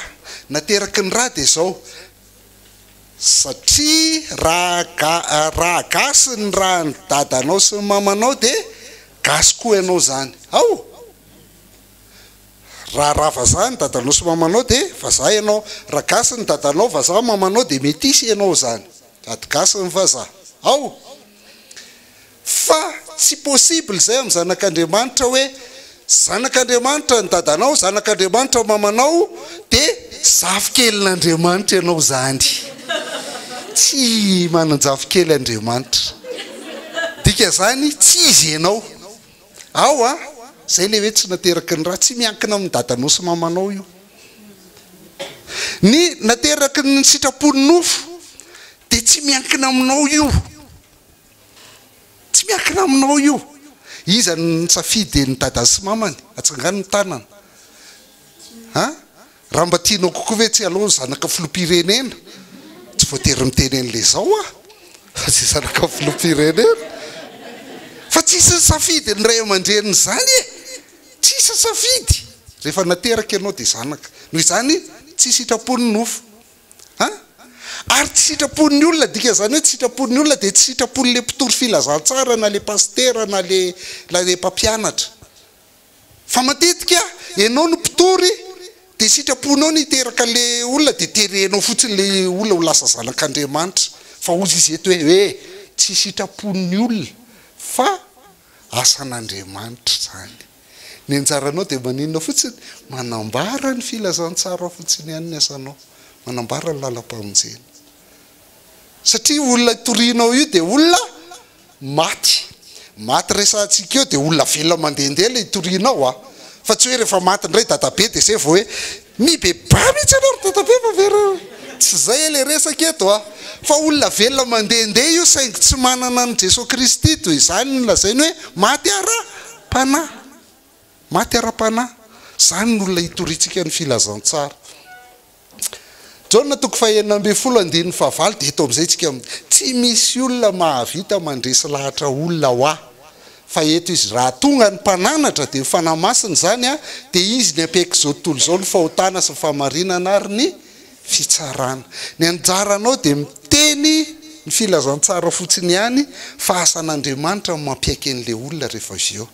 nateraky ny raha dia zao satria raha gasy ny raha ny dadanao sy ny mamanao dia gasy koa ianao zany ao raha vazaha ny dadanao sy mamanao dia vazaha ianao raha gasy ny dadanao vazaha mamanao dia metisy ianao zany ady gasy ny vazaha ao fa tsy possible zay amin'ny zanak'Andriamanitra hoe zanak'Andriamanitra ny dadanao zanak'Andriamanitra mamanao dia zafikelyn'Andriamanitra ianao zany tsy manan-javokely Andriamanitra dika zany tsy izy ianao ao a zay le hoe tsy nateraky ny raha tsy miankina amin'ny dadanao sy mamanao io ny nateraky ny sitrapony nofo dia tsy miankina aminao io tsy miankina aminao io iza ny safidy ny dada sy mamany atsangany ny tanana raha mba tianao kokoa hoe tsy aloha zanaka filoham-pirenena tsy voatery miteny an'le zao tsy zanaka filoham-pirenena fa tsisy safidy ny ray aman-dreniny zany tsisy safidy rehefa nateraky ianao dia zanaka noho izany tsy sitrapony nofo ary tsy sitrapony olona dika zany hoe tsy sitrapony olona dia tsy sitrapony le mpitory filazantsara na le pastera na le mpampianatra fa matetika ianao no mpitory dia sitraponao ny teraka le olona dia terenao fotsiny le olona ho lasa zanak'Andriamanitra fa ozy izy eto hoe tsy sitrapony olona fa asan'Andriamanitra zany ny anjaranao dia maninona fotsiny manambara ny filazantsara fotsiny ihany ny asanao manambara ny lalam-pamonjena satria olona torianao io dia olona maty resantsika eo dia olona velona mandehandeha le itorianao fa tsy hoe rehefa maty ndray dadabe dia zay vao hoe mibeba mihitsy anao ry dadabe mavera tsy zay le resaka eto fa olona velona mandehandeha io saingy tsy manana ny Jesosy Kristy toy izany ny lazainy hoe maty ara-panahy zany ny olona itoritsika ny filazantsara Jaona 9:20 dia eto amin'izay tsika tsy misy olona mahavita mandresy lahatra olona fa eto izy raha tonga ny mpananatra dia fanamasiny zany dia izy ny ampaiky zao tontolo zao ny fahotana sy fahamarinana ary ny fitsarana ny anjaranao dia miteny ny filazantsara fotsiny ihany fa asan'Andriamanitra mampiaiky an'le olona rehefa avy eo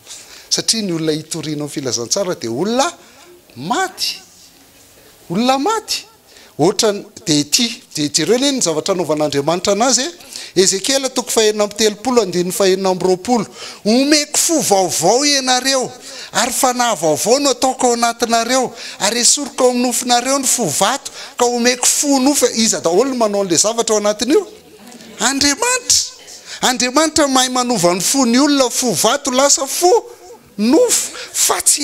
satria ny olona hitorianao ny filazantsara dia olona maty ohatra dia dia jereo ny zavatra anaovan'Andriamanitra anazy Ezekiel 4:30 omeko fo vaovao ianareo ary fanahy vaovao no ataoko ao anatinareo ary esoriko ao amin'ny nofinareo ny fo vato ka omeko fo nofo iza daholo manao an'le zavatra ao anatin'io Andriamanitra mahay manova ny fo ny olona fo vato lasa fo nofo fa tsy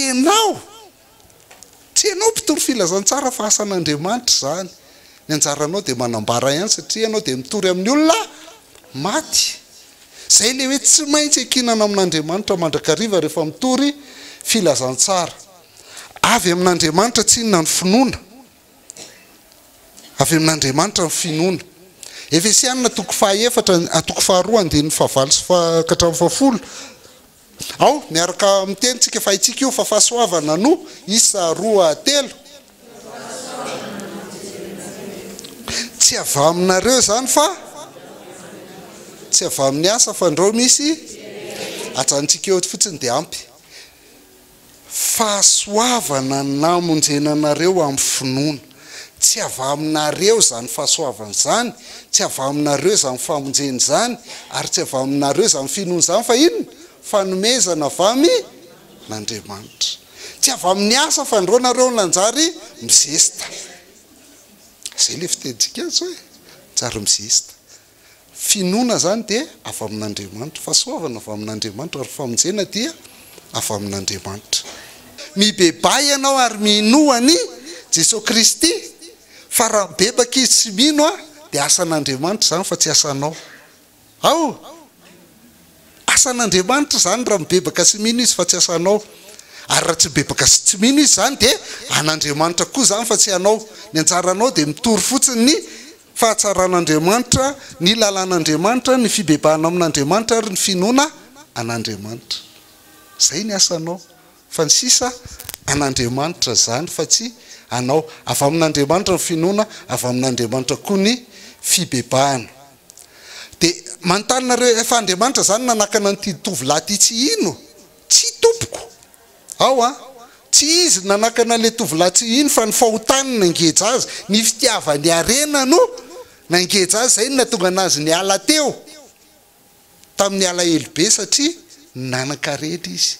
ianao mpitory filazantsara fa asan'Andriamanitra zany ny anjaranao dia manambara ihany satria ianao dia mitory amin'ny olona maty zay le hoe tsy maintsy ankinana amin'Andriamanitra mandrakariva rehefa mitory filazantsara avy amin'Andriamanitra tsy inona ny finoana avy amin'Andriamanitra ny finoana Efesianina 2:2 ao miaraka miteny tsika fa itsika io fa fahasoavana no isa 2:3 tsy ava aminareo zany fa tsy ava amin'ny asa fa ndreo misy ajantsika eo fotsiny dia ampy fahasoavana namonjenanareo amin'ny finoana tsy ava aminareo zany fahasoavana zany tsy ava aminareo zany famonjeny zany ary tsy ava aminareo zany finoana zany fa inona fanomezana avy amin'Andriamanitra tsy avy amin'ny asa fa ndreo nareo nanjary mizesta zay le fitentsika azy hoe jary mizesta finoana zany dia avy amin'Andriamanitra fahasoavana avy amin'Andriamanitra ary famonjena dia avy amin'Andriamanitra mibeba ianao ary minoany Jesosy Kristy fa raha bebaka izy tsy mino dia asan'Andriamanitra zany fa tsy asanao asan'Andriamanitra zany raha mibebaka sy mino izy fa tsy asanao ary raha tsy mibebaka sy tsy mino izy zany dia an'Andriamanitra koa zany fa tsy anao ny anjaranao dia mitory fotsiny ny fahatsaran'Andriamanitra ny lalàn'Andriamanitra ny fibebahana amin'Andriamanitra ary ny finoana an'Andriamanitra zay ny asanao fa ny sisa an'Andriamanitra zany fa tsy anao. Avy amin'Andriamanitra ny finoana, avy amin'Andriamanitra koa ny fibebahana. Dia manontany efa Andriamanitra zany nanakana an'ity tovolahy ity tsy ino, tsy tompoko. Tsy izy nanakana le tovolahy tsy ino fa ny fahotany nangeja azy, ny fitiavany arena no nangeja azy. Zay natonga anazy ny ala teo tamin'ny ala elobe satria nanan-karena izy.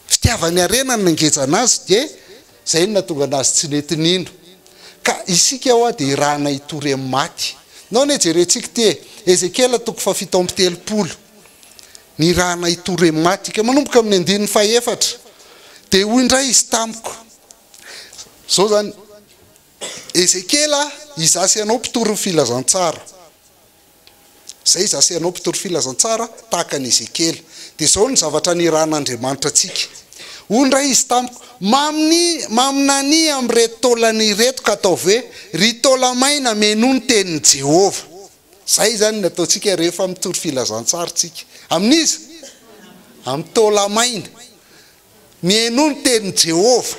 Fitiavany arena no nangeja anazy dia zay natonga anazy tsy nety nino. Ka isika dia irahana hitory amin'ny maty. Nao ne jerentsika te Ezekiela 7:30 ny irahana hitory amin'ny maty ka manomboka amin'ny 9:4. Dia hoy indray izy tamiko, zao zany Ezekiela izasy anao mpitory ny filazantsara. Zay izasy anao mpitory filazantsara tahaka ny Ezekiela. Dia zao ny zavatra niran'Andriamanitra atsika. Hoy indray izy tamiko, maminany amin'reto taolany reto ka atao hoe ry taolamaina meno ny tenin'i Jehova. Zay zany nataontsika rehefa mitory filazantsara tsika. Amin'izy amin'ny taolamaina meno ny tenin'i Jehova.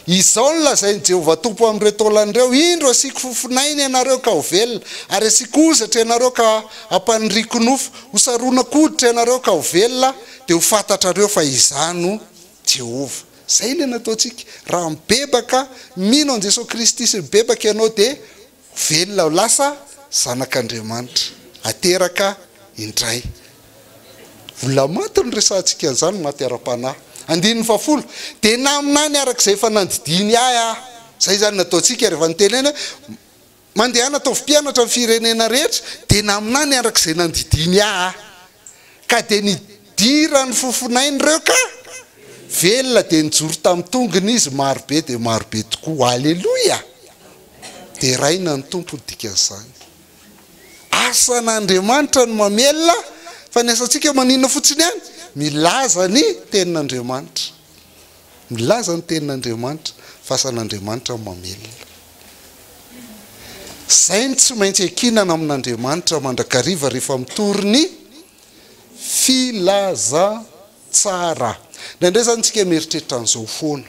Izao ny lazain'i Jehova tompo amin'ireo taolan'ireo, indro asiko fofinainy ianareo ka ho velona, ary asiko ozatra ianareo ka hampaniriako nofo, ho sarona koditra ianareo ka ho velona, dia ho fantatrareo fa izano Jehova. Zay le nataontsika. Raha mibebaka mino an Jesosy Kristy sy mibebaka ianao dia velona lasa zanak'Andriamanitra ateraka indray. Vola maty ny resantsika an'izany maty ara-panahy. 10 dia na aminany arak'izay efa nandidiny ahy. Zay zany nataontsika rehefa nitenena mandehana ataovy mpianatra amin'ny firenena rehetra, dia na aminany arak'izay nandidiny ahy. Ka dia nidira ny fofinainy ireo ka velona, dia nijoro tamin'ny tongony izy marobe dia marobe tokoa. Haleloia. Dia raina ny tompo ny dikan'izany. Asan'Andriamanitra no mamelona, fa ny asantsika maninona fotsiny ihany? Milaza ny tenin'Andriamanitra. Milaza ny tenin'Andriamanitra, fa asan'Andriamanitra no mamelona. Zay ny tsy maintsy ankinana amin'Andriamanitra mandrakariva rehefa mitory ny filazantsara. Nandray zany tsika mieritreritra an'izao foana.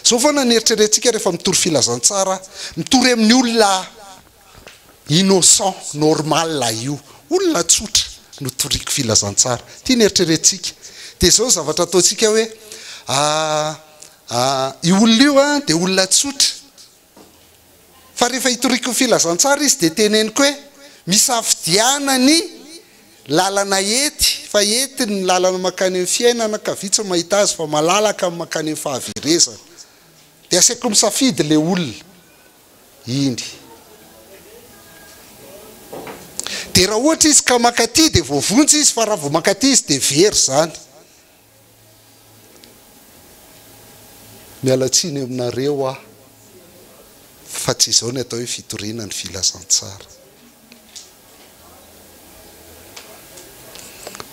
Zao foana ny eritreretintsika rehefa mitory filazantsara, mitory amin'ny olona innocent, normal io, olona tsotra no toriko filazantsara. Tia ny eritreretintsika. Dia zao zavatra ataontsika hoe io olona io dia olona tsotra. Fa rehefa hitoriko filazantsara izy dia teneniko hoe misafidiana ny lalana ety, fa ety ny lalana makany amin'ny fiainana ka vitsy mahita azy, fa malalaka amin'ny makany amin'ny fahaverezana. Dia asaiko misafidy le olona iny. Dia raha ohatra izy ka makaty dia voavonjy izy, fa raha vao makaty izy dia very zany. Mialatsiny aminareo aho, fa tsy izao ny atao hoe fitoriana ny filazantsara.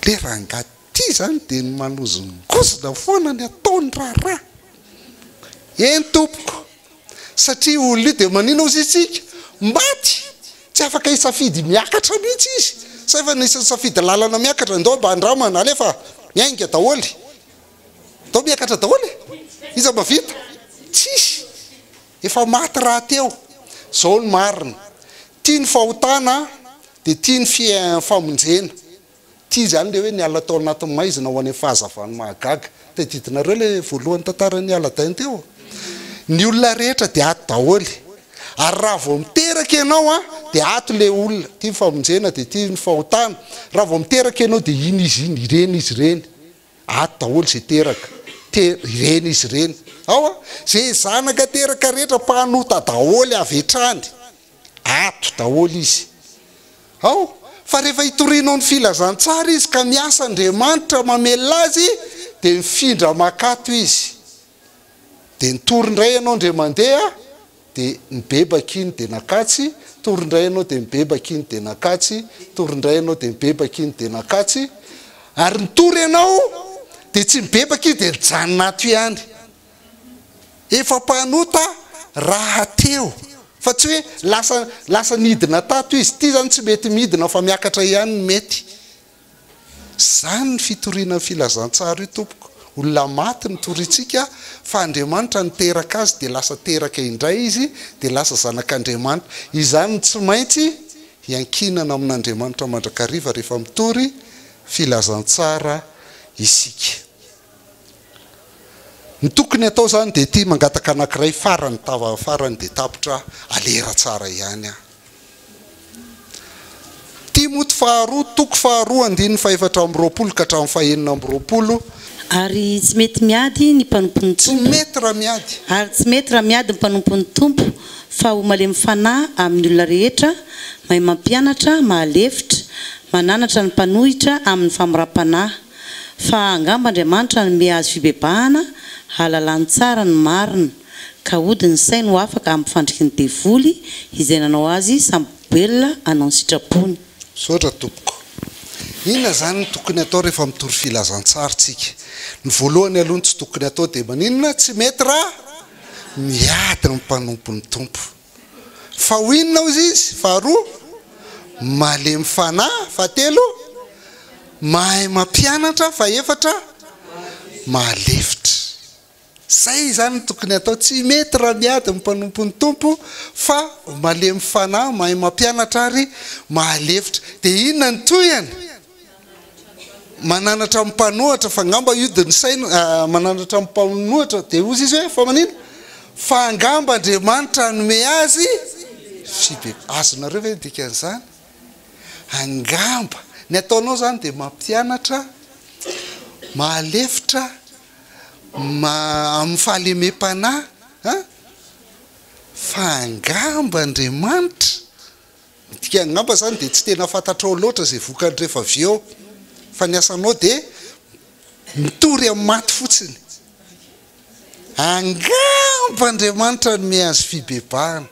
Le rangaty zany dia ny manozongozona foana ny ataony raharaha. Eny tompoko, satria olona io dia manino ozy isika? Maty. Tsy afaka hisafidy miakatra mihitsy izy. Sa efa nisy safidy lalana miakatra, ndao mba andramana alefa miainga daholy. Ndao miakatra daholy. Iza mavita? Tsisy. Efa maty raha teo. Zao ny marina. Tia ny fahotana dia tia ny famonjena. Tia zany le hoe ny ala tao anatin'ny maizina ho any fahazavany mahagaga. Tadidinareo le voalohany tantaran'ny aladainy teo. Ny olona rehetra dia ato daholy. Ary raha vao miteraka ianao dia ato le olona. Tia ny famonjena dia tia ny fahotana. Raha vao miteraka ianao dia iny izy iny, ireny izy ireny. Ato daholy izay teraka. Ireny izy ireny. Zay zanaka teraka rehetra mpanota daholy avy hatrany. Ato daholy izy. Fa rehefa hitorianao ny filazantsara izy ka miasa Andriamanitra mamelona azy, dia mifindra makato izy. Dia nitory indray ianao ndray mandeha, dia mibebaka iny dia nakatsy, tory indray ianao dia mibebaka iny dia nakatsy, tory indray ianao dia mibebaka iny dia nakatsy. Ary nitory ianao dia tsy mibebaka iny dia nijanona ato ihany. Efa mpanota raha teo. Fa tsy hoe lasa nidina tato izy. Ty zany tsy mety midina fa miakatra ihany mety. Zany ny fitoriana ny filazantsara io tompoko. olona maty nitoritsika fa Andriamanitra niteraka azy dia lasa teraka indray izy dia lasa zanak'Andriamanitra. Izany tsy maintsy hiankinana amin'Andriamanitra mandrakariva rehefa mitory filazantsara isika. Ny tokony atao zany dia ity mangataka anankiray farany tava farany dia tapitra alera tsara ihany. Timoty faharoa toko faharoa 2:4 ka hatramin'ny 5:20. Ary tsy mety miady ny mpanompon'ny tompo. Tsy mety raha miady. Ary tsy mety raha miady ny mpanompon'ny tompo fa ho malemy fanahy amin'ny olona rehetra, mahay mampianatra, mahalefitra, mananatra ny mpanohitra amin'ny famiram-panahy. Fa angamba Andriamanitra nome azy fibebahana, halalany tsara ny marina, ka ody ny sainy ho afaka ampifandriky ny devoly izay nanao azy sambobelona anao ny sitrapony. Sotra tompoko. Inona zany ny tokony atao rehefa mitory filazantsara tsika? Ny voalohany aloha tsy tokony atao dia maninona? Tsy mety raha miady ny mpanompon'ny tompo. Fa ho inona izy? Faharoa, malemy fanahy. Fahatelo, mahay mampianatra. Fahaefatra, mahalefitra. Zay zany tokony atao. Tsy mety raha miady ny mpanompon'ny tompo fa malemy fanahy, mahay mampianatra ary mahalefitra. Dia inona ny toyany? Mananatra mpanohatra. Fa ngamba io dia ny saina mananatra mpanohatra dia ozy izy hoe fa manino? Fa angamba Andriamanitra nome azy azonareo ve dikan'izany? Angamba ny ataonao zany dia mampianatra, mahalefitra, amin'ny fahalemem-panahy. Fa angamba Andriamanitra dika angamba zany dia tsy tena fantatrao loatra zay vokany rehefa avy eo, fa ny asanao dia mitory amin'ny maty fotsiny. Angamba Andriamanitra nome azy fibebahana.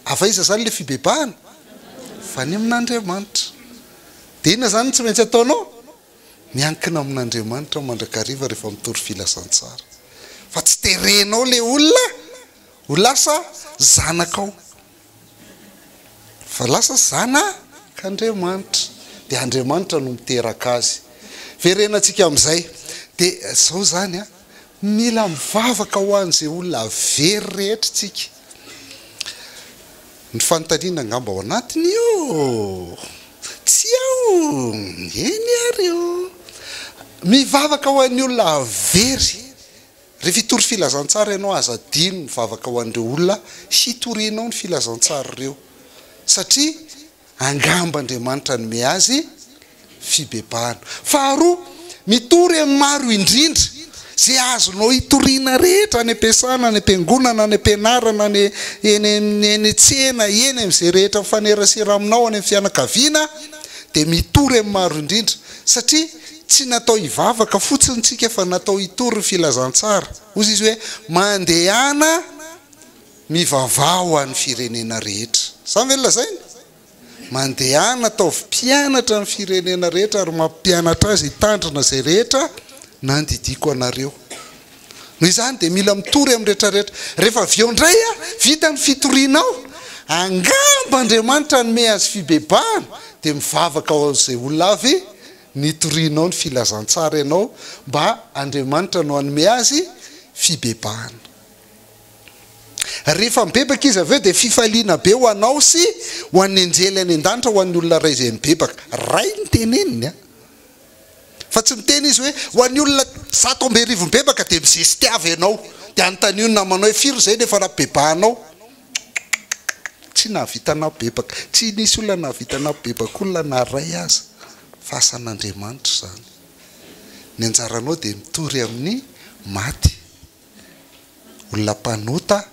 Avaiza zany le fibebahana? Fa ny amin'Andriamanitra. Dia inona zany tsy maintsy ataonao? Miankina amin'Andriamanitra mandrakariva rehefa mitory filazantsara. Fa tsy terenao le olona ho lasa zanakao, fa lasa zanak'Andriamanitra. Dia Andriamanitra no miteraka azy. Verenantsika amin'izay dia zao zany mila mivavaka ho an'izay olona very rehetra tsika. Ny fanontaniana angamba ao anatiny io tsy ao eny ary io. Mivavaka ho an'ny olona very. Rehefa hitory filazantsara ianao aza dino mivavaka ho an'ireo olona hitorianao ny filazantsara ireo, satria angamba Andriamanitra nome azy fibebahana. Faharoa, mitory amin'ny maro indrindra zay azonao hitoriana rehetra any am-piasana, any am-piangonana, any am-pianarana, eny tsena, eny amin'izay rehetra mifanerasera aminao, any amin'ny fianakaviana, dia mitory amin'ny maro indrindra, satria tsy natao hivavaka fotsiny tsika fa natao hitory ny filazantsara. Ozy izy hoe mandehana mivavao any firenena rehetra. Sa velona zay? Mandehana ataovy mpianatra ny firenena rehetra ary mampianatra azy hitandrina zay rehetra nandidiko anareo. Noho izany dia mila mitory amin'ny rehetrarehetra. Rehefa avy eo indray vita ny fitorianao, angamba Andriamanitra nome azy fibebahana, dia mivavaka ao izay olona avy nitorianao ny filazantsara ianao mba Andriamanitra no hanome azy fibebahana. Rehefa mibebaka izy avy eo dia fifaliana be ho anao sy ho an'ny anjely any an-danitra, ho an'ny olona ray izay mibebaka. Ray ny teneniny fa tsy miteny izy hoe ho an'ny olona 100 mibebaka dia mizesy tiavy ianao, dia anontany io namanao hoe firy zay nefa nabebahanao. Tsy nahavitanao bebaka, tsy nisy olona nahavitanao bebaka, olona na ray aza. Fa asan'Andriamanitra zany. Ny anjaranao dia mitory amin'ny maty, olona mpanota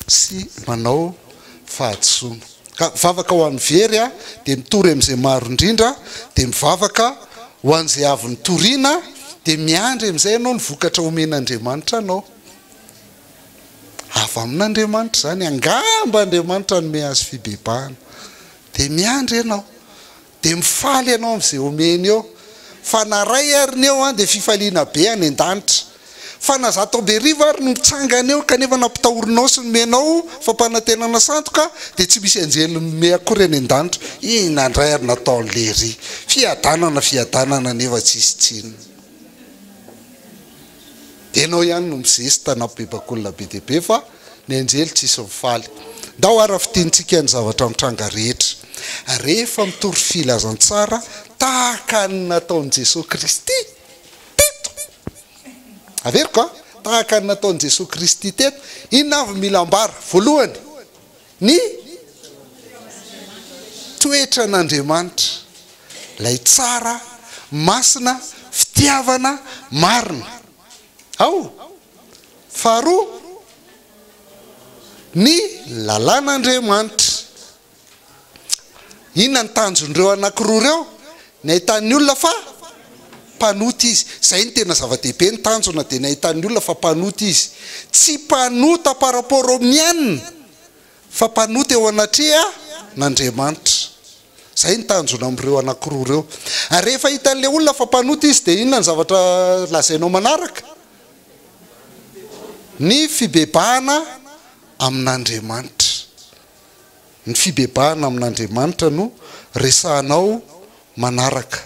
sy manao fahadisoana. Ka mivavaka ho an'ny very dia mitory amin'izay maro indrindra, dia mivavaka ho an'izay avy nitoriana, dia miandry amin'izay ianao ny vokatra omen'Andriamanitra anao. Avy amin'Andriamanitra zany, angamba Andriamanitra nome azy fibebahana, dia miandry ianao, dia mifaly ianao amin'izay omeny eo. Fa na ray ary ny eo dia fifaliana be any an-danitra. Fa na 100 ary no mitsangana eo kanefa nampitahorinao sy nomenao fampanantenana sandoka, dia tsy misy anjely nome akory any an-danitra. Nandray ary natao lery fiadanana nefa tsisy tsinona. dia ianao ihany no mizesta na bebakolona be deaibe fa ny anjely tsisy mifaly ndao ara fitiantsika ny zavatra mitranga rehetra rehefa mitory filazantsara tahaka ny nataon'i Jesosy Kristy teto averiko tahaka ny nataon'i Jesosy Kristy teto inona avy mila ambara voalohany ny toetra n'Andriamanitra lay tsara masina fitiavana marina ao faharoa ny lalàn'Andriamanitra inona ny tanjon'ireo anankiroa ireo ny ahitan'ny olona fa mpanoty izy zay ny tena zava-dehibe ny tanjona dia ny ahitan'ny olona fa mpanoty izy tsy mpanota par rapport au mianina fa mpanoty eo anatrea n'Andriamanitra zay ny tanjona amin'ireo anankiroa ireo ary rehefa hitan'ilay olona fa mpanoty izy dia inona ny zavatra lazainao manaraka ny fibebahana amin'Andriamanitra ny fibebahana amin'Andriamanitra no resahanao manaraka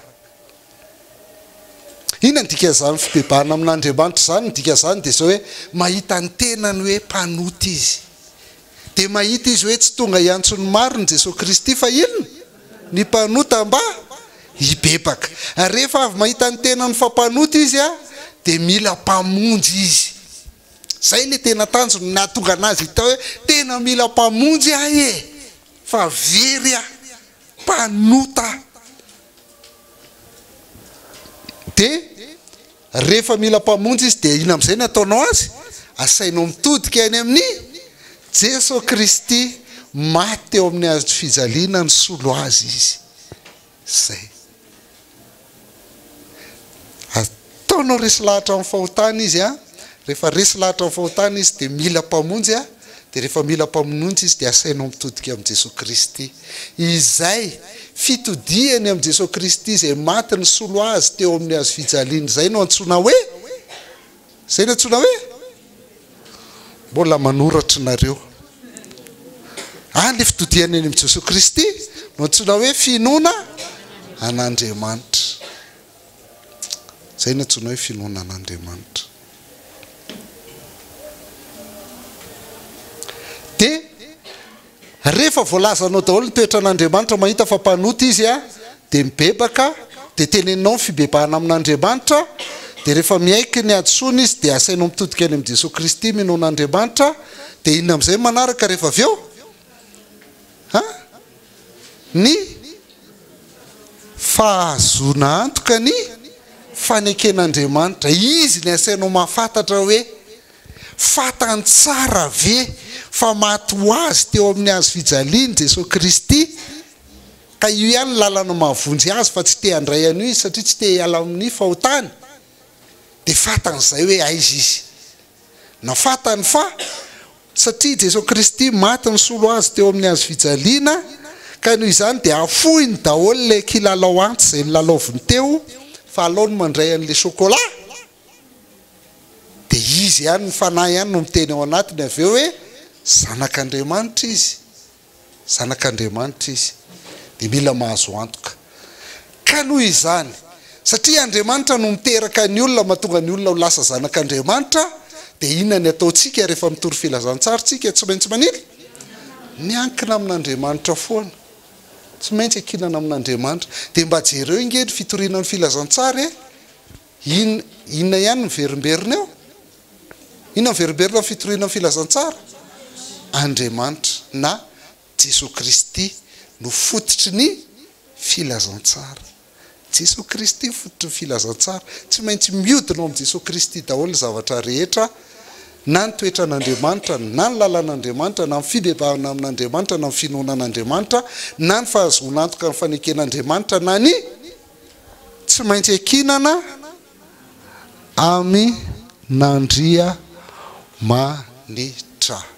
inona ny dika zany fibebahana amin'Andriamanitra zany ny dika zany dia zao hoe mahita ny tenany hoe mpanoty izy dia mahita izy hoe tsy tonga iantsony maro ny Jesosy Kristy fa inona ny mpanota mba hibebaka ary rehefa avy mahita ny tenany fampanoty izy dia mila mpamonjy izy zay le tena tanjony nahatonga anazy hita hoe tena mila mpamonjy fa very mpanota dia rehefa mila mpamonjy izy dia ina amin'izay ny ataonao azy asainao mitodika any amin'ny Jesosy Kristy maty eo amin'ny hazo fijaliana ny solo azy izy zay ataonao resy lahatra amin'ny fahotana izy rehefa resy lahatra amin'ny fahotana izy dia mila mpamonjy dia rehefa mila mpamonjy izy dia asainao mitodika amin'ny Jesosy Kristy izay fitodiany amin'ny Jesosy Kristy izay maty ny solo azy teo amin'ny hazo fijaliana zay no antsona hoe zay no antsona hoe mbola manoratra nareo le fitodiany any amin'ny Jesosy Kristy no antsona hoe finoana an'Andriamanitra zay no antsona hoe finoana an'Andriamanitra dia rehefa voalazanao daholo ny toetra an'Andriamanitra mahita fa mpanoty izy dia mibebaka dia teneninao ny fibebahana amin'Andriamanitra dia rehefa miaiky ny adosona izy dia asainao mitodika any amin'ny Jesosy Kristy minoana Andriamanitra dia inona amin'izay manaraka rehefa avy eo ny fahazona antoka ny faneken'Andriamanitra izy ny asainao mahafantatra hoe fatany tsara ve fa maty ho azy teo amin'ny hazo fijaliany Jesosy Kristy ka io ihany lalana mahavonjy azy fa tsy te handray an'io izy satria tsy te hiala amin'ny fahotany dia fatan'izay hoe aiza izy na fatany fa satria Jesosy Kristy maty ny solo azy teo amin'ny hazo fijaliana ka noho izany dia afohiny daholo ilay kilalao antsy izay nylalaoviny teo fa alao no mandray an'ilay chocolat dia izy ihany ny fanahy ihany no miteny ao anatiny avy eo hoe zanak'Andriamanitra izy zanak'Andriamanitra izy dia mila mahazo antoka ka noho izany satria Andriamanitra no miteraka ny olona mahatonga ny olona ho lasa zanak'Andriamanitra dia inona ny ataontsika rehefa mitory filazantsara tsika tsy maintsy manila miankina amin'Andriamanitra foana tsy maintsy ankinana amin'Andriamanitra dia mba jereo ingeny fitoriana ny filazantsara inona ihany ny verimberina eo inona ny verimberina ny fitoriana ny filazantsara Andriamanitra na Jesosy Kristy no fototry ny filazantsara Jesosy Kristy fototry ny filazantsara tsy maintsy mihodina amin'ny Jesosy Kristy daholo zavatra rehetra na ny toetra n'Andriamanitra na ny lalàn'Andriamanitra na ny fibebahana amin'Andriamanitra na ny finoana an'Andriamanitra na ny fahazoana antoka ny faneken'Andriamanitra na ny tsy maintsy ankinana amin'Andriamanitra